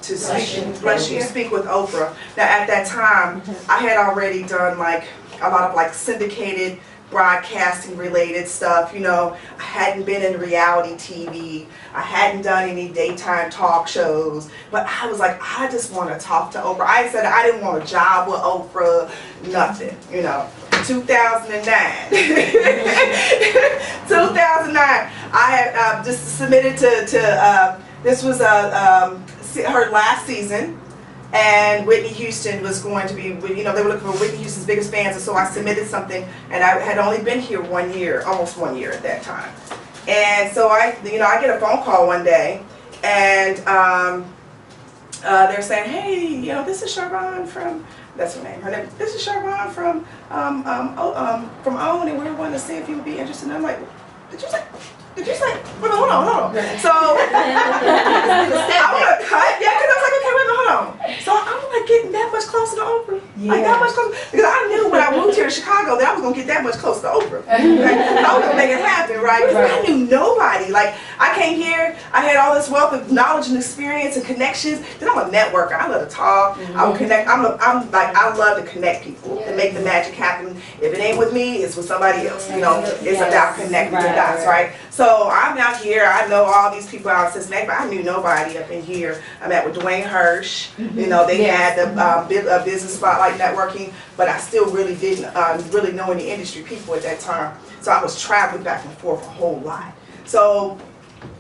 speak with Oprah. Now at that time, I had already done like a lot of like syndicated broadcasting related stuff, you know. I hadn't been in reality TV. I hadn't done any daytime talk shows, but I was like, I just want to talk to Oprah. I said I didn't want a job with Oprah, nothing, you know. 2009. 2009, I had just submitted to this was her last season, and Whitney Houston was going to be, you know, they were looking for Whitney Houston's biggest fans, and so I submitted something, and I had only been here 1 year, almost 1 year at that time. And so I get a phone call one day, and they're saying, hey, you know, this is Charvon from, that's her name. This is Charvon from OWN, and we were wanting to see if you would be interested. And I'm like, did you say? Wait, hold on. So I want to cut, yeah, because I was like, okay, wait, hold on. So I'm like getting that much closer to Oprah, like that much closer, because I knew when I moved here to Chicago that I was gonna get that much closer to Oprah. Right? I was gonna make it happen, right? Because I knew nobody. Like I came here, I had all this wealth of knowledge and experience and connections. Then I'm a networker. I love to talk. I would connect. I love to connect people and make the magic happen. If it ain't with me, it's with somebody else. You know, it's about connecting the dots, right? So I'm out here. I know all these people out in Cincinnati, but I knew nobody up in here. I met with Dwayne Hirsch. You know, they had the business spotlight networking, but I still really didn't really know any industry people at that time. So I was traveling back and forth a whole lot. So,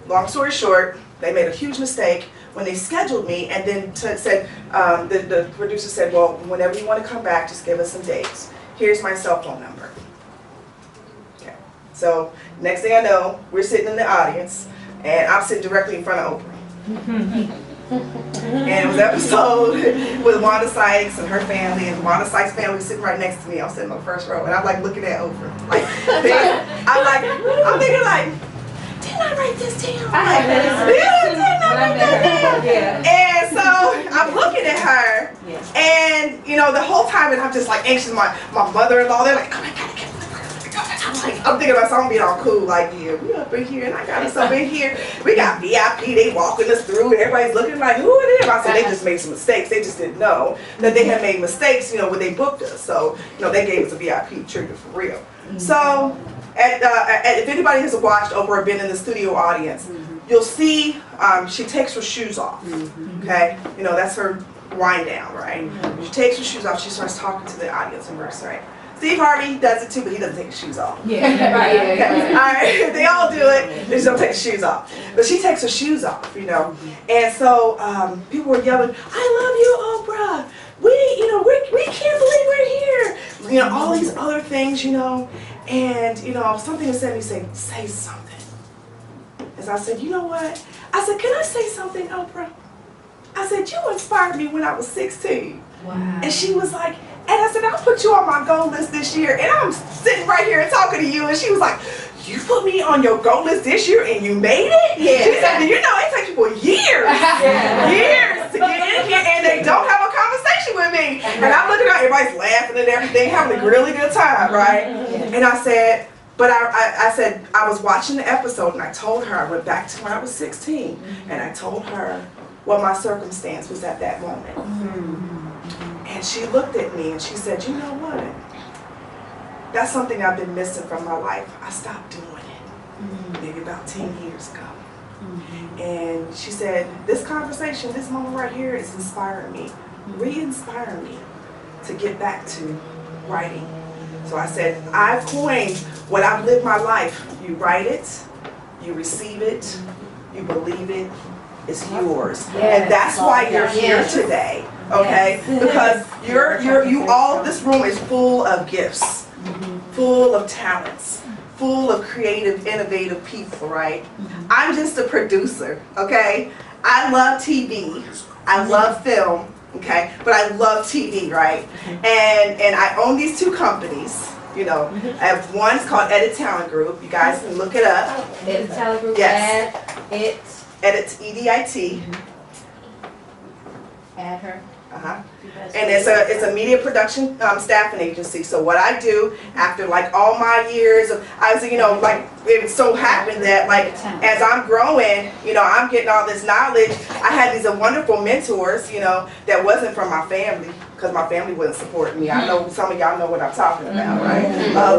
long story short, they made a huge mistake when they scheduled me, and then said the producer said, well, whenever you want to come back, just give us some dates. Here's my cell phone number. Okay. So next thing I know, we're sitting in the audience, and I'm sitting directly in front of Oprah. And it was an episode with Wanda Sykes and her family, and Wanda Sykes' family was sitting right next to me. I'm sitting on the first row, and I'm like looking at Oprah. Like, I'm thinking like, didn't I write this down? And so I'm looking at her, and you know, the whole time, and I'm just like anxious. My mother-in-law, they're like, oh my God, I'm thinking about something being all cool, like, yeah, we up in here, and I got us up in here. We got VIP, they walking us through, and everybody's looking like, who are they? I said, they just made some mistakes. They just didn't know that they had made mistakes, you know, when they booked us. So, you know, they gave us a VIP treatment for real. So, if anybody has watched Oprah or been in the studio audience, you'll see she takes her shoes off, okay? You know, that's her wind down, right? She takes her shoes off, she starts talking to the audience members, right? Steve Harvey does it too, but he doesn't take his shoes off. Yeah, right. Okay. All right, they all do it. They just don't take their shoes off. But she takes her shoes off, you know. And so people were yelling, "I love you, Oprah. We can't believe we're here." You know, all these other things, you know. And you know, something said me say something. As I said, you know what? I said, can I say something, Oprah? I said, you inspired me when I was 16. Wow. And she was like, and I said, I'll put you on my goal list this year. And I'm sitting right here and talking to you. And she was like, you put me on your goal list this year and you made it? Yeah. She said, you know, it takes people years, years to get in here and they don't have a conversation with me. And I'm looking at everybody's laughing and everything, having a really good time, right? And I said, but I said, I was watching the episode and I told her, I went back to when I was 16 and I told her what my circumstance was at that moment. And she looked at me and she said, you know what? That's something I've been missing from my life. I stopped doing it maybe about 10 years ago. And she said, this conversation, this moment right here is inspiring me, re-inspiring me to get back to writing. So I said, I've coined what I've lived my life. You write it, you receive it, you believe it, it's yours. And that's why you're here today. Okay, because you all, this room is full of gifts, full of talents, full of creative, innovative people, right? I'm just a producer, okay? I love TV, I love film, okay? But I love TV, right? And I own these two companies, you know. I have one's called Edit Talent Group. You guys can look it up. Edit Talent Group. Yes. Edit, EDIT. add her. And it's a media production staffing agency. So what I do after like all my years of, I was, you know, like it so happened that like as I'm growing, you know, I'm getting all this knowledge. I had these wonderful mentors, you know, that wasn't from my family because my family wouldn't support me. I know some of y'all know what I'm talking about, right?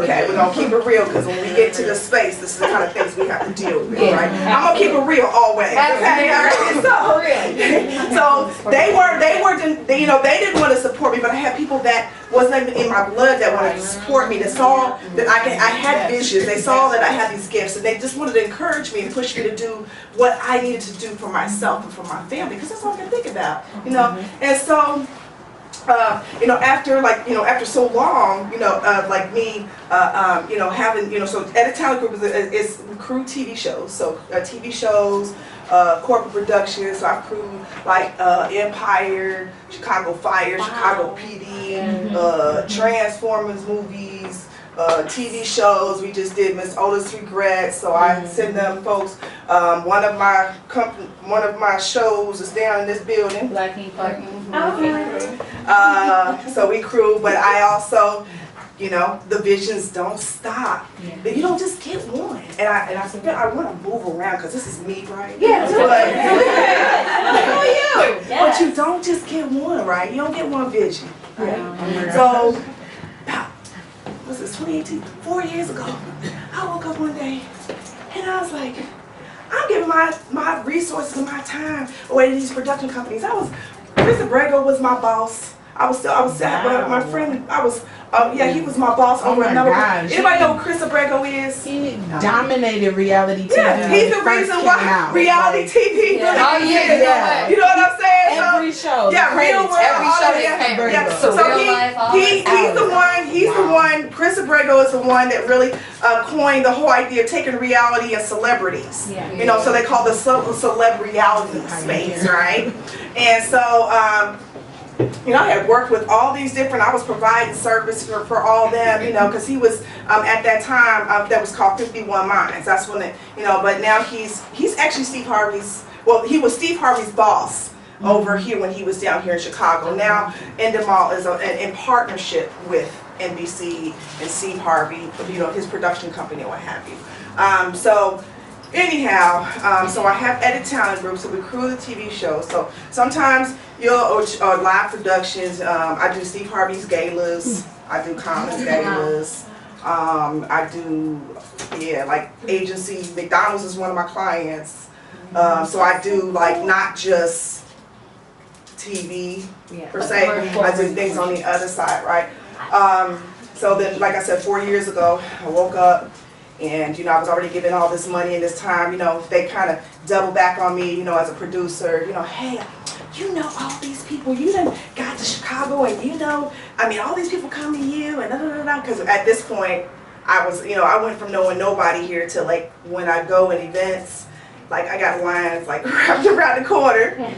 Okay, we're gonna keep it real because when we get to this space, this is the kind of things we have to deal with, right? I'm gonna keep it real always. Okay, all right. So they, you know, they didn't want to support me, but I had people that wasn't in my blood that wanted to support me. That saw that I had visions. They saw that I had these gifts, and they just wanted to encourage me and push me to do what I needed to do for myself and for my family, because that's all I can think about, you know. And so. You know, after so long, you know, like me, you know, having, you know, so Edit Talent Group is crew TV shows, so TV shows, corporate productions. So I crew like Empire, Chicago Fire, Chicago PD, Transformers movies, TV shows. We just did Miss Otis Regrets, so I send them folks. One of my shows is down in this building. Black Ink Park. So we crew, but I also, you know, the visions don't stop. But you don't just get one. And I said, I want to move around because this is me, right? Yeah. But you don't just get one, right? You don't get one vision. Right? So, was this 2018? 4 years ago, I woke up one day and I was like, I'm giving my resources and my time away to these production companies. Chris Abrego was my boss. I was my friend, he was my boss over another. Anybody know who Chris Abrego is? He dominated reality TV. Yeah, he's the reason why reality TV really yeah. You know what I'm saying? Every show. Yeah, real world. Every show. So he's the one, he's the one, Chris Abrego is the one that really coined the whole idea of taking reality and celebrities. Yeah. You know, so they call the celeb reality space, right? And so, you know, I had worked with all these different, I was providing service for all them, you know, because he was, at that time, that was called 51 Minds. That's when it, you know, but now he's actually Steve Harvey's, well, he was Steve Harvey's boss over here when he was down here in Chicago. Now, Endemol is in partnership with NBC and Steve Harvey, you know, his production company or what have you. So anyhow, so I have edit talent groups, so we crew the TV shows. So sometimes or live productions. I do Steve Harvey's galas. I do Common's galas. I do, yeah, like agency. McDonald's is one of my clients. So I do like not just TV per se. I do things on the other side, right? So then, like I said, 4 years ago, I woke up. And, you know, I was already given all this money and this time, you know, they kind of double back on me, you know, as a producer, you know, hey, you know all these people, you done got to Chicago and you know, I mean, all these people come to you and da-da-da-da, because at this point, I was, you know, I went from knowing nobody here to like when I go in events, like I got lines like wrapped around the corner,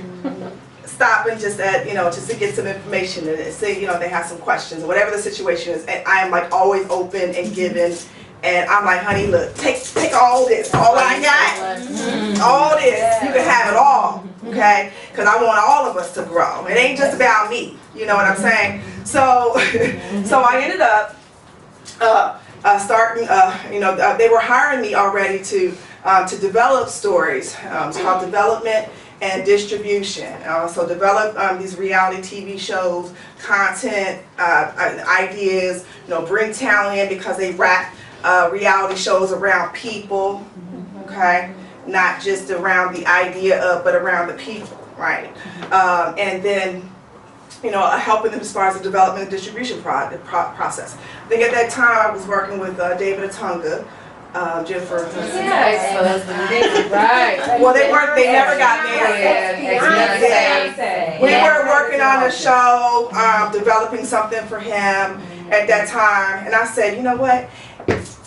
stopping just at, you know, just to get some information and say, you know, they have some questions or whatever the situation is, and I am like always open and giving. And I'm like, honey, look, take all this, all I got, all this, you can have it all, okay? Because I want all of us to grow. It ain't just about me, you know what I'm saying? So, so I ended up starting, you know, they were hiring me already to develop stories. It's called development and distribution. So develop these reality TV shows, content, ideas, you know, bring talent in because they wrap reality shows around people, okay? Not just around the idea of, but around the people, right? And then, you know, helping them as far as the development and distribution process. I think at that time I was working with David Atunga, Jennifer. Right. Well, they never got married. We were working on a show, developing something for him at that time, and I said, you know what?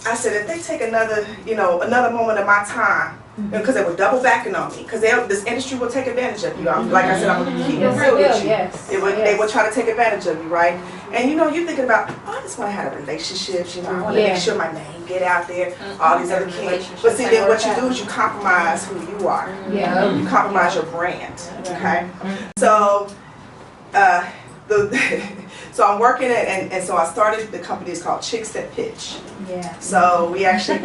I said, if they take another, you know, another moment of my time, because they were double backing on me, because this industry will take advantage of you. Like I said, I'm going to keep it real with you. They would try to take advantage of you, right? And you know, you're thinking about, oh, I just want to have a relationship, you know, I want to make sure my name get out there, all these other kids. But see, then what you do is you compromise who you are. Yeah. You compromise your brand, okay? So, so I'm working it, and so I started the company. It's called Chicks That Pitch. Yeah. So we actually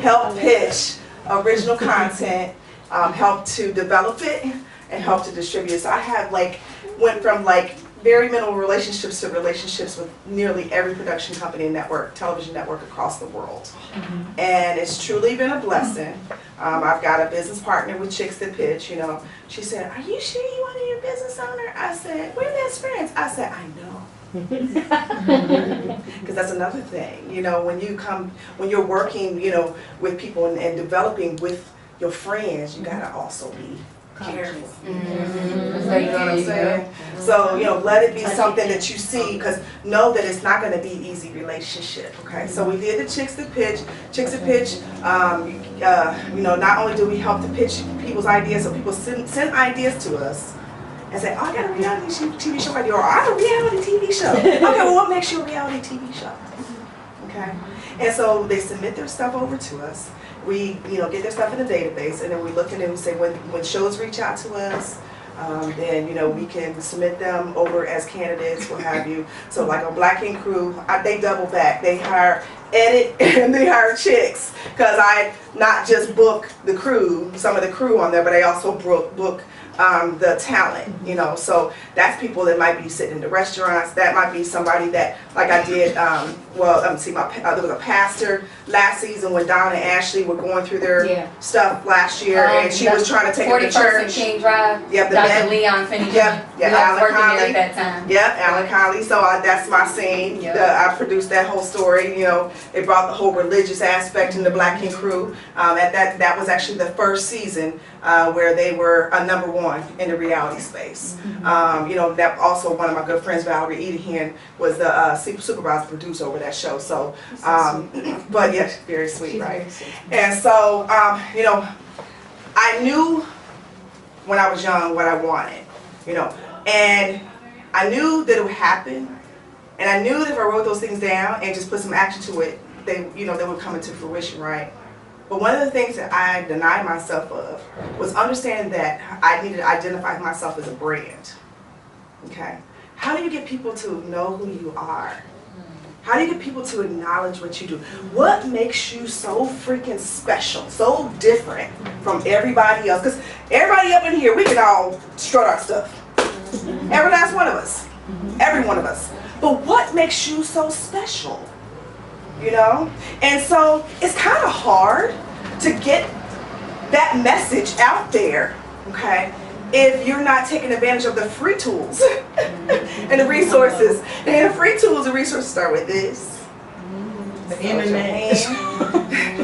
help pitch original content, help to develop it, and help to distribute it. So I have went from very minimal relationships to relationships with nearly every production company and network, television network across the world. And it's truly been a blessing. I've got a business partner with Chicks That Pitch, you know. She said, are you sure you want to be a business owner? I said, we're best friends. I said, I know. Because that's another thing, you know, when you're working, you know, with people and developing with your friends, you gotta also be careful. You know what I'm saying? So, you know, let it be something that you see, because know that it's not going to be an easy relationship, okay? So we did the Chicks That Pitch. Chicks That Pitch, you know, not only do we help to pitch people's ideas, so people send ideas to us and say, oh, I got a reality TV show idea, or I have a reality TV show. Okay, well, what makes you a reality TV show? Okay? And so they submit their stuff over to us. We, you know, get their stuff in the database, and then we look at it and we say when shows reach out to us, then, you know, we can submit them over as candidates, what have you. So like on Black Ink Crew, they double back. They hire edit and they hire chicks, because I not just book the crew, some of the crew on there, but I also book the talent, you know. So that's people that might be sitting in the restaurants. That might be somebody that, like I did, there was a pastor last season when Donna and Ashley were going through their stuff last year, and she was trying to take it to church. King Drive. Yep, Dr. Leon finished. Yep, yeah, Alan Conley. at that time. Yep, Alan Conley. So that's my scene. Yep. I produced that whole story. You know, it brought the whole religious aspect in the Black Ink Crew. That was actually the first season where they were #1 in the reality space. You know, that also one of my good friends, Valerie Edehan, was the supervisor producer over that show. So, but yeah, very sweet, right? And so, you know, I knew when I was young what I wanted, you know, and I knew that it would happen, and I knew that if I wrote those things down and just put some action to it, they, you know, they would come into fruition, right? But one of the things that I denied myself of was understanding that I needed to identify myself as a brand. Okay? How do you get people to know who you are? How do you get people to acknowledge what you do? What makes you so freaking special, so different from everybody else? Because everybody up in here, we can all strut our stuff. Every last one of us. Every one of us. But what makes you so special? You know? And so it's kind of hard to get that message out there, okay, if you're not taking advantage of the free tools and the resources. And the free tools and resources start with this. The internet.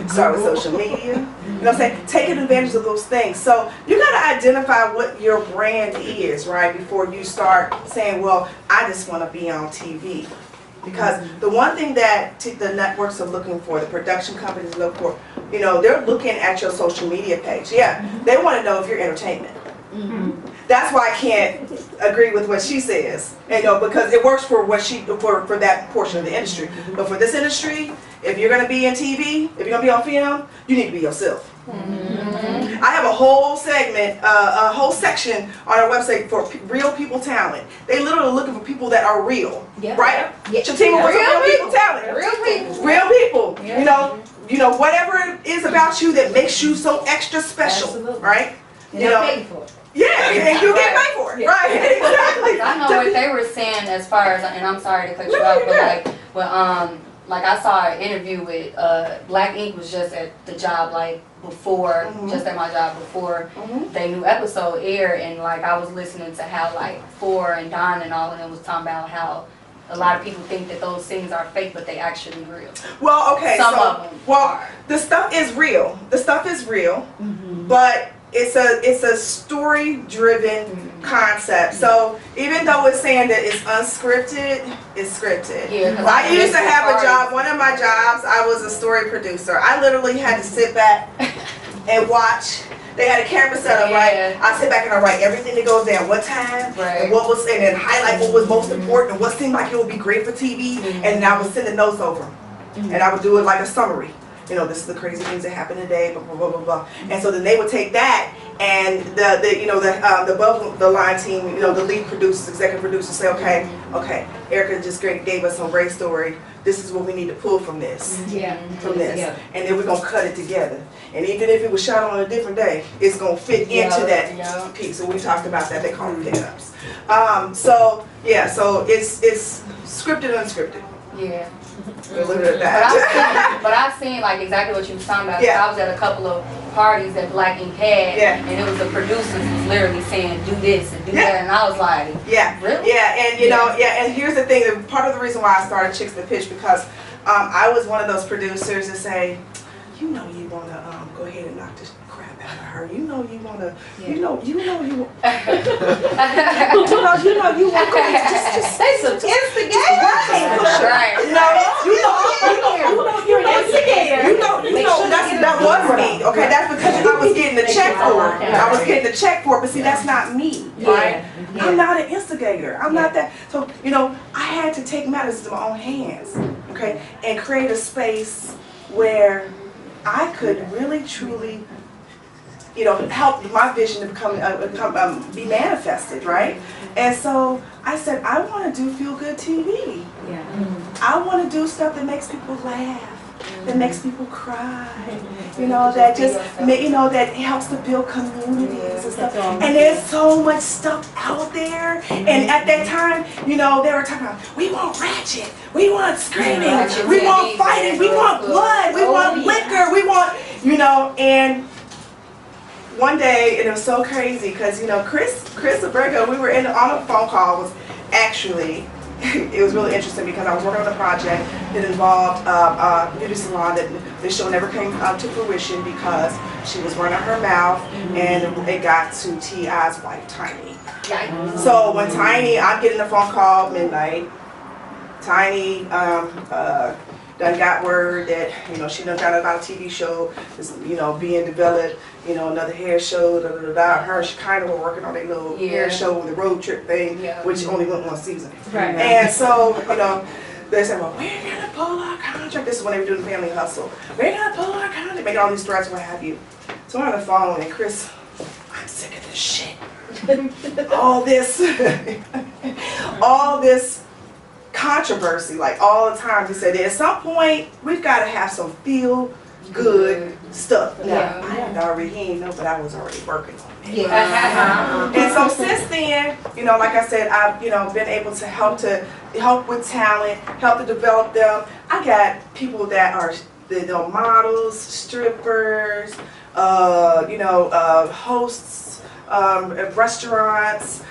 Start with social media. You know what I'm saying? Taking advantage of those things. So you got to identify what your brand is, right, before you start saying, well, I just want to be on TV. Because the one thing that the networks are looking for, the production companies look for, you know, they're looking at your social media page. Yeah, they want to know if you're entertainment. That's why I can't agree with what she says, you know, because it works for what for that portion of the industry. But for this industry, if you're going to be in TV, if you're going to be on film, you need to be yourself. I have a whole segment, a whole section on our website for real people talent. They literally looking for people that are real, right? Shettima was a real people talent. Real people. You know, whatever it is about you that makes you so extra special, right? You know, paid for it. Yeah, and you get paid for it, right? Exactly. I know what they were saying as far as, and I'm sorry to cut you off, but like I saw an interview with Black Ink was just at the job like before, just at my job before the new episode aired, and like I was listening to how like Four and Don and all of them was talking about how a lot of people think that those things are fake, but they actually real. Well, okay, some of them. Well, the stuff is real. The stuff is real, but it's a story-driven concept. So even though it's saying that it's unscripted, it's scripted. Yeah, I used to have a job. One of my jobs, I was a story producer. I literally had to sit back and watch. They had a camera set up, right? I sit back and I write everything that goes down, what time, and what was, and then highlight what was most important and what seemed like it would be great for TV, and then I would send the notes over, and I would do it like a summary. You know, this is the crazy things that happened today, blah blah blah blah blah. And so then they would take that, and the above the line team, you know, the lead producers, executive producers say, okay, Erica just gave us some great story. This is what we need to pull from this, and then we're gonna cut it together. And even if it was shot on a different day, it's gonna fit into that piece. So we talked about that. They call them pickups. So it's scripted, unscripted. Yeah. We'll leave it at that. But I've seen like exactly what you was talking about. I was at a couple of parties that Black Ink had, and it was the producers was literally saying do this and do that, and I was like, really? And you know, and here's the thing. Part of the reason why I started Chicks That Pitch, because I was one of those producers that say, you know, you want to go ahead and knock this crap out of her. You know, you want to, you know, you want to go ahead and just say some instigate. Right. You're an instigator. You know, that was me. Okay, that's because I was getting the check for it. I was getting the check for it, but see, that's not me, right? I'm not an instigator. I'm not that. So, you know, I had to take matters into my own hands, okay, and create a space where I could really, truly, you know, help my vision to be manifested, right? And so I said, I want to do feel-good TV. I want to do stuff that makes people laugh, that makes people cry, you know, that just, you know, that helps to build communities and stuff. And there's so much stuff out there. And at that time, you know, they were talking about, we want ratchet, we want screaming, we want fighting, we want blood, we want liquor, we want, you know, and one day, and it was so crazy because, you know, Chris Abrego, we were on a phone call, was actually it was really interesting because I was working on a project that involved a beauty salon that the show never came to fruition because she was running her mouth and it got to T.I.'s wife, Tiny. So when Tiny, I'm getting a phone call midnight, Tiny done got word that, you know, she done got about a TV show, is, you know, being developed, you know, another hair show, da da da da. Her and she kind of were working on a little hair show with the road trip thing, which only went one season. Right. And so, you know, they said, well, we're gonna pull our contract. This is when they were doing the Family Hustle. We're gonna pull our contract, make all these threats, what have you. So I'm on the phone and Chris, I'm sick of this shit. all this controversy, like all the time. He said, at some point, we've got to have some feel good stuff. Now, I had already, he didn't know, but I was already working on it. And so since then, you know, like I said, I've, you know, been able to help with talent, help to develop them. I got people that are the models, strippers, you know, hosts of restaurants,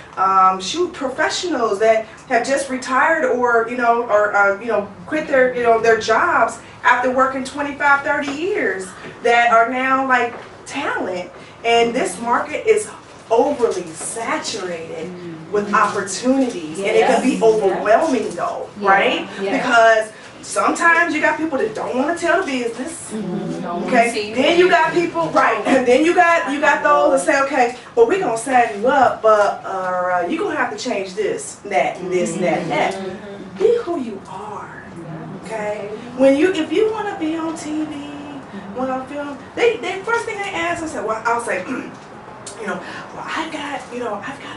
shoot professionals that have just retired or you know quit their their jobs after working 25, 30 years that are now like talent. And this market is overly saturated with opportunities, and it can be overwhelming though, right? Because sometimes you got people that don't want to tell the business. Okay. Then you got people, right? And then you got those that say, okay, well, we're gonna sign you up, but you're gonna have to change this, that, and this, and that, and that. Be who you are. Okay. If you want to be on TV, want to film, they first thing they ask, I said, well, I'll say, you know, well, I've got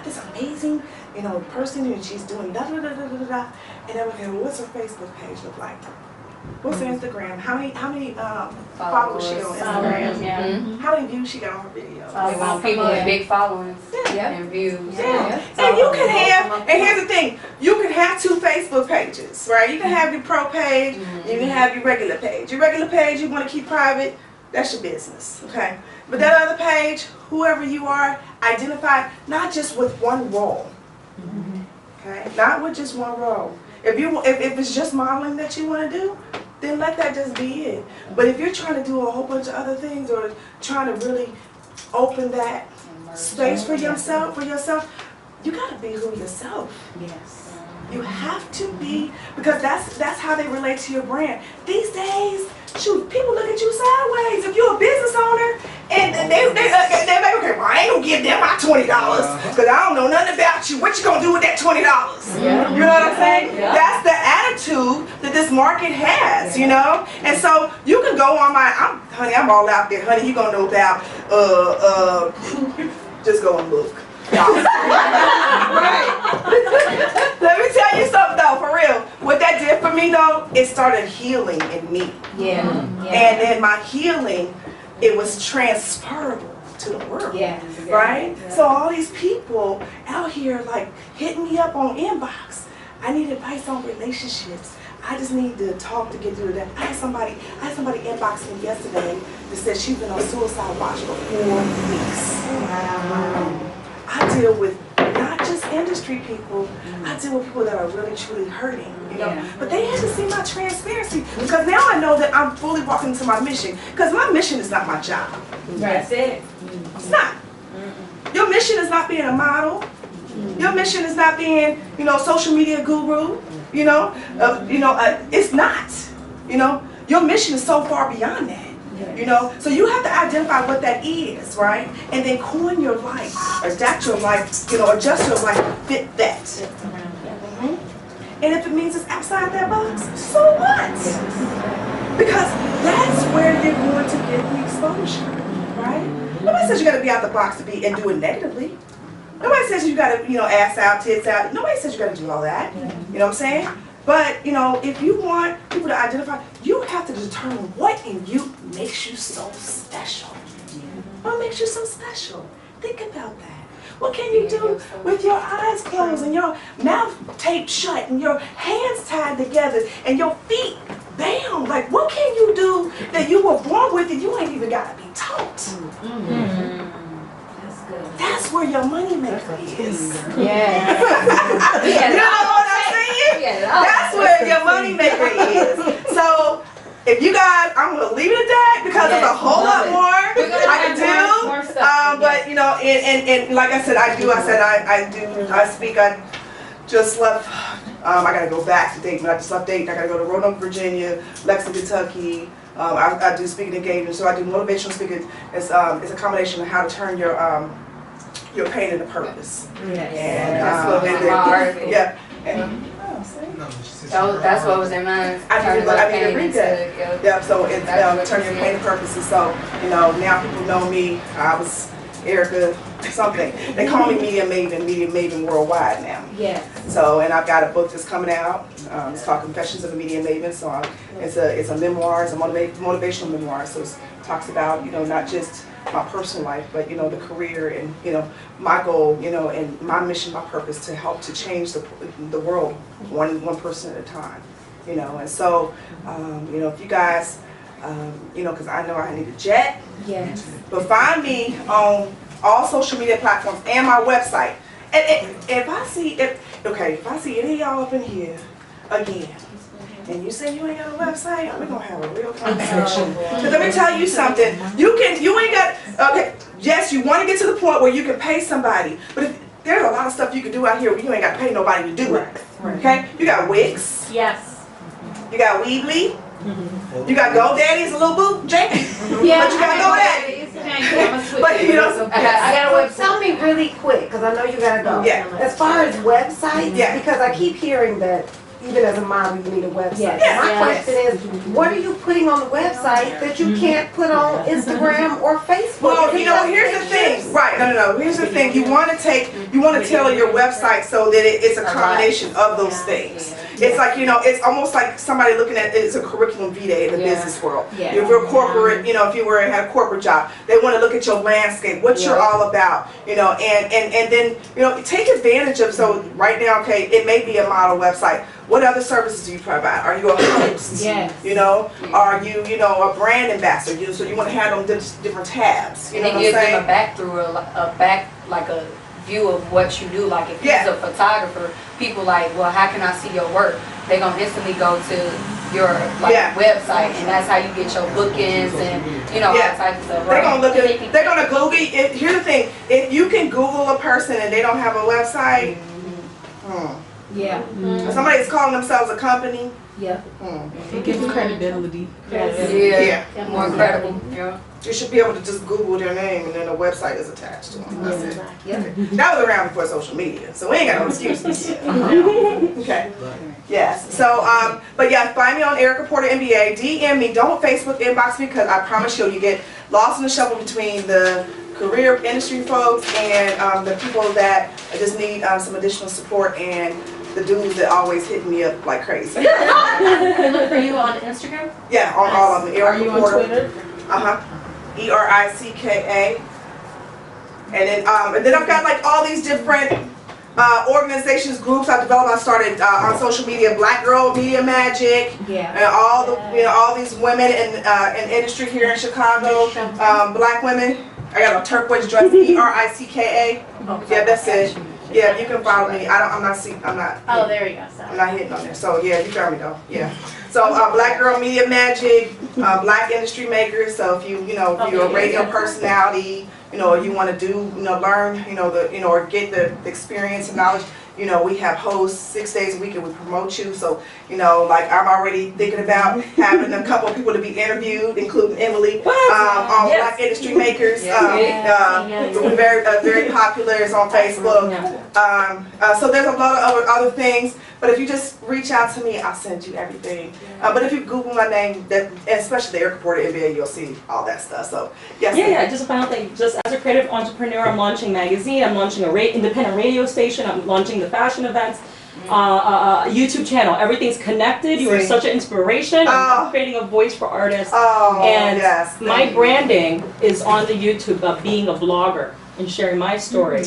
this amazing, you know, person and she's doing da da da da da da. And then okay, well, what's her Facebook page look like? What's her Instagram? How many followers she on Instagram? How many views she got on her videos? They want people with big followings and views. And you can have, and here's the thing, you can have 2 Facebook pages, right? You can have your pro page, you can have your regular page. Your regular page you want to keep private, that's your business, okay? But that other page, whoever you are, identify not just with one role, okay? Not with just one role. If it's just modeling that you want to do, then let that just be it. But if you're trying to do a whole bunch of other things or trying to really open that space for yourself, you got to be who yourself. Yes. You have to be, because that's how they relate to your brand. These days, shoot, people look at you sideways. If you're a business owner, and they're like, okay, well, I ain't gonna give them my $20 because I don't know nothing about you. What you gonna do with that $20? You know what I'm saying? That's the attitude that this market has, you know. And so you can go on honey, I'm all out there, honey. You gonna know about just go and look. Right. Let me tell you something though, for real. What that did for me though, it started healing in me. And then my healing, it was transferable to the world. Right? So all these people out here like hitting me up on inbox. I need advice on relationships. I just need to talk to get through that. I had somebody inbox me yesterday that said she's been on suicide watch for 4 weeks. I deal with not just industry people, I deal with people that are really truly hurting, you know. But they had to see my transparency because now I know that I'm fully walking into my mission. Because my mission is not my job. That's it. It's not. Your mission is not being a model. Your mission is not being, you know, social media guru. You know, it's not. You know, your mission is so far beyond that. You know, so you have to identify what that is, right? And then coin your life, adapt your life, you know, adjust your life to fit that. And if it means it's outside that box, so what? Because that's where you're going to get the exposure, right? Nobody says you got to be out the box and do it negatively. Nobody says you got to, you know, ass out, tits out. Nobody says you got to do all that. You know what I'm saying? But, you know, if you want people to identify, you have to determine what in you makes you so special. What makes you so special? Think about that. What can you do with your eyes closed and your mouth taped shut and your hands tied together and your feet bound? Like, what can you do that you were born with and you ain't even got to be taught? That's where your money maker is. You know what I'm saying? saying? Yeah, That's where your money maker is. So if you guys, I'm gonna leave it at that because there's a whole lot more I can do. More stuff. But you know, and like I said, I speak. I just left. I gotta go back to Dayton. I just left Dayton. I gotta go to Roanoke, Virginia, Lexington, Kentucky. I do speaking engagements, so I do motivational speaking. It's a combination of how to turn your pain into purpose. Yes. And That's what was in my article. yeah. And, That's what was in mine. I need to read that. Yep. Yeah, so it's turn your pain to purpose. And so, you know, now people know me. I was Erica something. They call me Media Maven worldwide now. Yes. So, and I've got a book that's coming out. It's called Confessions of a Media Maven. So it's a memoir, it's a motivational memoir. So it talks about, you know, not just my personal life, but, you know, the career and, you know, my goal, you know, and my mission, my purpose to help to change the world one person at a time, you know. And so, you know, if you guys, you know, because I know I need a jet. Yes. But find me on all social media platforms and my website. And if I see any of y'all up in here again, and you say you ain't got a website, we're gonna have a real conversation. Because let me tell you something. You ain't got. Okay, yes, you want to get to the point where you can pay somebody, but there's a lot of stuff you can do out here where you ain't got to pay nobody to do it. Okay, you got Wix. Yes. You got Weebly. You got GoDaddy's a little boo, Jake. Yeah. But you got GoDaddy. But you know, I got a website. Tell me really quick, because I know you gotta go. Yeah. As far as websites, Yeah. because I keep hearing that even as a mom, you need a website. Yes. My Yes. question is, what are you putting on the website that you can't put on Instagram or Facebook? Well, you know, here's the thing. Right, no. Here's the thing. You want to tailor your website so that it's a combination of those things. It's like, you know, it's almost like somebody looking at it as a curriculum vitae in the business world. Yeah. If you're a corporate, you know, if you had a corporate job, they want to look at your landscape, what you're all about, you know, and then, you know, take advantage of, so right now, okay, it may be a model website. What other services do you provide? Are you a host? Yes. You know, are you know, a brand ambassador? So you want to have them different tabs. You know And what it I'm gives saying? them a back through like a view of what you do. Like if you're a photographer, people like, well, how can I see your work? They're gonna instantly go to your website, and that's how you get your bookings and, you know, all types of stuff. They're gonna look at. They're gonna Google. Here's the thing: if you can Google a person and they don't have a website, Yeah. if somebody's calling themselves a company. Yeah. It gives credibility. Yeah. More credible. Yeah. You should be able to just Google their name and then a website is attached to them. That's it. That was around before social media, so we ain't got no excuses. Okay. Yes. So, but yeah, find me on Erica Porter MBA. DM me. Don't Facebook inbox me, because I promise you get lost in the shuffle between the career industry folks and the people that just need some additional support and the dudes that always hit me up like crazy. Can we look for you on Instagram? Yeah, on all of them. Erica Are you on Porter. Twitter? ERICKA. And then I've got like all these different organizations, groups I developed. I started on social media, Black Girl Media Magic, and all the all these women in industry here in Chicago, black women. I got a turquoise dress, ERICKA. Yeah, that's it. Yeah, you can follow me. I'm not. Oh, there you go. I'm not hitting on there. So yeah, you got me though. Yeah. So Black Girl Media Magic, Black Industry Makers. So if you're a radio personality, or you want to learn, or get the experience and knowledge. We have hosts 6 days a week and we promote you. So, like I'm already thinking about having a couple of people to be interviewed, including Emily, on Black Industry Makers. We're very popular. It's on Facebook. So there's a lot of other things. But if you just reach out to me, I'll send you everything. But if you Google my name, especially the Erica Porter MBA, you'll see all that stuff. So yes. Yeah. Just a final thing. Just as a creative entrepreneur, I'm launching a magazine. I'm launching a independent radio station. I'm launching the fashion events. YouTube channel. Everything's connected. You are such an inspiration. I'm creating a voice for artists. And my branding is on the YouTube of being a blogger and sharing my story.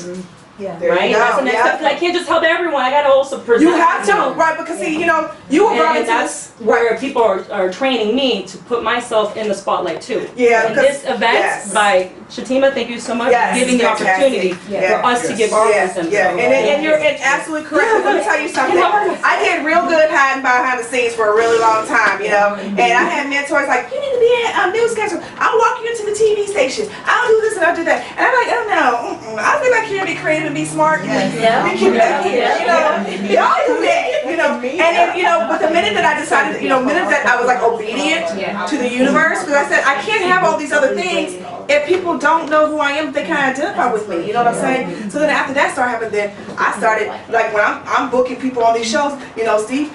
Yeah. There right? you go. That's the next Yeah. step. 'Cause I can't just help everyone. I gotta also present. You have to, myself. right? Because see, you know, you were brought And into that's this. where people are training me to put myself in the spotlight too. Yeah, And because- this event yes. by Shetima, thank you so much Yes, for giving the fantastic. opportunity Yeah. for us to give Yeah, offers and yeah, and you're absolutely correct. Let me tell you something. I did real good hiding behind the scenes for a really long time, you know. And I had mentors like, you need to be a newscaster. I'll walk you into the TV station. I'll do this and I'll do that. And I'm like, oh no, I think I can be creative and be smart. Yeah. And keep that here, you know. Y'all do that, you know. And then, you know, but the minute that I decided, you know, minute that I was like obedient to the universe, because I said I can't have all these other things if people don't know who I am, they can't identify with me. You know what I'm saying? So then after that started happening, then I started like when I'm booking people on these shows. You know, Steve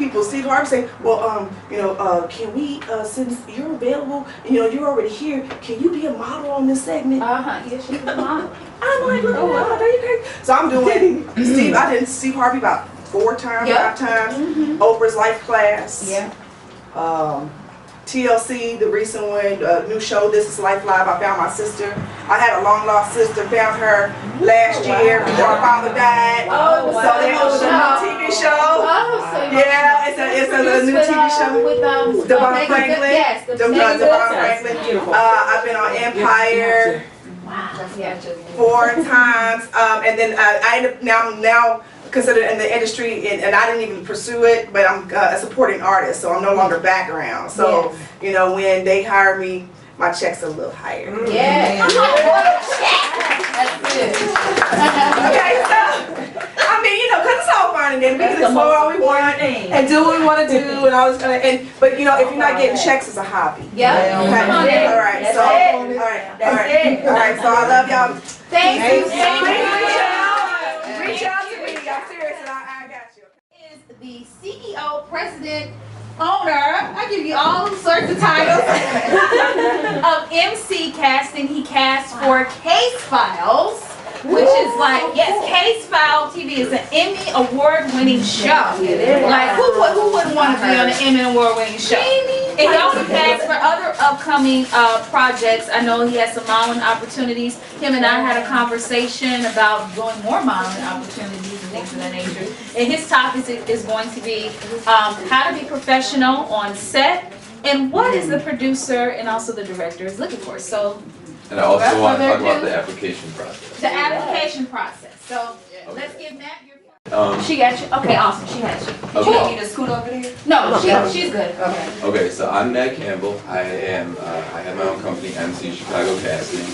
Harvey say, well, you know, can we since you're available, you know, you're already here, can you be a model on this segment? Yes, she's a model. I'm like, look, wow, are you crazy? So I'm doing Steve. I did Steve Harvey about 4 times, 5 times. Oprah's Life Class. Yeah. TLC, the recent one, new show, This Is Life Live. I found my sister. I had a long lost sister, found her last year before her father died. Oh, so that was a new TV show. Oh, so Yeah, it's a new TV show. With Devon Franklin. Yes, Devon Franklin. I've been on Empire. Wow. 4 times, and then I end up now considered in the industry, and I didn't even pursue it, but I'm a supporting artist, so I'm no longer background. So you know, when they hire me, my checks are a little higher. Yeah. That's good. Okay, so I mean, you know, because it's all fun and then we can explore all we want and do what we want to do and all this kind of. But you know, if you're not getting checks, it's a hobby. Yeah. Okay. All right. So all right. So I love y'all. Thank you. Reach out to me. I'm serious, and I got you. Is the CEO, president, owner, I give you all sorts of titles, of MC Casting. He casts for Case Files, which is like, yes, Case File TV is an Emmy award-winning show. Like, who wouldn't want to be on an Emmy award-winning show? And he also casts for other upcoming projects. I know he has some modeling opportunities. Him and I had a conversation about doing more modeling opportunities and things of that nature. And his topic is going to be how to be professional on set and what is the producer and also the director is looking for. So, And I also want to talk about the application process. the application process. So, let's give Matt your. She got you? Okay, awesome. She has you. Okay. You want me to scoot over here? No, she's good. Okay. Okay, so I'm Matt Campbell. I have my own company, MC Chicago Casting.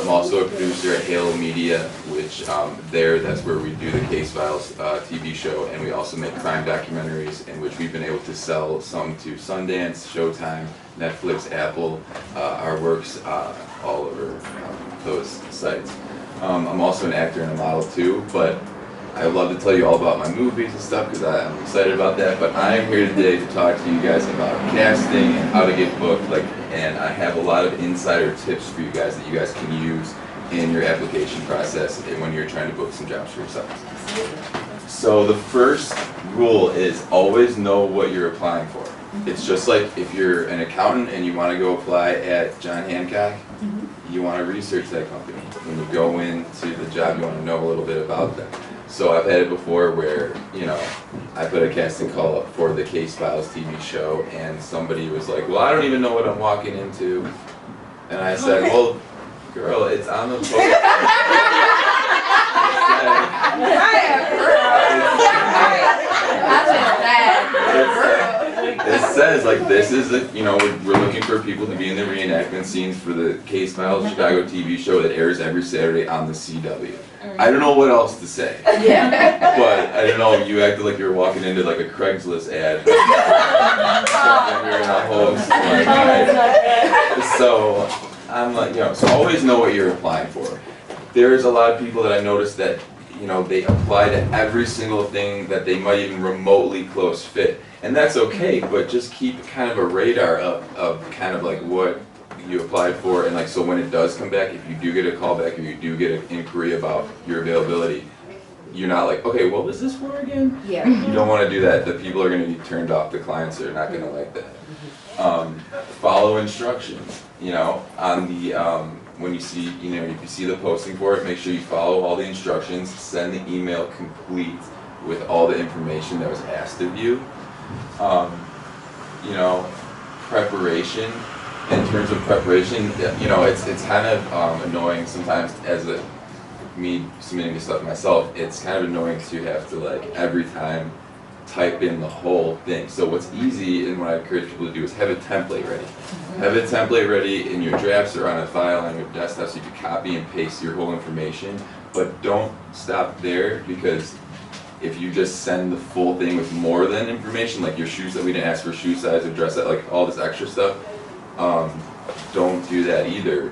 I'm also a producer at Halo Media, which that's where we do the Case Files TV show, and we also make crime documentaries, in which we've been able to sell some to Sundance, Showtime, Netflix, Apple, our works all over those sites. I'm also an actor and a model too, but I would love to tell you all about my movies and stuff because I'm excited about that. But I am here today to talk to you guys about casting and how to get booked. And I have a lot of insider tips for you guys that you guys can use in your application process and when you're trying to book some jobs for yourself. So the first rule is always know what you're applying for. It's just like if you're an accountant and you want to go apply at John Hancock, you want to research that company. When you go into the job, you want to know a little bit about them. So I've had it before where, you know, I put a casting call up for the Case Files TV show and somebody was like, well, I don't even know what I'm walking into. And I said, well, girl, it's on the post. It says, like, this is the, you know, we're looking for people to be in the reenactment scenes for the Case Files Chicago TV show that airs every Saturday on the CW. I don't know what else to say. But I don't know, you acted like you were walking into like a Craigslist ad. You're a host. So I'm like, you know, so always know what you're applying for. There's a lot of people that I noticed that, you know, they apply to every single thing that they might even remotely close fit. And that's okay, but just keep kind of a radar of kind of like what you applied for, and like so when it does come back, if you do get a call back or you do get an inquiry about your availability, you're not like, okay, what was this for again? Yeah. You don't want to do that. The people are going to be turned off. The clients are not going to like that. Follow instructions. You know, on the when you see, you know, if you see the posting for it, make sure you follow all the instructions, send the email complete with all the information that was asked of you. You know, preparation, in terms of preparation, you know, it's kind of annoying sometimes as me submitting this stuff myself, it's kind of annoying to have to like every time type in the whole thing. So what's easy and what I encourage people to do is have a template ready. Have a template ready and your drafts are on a file on your desktop so you can copy and paste your whole information, but don't stop there, because if you just send the full thing with more than information, like your shoes, that we didn't ask for shoe size or dress size, like all this extra stuff, don't do that either.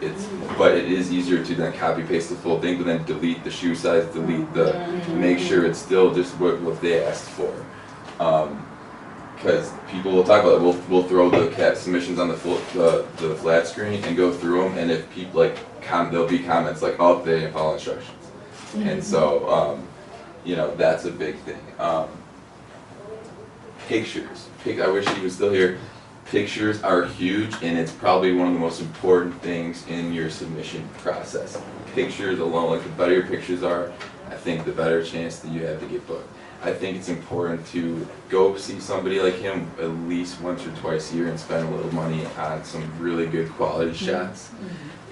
But it is easier to then copy paste the full thing, but then delete the shoe size, delete the, make sure it's still just what they asked for. Because people will talk about it. We'll throw the cat submissions on the flat screen and go through them, and if people like there'll be comments like, oh, they didn't follow instructions, and so you know, that's a big thing. Pictures. I wish he was still here. Pictures are huge, and it's probably one of the most important things in your submission process. Pictures alone, like the better your pictures are, I think the better chance that you have to get booked. I think it's important to go see somebody like him at least once or twice a year and spend a little money on some really good quality shots.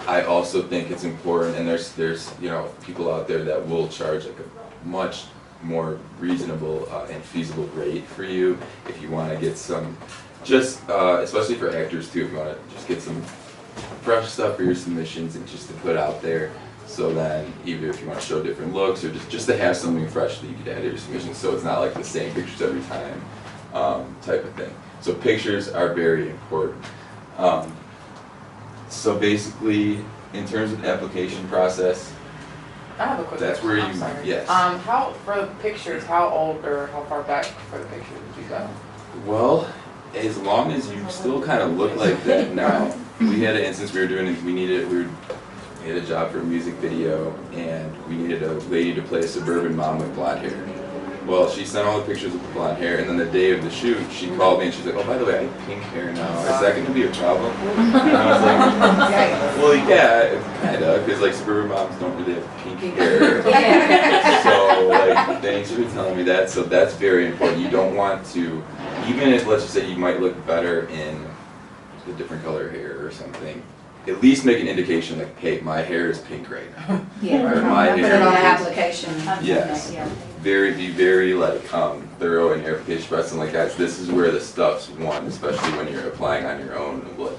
I also think it's important, and there's you know, people out there that will charge like a much more reasonable and feasible rate for you if you want to get some, just especially for actors too, if you want to just get some fresh stuff for your submissions and just to put out there. So then, either if you want to show different looks or just to have something fresh that you could add to your submission, so it's not like the same pictures every time, type of thing. So pictures are very important. So basically, in terms of the application process, I have a quick that's question. where I'm you, sorry. yes. How, for the pictures, how old or how far back for the pictures did you go? Well, as long as you still kind of look like that now. We had an instance we had a job for a music video, and we needed a lady to play a suburban mom with blonde hair. Well, she sent all the pictures of the blonde hair, and then the day of the shoot, she called me and she's like, oh, by the way, I have pink hair now. Is that going to be a problem? And I was like, well, yeah, kind of, because like suburban moms don't really have pink hair. So, like, thanks for telling me that. So that's very important. You don't want to, even if, let's just say, you might look better in the different color hair or something, at least make an indication like, hey, my hair is pink right now. Yeah, or my put hair it on the is, application. yes. Yeah. Be very like thorough in your application process, and like, guys, this is where the stuff's won, especially when you're applying on your own, like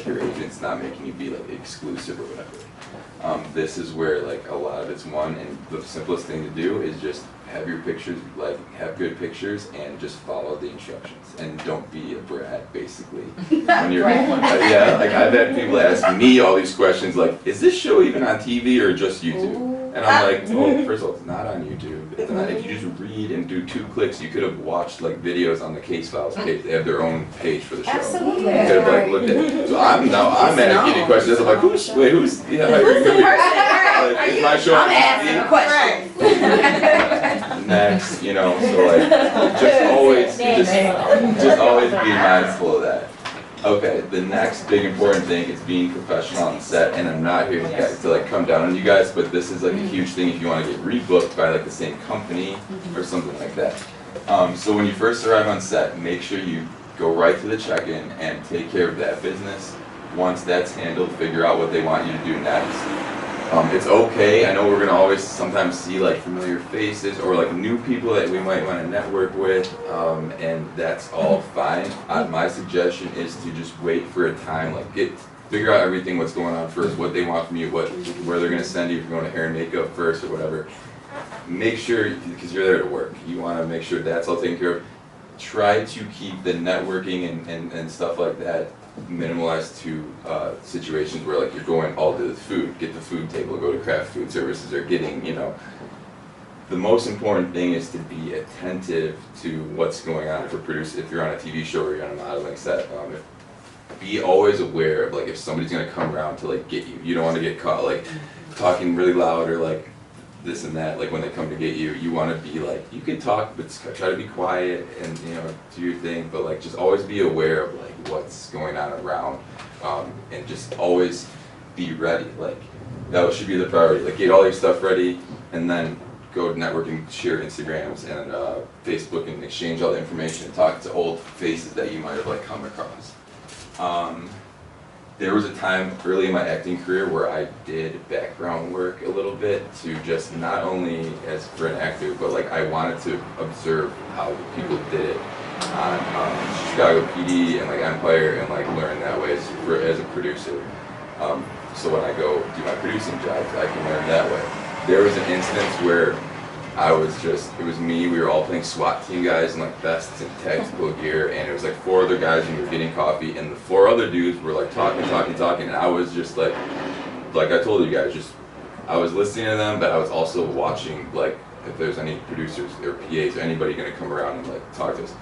your agent's not making you be like exclusive or whatever. This is where like a lot of it's won, and the simplest thing to do is just have your pictures, like have good pictures, and just follow the instructions, and don't be a brat, basically. When you're, yeah, like I've had people ask me all these questions, like, is this show even on TV or just YouTube? And I'm like, well, first of all, it's not on YouTube. It's not, if you just read and do 2 clicks, you could have watched like videos on the Case Files page. They have their own page for the show. Absolutely. You could have like looked at it. So I'm asking questions. I'm like, who's yeah, Who's the person? like, is my show on I'm asking a TV? question. Next, you know, so like, just always be mindful of that. Okay, the next big important thing is being professional on set, and I'm not here to like come down on you guys, but this is like a huge thing if you want to get rebooked by like the same company or something like that. So when you first arrive on set, make sure you go right to the check-in and take care of that business. Once that's handled, figure out what they want you to do next. It's okay, I know we're gonna always sometimes see like familiar faces or like new people that we might want to network with, and that's all fine. My suggestion is to just wait for a time, like figure out everything, what's going on first, what they want from you, where they're gonna send you, if you're going to hair and makeup first or whatever. Make sure, because you're there to work, you want to make sure that's all taken care of. Try to keep the networking and stuff like that minimalized to situations where like you're going all to the food, get the food table, go to craft food services, or getting, you know, the most important thing is to be attentive to what's going on. If you're on a TV show or you're on a modeling set, be always aware of like if somebody's gonna come around to like get you. You don't want to get caught like talking really loud or like this and that, like when they come to get you. You want to be like, you can talk, but try to be quiet and, you know, do your thing, but like just always be aware of like what's going on around, and just always be ready. Like that should be the priority. Like get all your stuff ready, and then go to network and share Instagrams and Facebook and exchange all the information and talk to old faces that you might have like come across. There was a time early in my acting career where I did background work a little bit to just not only as for an actor, but like I wanted to observe how people did it on Chicago PD and like Empire and like learn that way as a producer. So when I go do my producing jobs, I can learn that way. There was an instance where it was me, we were all playing SWAT team guys in like vests and tactical gear, and it was like 4 other guys and we were getting coffee, and the 4 other dudes were like talking, and I was just like I told you guys, I was listening to them, but I was also watching like if there's any producers or PAs or anybody gonna come around and like talk to us.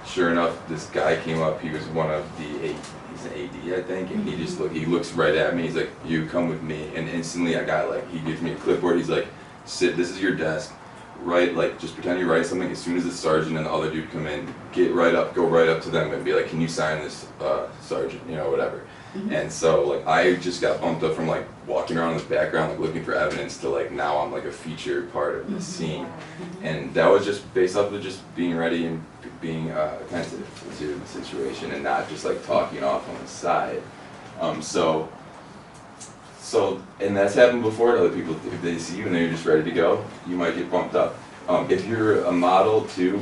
Sure enough, this guy came up, he was one of he's an AD, I think, and he looks right at me, he's like, you come with me, and instantly I got like, he gives me a clipboard, he's like, sit, this is your desk, write, like, just pretend you're writing something, as soon as the sergeant and the other dude come in, go right up to them and be like, can you sign this, sergeant, you know, whatever. And so, like, I just got bumped up from, like, walking around in the background, like, looking for evidence to, like, now I'm, like, a featured part of the scene. And that was just based off of just being ready and being attentive to the situation and not just, like, talking off on the side. And that's happened before to other people. If they see you and you're just ready to go, you might get bumped up. If you're a model too,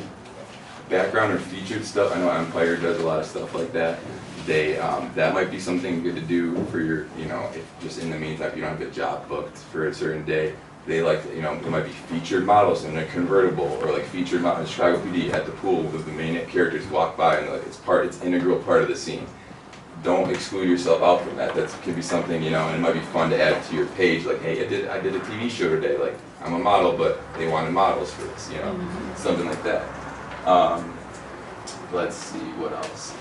background or featured stuff, I know Empire does a lot of stuff like that. That might be something good to do for your, you know, if just in the meantime, if you don't have a job booked for a certain day, they like, you know, there might be featured models in a convertible or like featured models in Chicago PD at the pool with the main characters walk by and like it's integral part of the scene. Don't exclude yourself out from that. That can be something, you know, and it might be fun to add to your page. Like, hey, I did a TV show today. Like, I'm a model, but they wanted models for this, you know, something like that. Let's see, what else?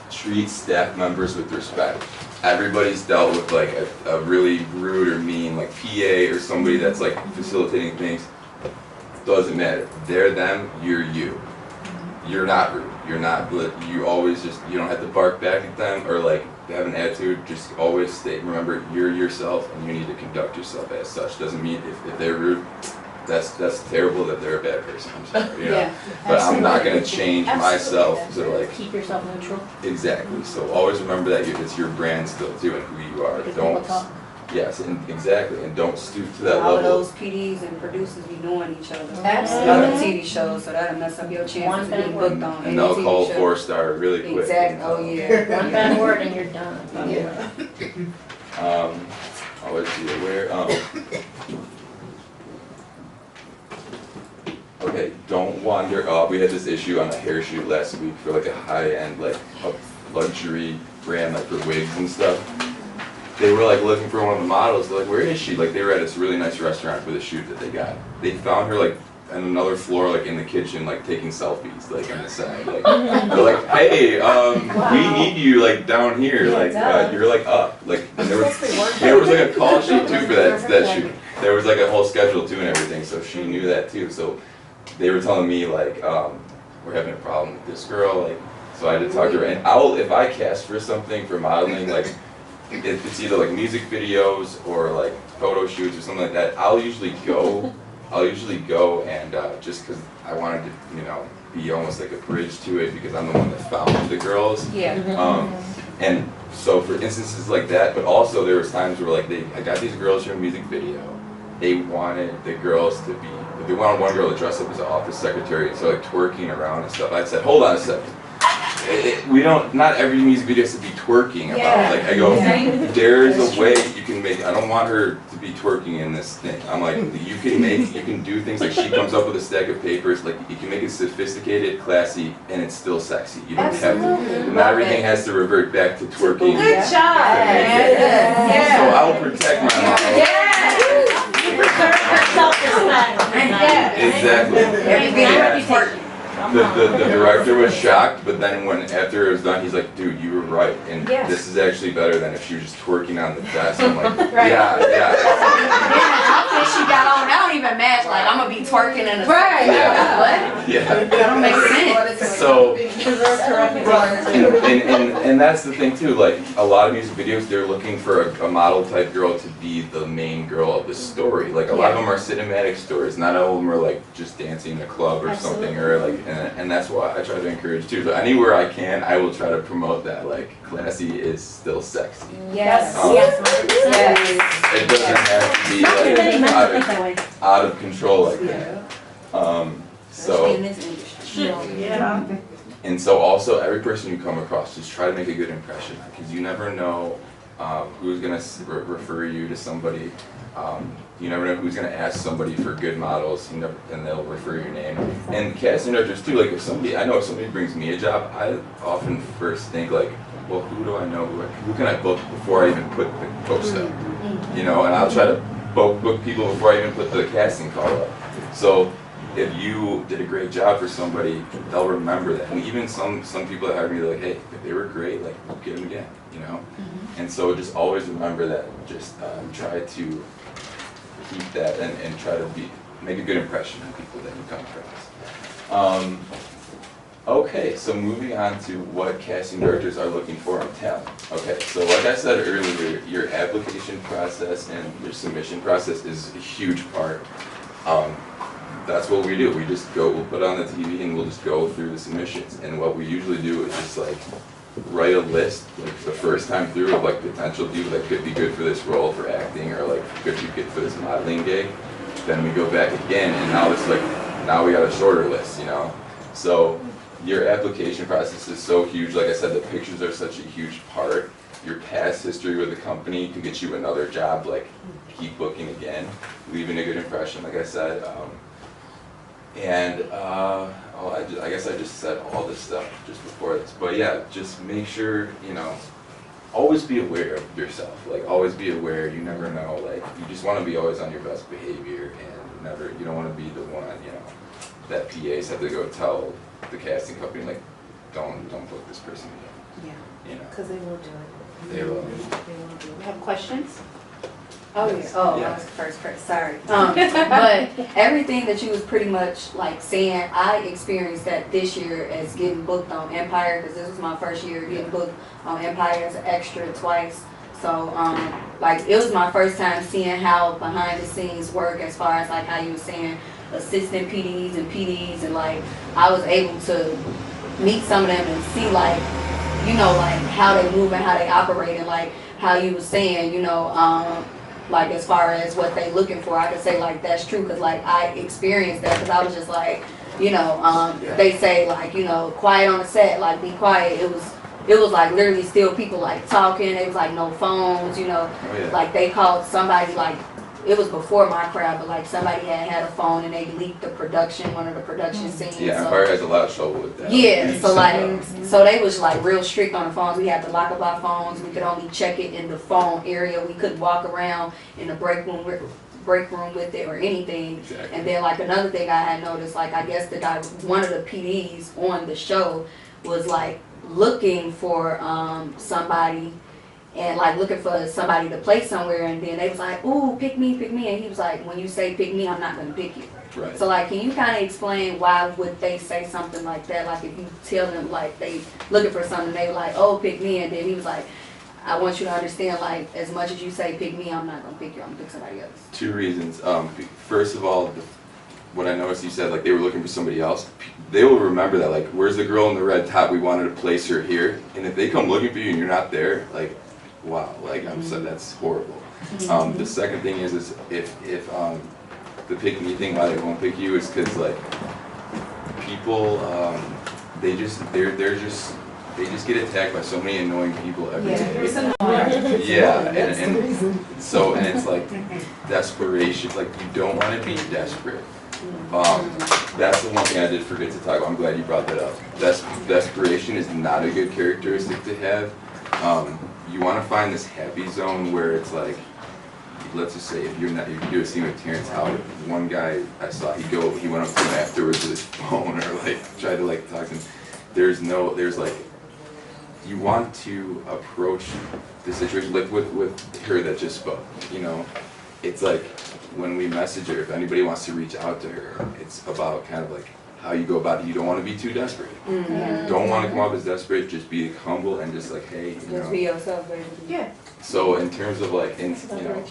Treat staff members with respect. Everybody's dealt with like a really rude or mean like PA or somebody that's like facilitating things. Doesn't matter. They're them, you're you. You're not rude. You're not, you always just, you don't have to bark back at them or like have an attitude, just always stay, remember you're yourself and you need to conduct yourself as such. Doesn't mean if they're rude, that's terrible that they're a bad person, I'm sorry, you know? But I'm not gonna change myself to like. Keep yourself neutral. Exactly, so always remember that it's your brand still too and who you are. Don't. Yes, and exactly, and don't stoop to that all level. All of those PDs and producers be knowing each other. Absolutely. Other TV shows, so that'll mess up your chances of being booked on And they'll call 4-star really quick. Exactly. Oh yeah. One bad word and you're done. Yeah. Always be aware. Okay, don't wander off. We had this issue on a hair shoot last week for like a high-end, like a luxury brand, like for wigs and stuff. They were like looking for one of the models. They're like, where is she? Like they were at this really nice restaurant for the shoot that they got. They found her like on another floor, like in the kitchen, like taking selfies, like on the side. Like they're like, hey, we need you like down here. Like you're like up. Like and there was like a call sheet too for that shoot. There was like a whole schedule too and everything. So she knew that too. So they were telling me like, we're having a problem with this girl. Like so I had to talk to her. And if I cast for something for modeling, like. If it's either like music videos or like photo shoots or something like that, I'll usually go and just because I wanted to, you know, be almost like a bridge to it because I'm the one that found the girls. Yeah. And so for instances like that, but also there was times where like I got these girls from a music video. They wanted the girls to be, they wanted one girl to dress up as an office secretary, so like twerking around and stuff. I said, hold on a second. Not every music video has to be twerking about. Like I go, there's a way you can make. I don't want her to be twerking in this thing. I'm like, you can do things like she comes up with a stack of papers. Like you can make it sophisticated, classy, and it's still sexy. You don't have to. Not everything has to revert back to twerking. Good job. So I'll protect my model. You preserve her self-respect. Exactly. The director was shocked, but then after it was done, he's like, dude, you were right, and this is actually better than if she was just twerking on the desk. I'm like, yeah. outfit she got on, that don't even match. Like, I'm gonna be twerking in a right. Yeah. What? Yeah. That don't make sense. So, Right. and that's the thing too, like, a lot of music videos, they're looking for a model type girl to be the main girl of the story. Like, a lot of them are cinematic stories, not all of them are like just dancing in a club or something, or like, and that's why I try to encourage too. So anywhere I can, I will try to promote that, like, classy is still sexy. Yes. It doesn't have to be like out of control like that. So, in this industry. Yeah. and so also every person you come across, just try to make a good impression, because you never know who's gonna refer you to somebody. You never know who's gonna ask somebody for good models. You never, and they'll refer your name. And casting directors too. Like, if somebody, I know if somebody brings me a job, I often first think like, well, who do I know? Who can I book before I even put the post up? You know, and I'll try to book people before I even put the casting call up. So if you did a great job for somebody, they'll remember that. And even some people that hired me, they're like, hey, if they were great, like, we'll get them again, you know? And so just always remember that. Just try to keep that and try to make a good impression on people that you come across. Okay, so moving on to what casting directors are looking for in talent. Okay, so like I said earlier, your application process and your submission process is a huge part. That's what we do. We just go, we'll put on the TV and we'll just go through the submissions. And what we usually do is just like write a list, like the first time through, of like potential people that could be good for this role for acting, or like could be good for this modeling gig. Then we go back again, and now it's like, now we got a shorter list, you know? So your application process is so huge. Like I said, the pictures are such a huge part. Your past history with the company can get you another job, like keep booking again, leaving a good impression, like I said. I guess I just said all this stuff just before this. But yeah, just make sure, you know, always be aware of yourself. Like, always be aware. You never know. Like, you just want to be always on your best behavior, and you don't want to be the one, you know, that PAs have to go tell the casting company, like, don't book this person again. Yeah. You know, Because they will do it. they will. They will do it. We have questions? Oh, yeah. Oh, Yeah. I was the first person, sorry. But everything that you was pretty much like saying, I experienced that this year as getting booked on Empire, because this was my first year getting booked on Empire as an extra twice. So, like, it was my first time seeing how behind the scenes work, as far as like how you were saying assistant PDs and PDs, and like I was able to meet some of them and see, like, you know, like how they move and how they operate, and like how you was saying, you know, like as far as what they looking for, I could say like that's true, because like I experienced that, because I was just like, you know, they say like, you know, quiet on the set, like be quiet. It was like literally still people like talking. It was like no phones, you know. Like they called somebody, like it was before my crowd, but like somebody had a phone and they leaked the production, one of the production scenes. Yeah, so. Empire has a lot of trouble with that. Yeah, so like, so they was like real strict on the phones. We had to lock up our phones. We could only check it in the phone area. We couldn't walk around in the break room with it or anything. Exactly. And then like another thing I had noticed, like I guess the guy, one of the PDs on the show was like looking for somebody, and like looking for somebody to play somewhere, and then they was like, ooh, pick me, and he was like, when you say pick me, I'm not gonna pick you. Right. So like, can you kind of explain why would they say something like that? Like if you tell them like they looking for something, they were like, oh, pick me, and then he was like, I want you to understand, like, as much as you say pick me, I'm not gonna pick you, I'm gonna pick somebody else. Two reasons. First of all, what I noticed, you said like they were looking for somebody else. They will remember that, like, where's the girl in the red top? We wanted to place her here. And if they come looking for you and you're not there, like, wow, like I'm sorry, that's horrible. The second thing is if the pick me thing, why they won't pick you is because like people, they just get attacked by so many annoying people every day. Yeah, and so, and it's like desperation, like you don't want to be desperate. That's the one thing I did forget to talk about. I'm glad you brought that up. Desperation is not a good characteristic to have. You want to find this happy zone where it's like, let's just say if you do a scene with Terrence Howard, one guy I saw, he went up to him afterwards with his phone, or like tried to like talk to him. There's like, you want to approach the situation like with her that just spoke, you know. It's like when we message her, if anybody wants to reach out to her, it's about kind of like how you go about it. You don't want to be too desperate. Don't want to come off as desperate. Just be humble and just like, hey, you Just know. be yourself, baby. Yeah. So in terms of like, you know,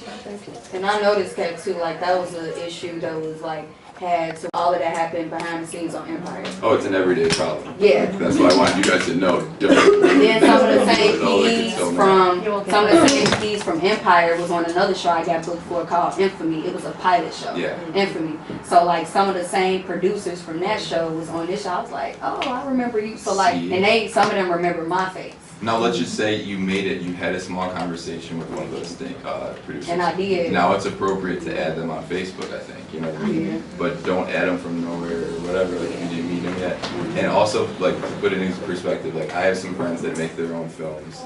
And I noticed that too, like that was an issue that was like had to all of that happened behind the scenes on Empire. oh, it's an everyday problem. Yeah. That's why I wanted you guys to know. Different. And then some of the same It's all like it's PDs so from some of the same PDs from Empire was on another show I got booked for called Infamy. It was a pilot show. Yeah. Infamy. So like some of the same producers from that show was on this show. I was like, oh, I remember you. So like, See? and some of them remember my face. Now let's just say you made it. You had a small conversation with one of those producers. And I did. Now it's appropriate to add them on Facebook, I think. You know what I mean? Yeah. But don't add them from nowhere or whatever. Like you didn't meet them yet. And also, like to put it into perspective, like I have some friends that make their own films,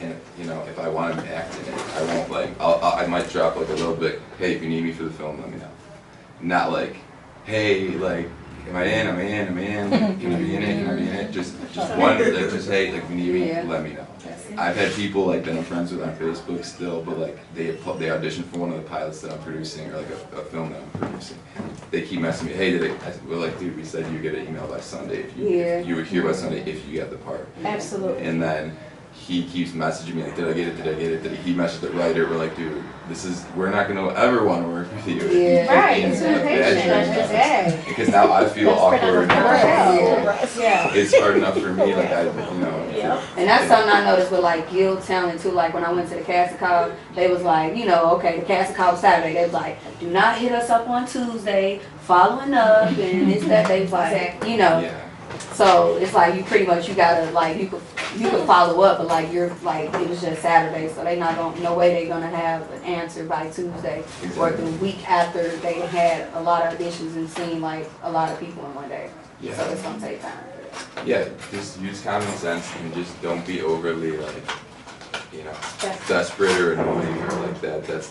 and you know, if I want them to act in it, I won't like. I might drop like a little bit. Hey, if you need me for the film, let me know. Not like, hey, like. Am I in? Am I in? Am I in? Can I be in it? Can I be in it? Just one, like, just hey, like, if you need me, let me know. I've had people like that I'm friends with on Facebook still, but like they auditioned for one of the pilots that I'm producing or like a film that I'm producing. They keep messaging me, hey, we're like, dude, we said you get an email by Sunday if you were here by Sunday if you get the part. Absolutely. And then he keeps messaging me like, did I get it? Did I get it? He messaged the writer, we're like, dude, we're not gonna ever want to work with you. Yeah. Right, it's impatient. Because now I feel awkward. Yeah. It's hard enough for me, like I, you know. And that's something I noticed with like Guild Talent too. Like when I went to the casting call, they was like, you know, okay, the casting call was Saturday. They was like, do not hit us up on Tuesday, following up, and this, that. They was like, you know. Yeah. So it's like you pretty much, you gotta like, you could follow up, but like you're like, it was just Saturday, so they not gonna, no way they gonna have an answer by Tuesday or the week after they had a lot of auditions and seen like a lot of people in one day. Yeah. So it's gonna take time. Yeah, just use common sense and just don't be overly like, you know, desperate or annoying or like that. That's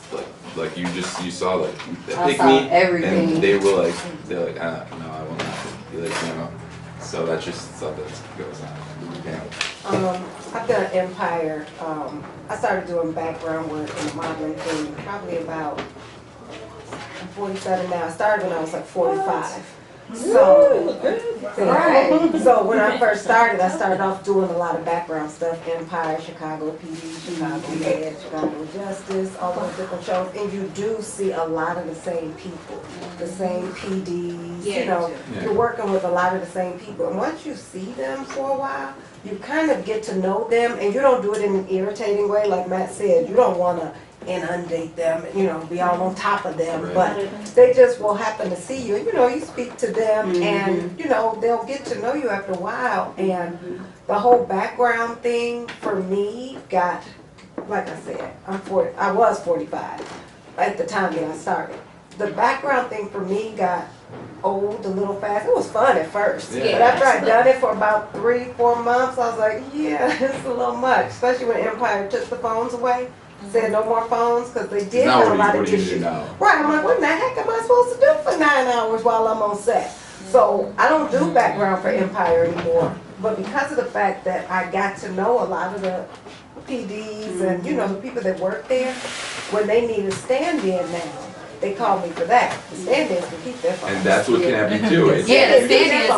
like you saw like I pick saw me everything. and they're like no, I will not. Be like, you know. So that's just stuff that goes on. Yeah. I've done Empire. I started doing background work in the modeling thing probably about, I'm 47 now. I started when I was like 45. So, so when I first started off doing a lot of background stuff, Empire, Chicago PD, Chicago Med, Chicago Justice, all those different shows, and you do see a lot of the same people, the same PDs, you know, you're working with a lot of the same people, and once you see them for a while, you kind of get to know them, and you don't do it in an irritating way, like Matt said, you don't want to inundate them, you know, be all on top of them, but they just will happen to see you, and you know, you speak to them, and you know, they'll get to know you after a while, and the whole background thing for me got, like I said, I was 45 at the time that I started. The background thing for me got old a little fast. It was fun at first, but after I'd done it for about 3-4 months, I was like, yeah, it's a little much, especially when Empire took the phones away. Said no more phones because they did have a lot of issues. Right, I'm like, what in the heck am I supposed to do for 9 hours while I'm on set? So I don't do background for Empire anymore. But because of the fact that I got to know a lot of the PDs and you know the people that work there, when they need a stand-in now, they call me for that. The stand-ins can keep their phones. And that's what can happen too. The stand-ins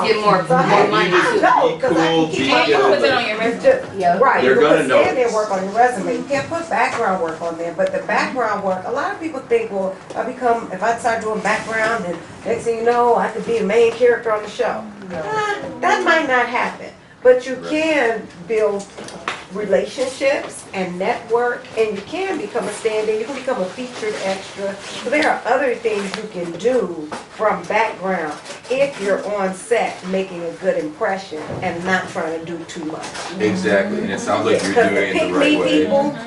get more money too. I know, because I can keep my phone. Put it on your resume. Right, They're you gonna can know. stand-in work on your resume. You can't put background work on there, but the background work, a lot of people think, well, if I start doing background, then next thing you know, I could be a main character on the show. That might not happen, but you can build relationships and network, and you can become a stand-in, you can become a featured extra. So there are other things you can do from background if you're on set making a good impression and not trying to do too much. Exactly, and it sounds like you're doing it the right Pick-me way. people,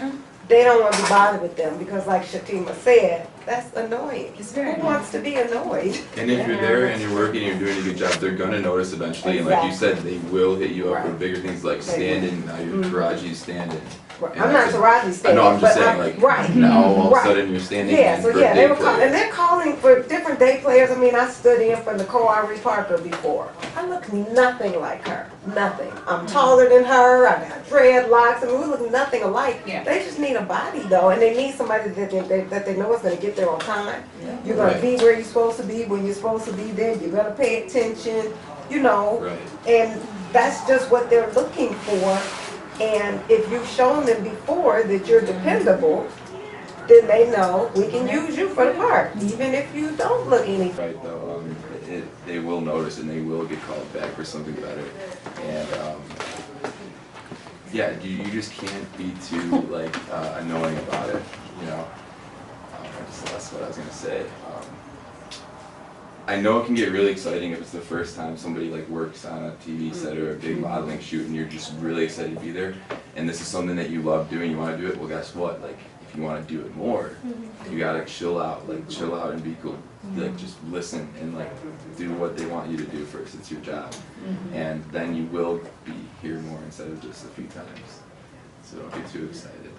they don't want to be bothered with them because like Shettima said, that's annoying. Who wants to be annoyed? And if you're there and you're working and you're doing a good job, they're gonna notice eventually. And like you said, they will hit you up with bigger things like stand-in, now you're Taraji stand-in. Right. I'm not Taraji I stand-in, know, I'm just but saying like, right. now all of a Right. sudden you're standing Yeah, in so for yeah, day and they're calling for different day players. I mean, I stood in for Nicole Ari Parker before. I look nothing like her. nothing. I'm taller than her, I got dreadlocks, I mean, we look nothing alike. Yeah. They just need a body though, and they need somebody that they know is gonna get there on time. You're gonna be where you're supposed to be, when you're supposed to be there, you're gonna pay attention, you know. Right. And that's just what they're looking for. And if you've shown them before that you're dependable, then they know we can use you for the part, even if you don't look anything. Right, though, they will notice and they will get called back for something better. And, yeah, you just can't be too, like, annoying about it, you know? That's what I was gonna say. I know it can get really exciting if it's the first time somebody like works on a TV set or a big modeling shoot and you're just really excited to be there. And this is something that you love doing, you wanna do it, well guess what? Like, if you wanna do it more, you gotta chill out and be cool. Like, just listen and like, do what they want you to do first, it's your job. And then you will be here more instead of just a few times. So don't get too excited.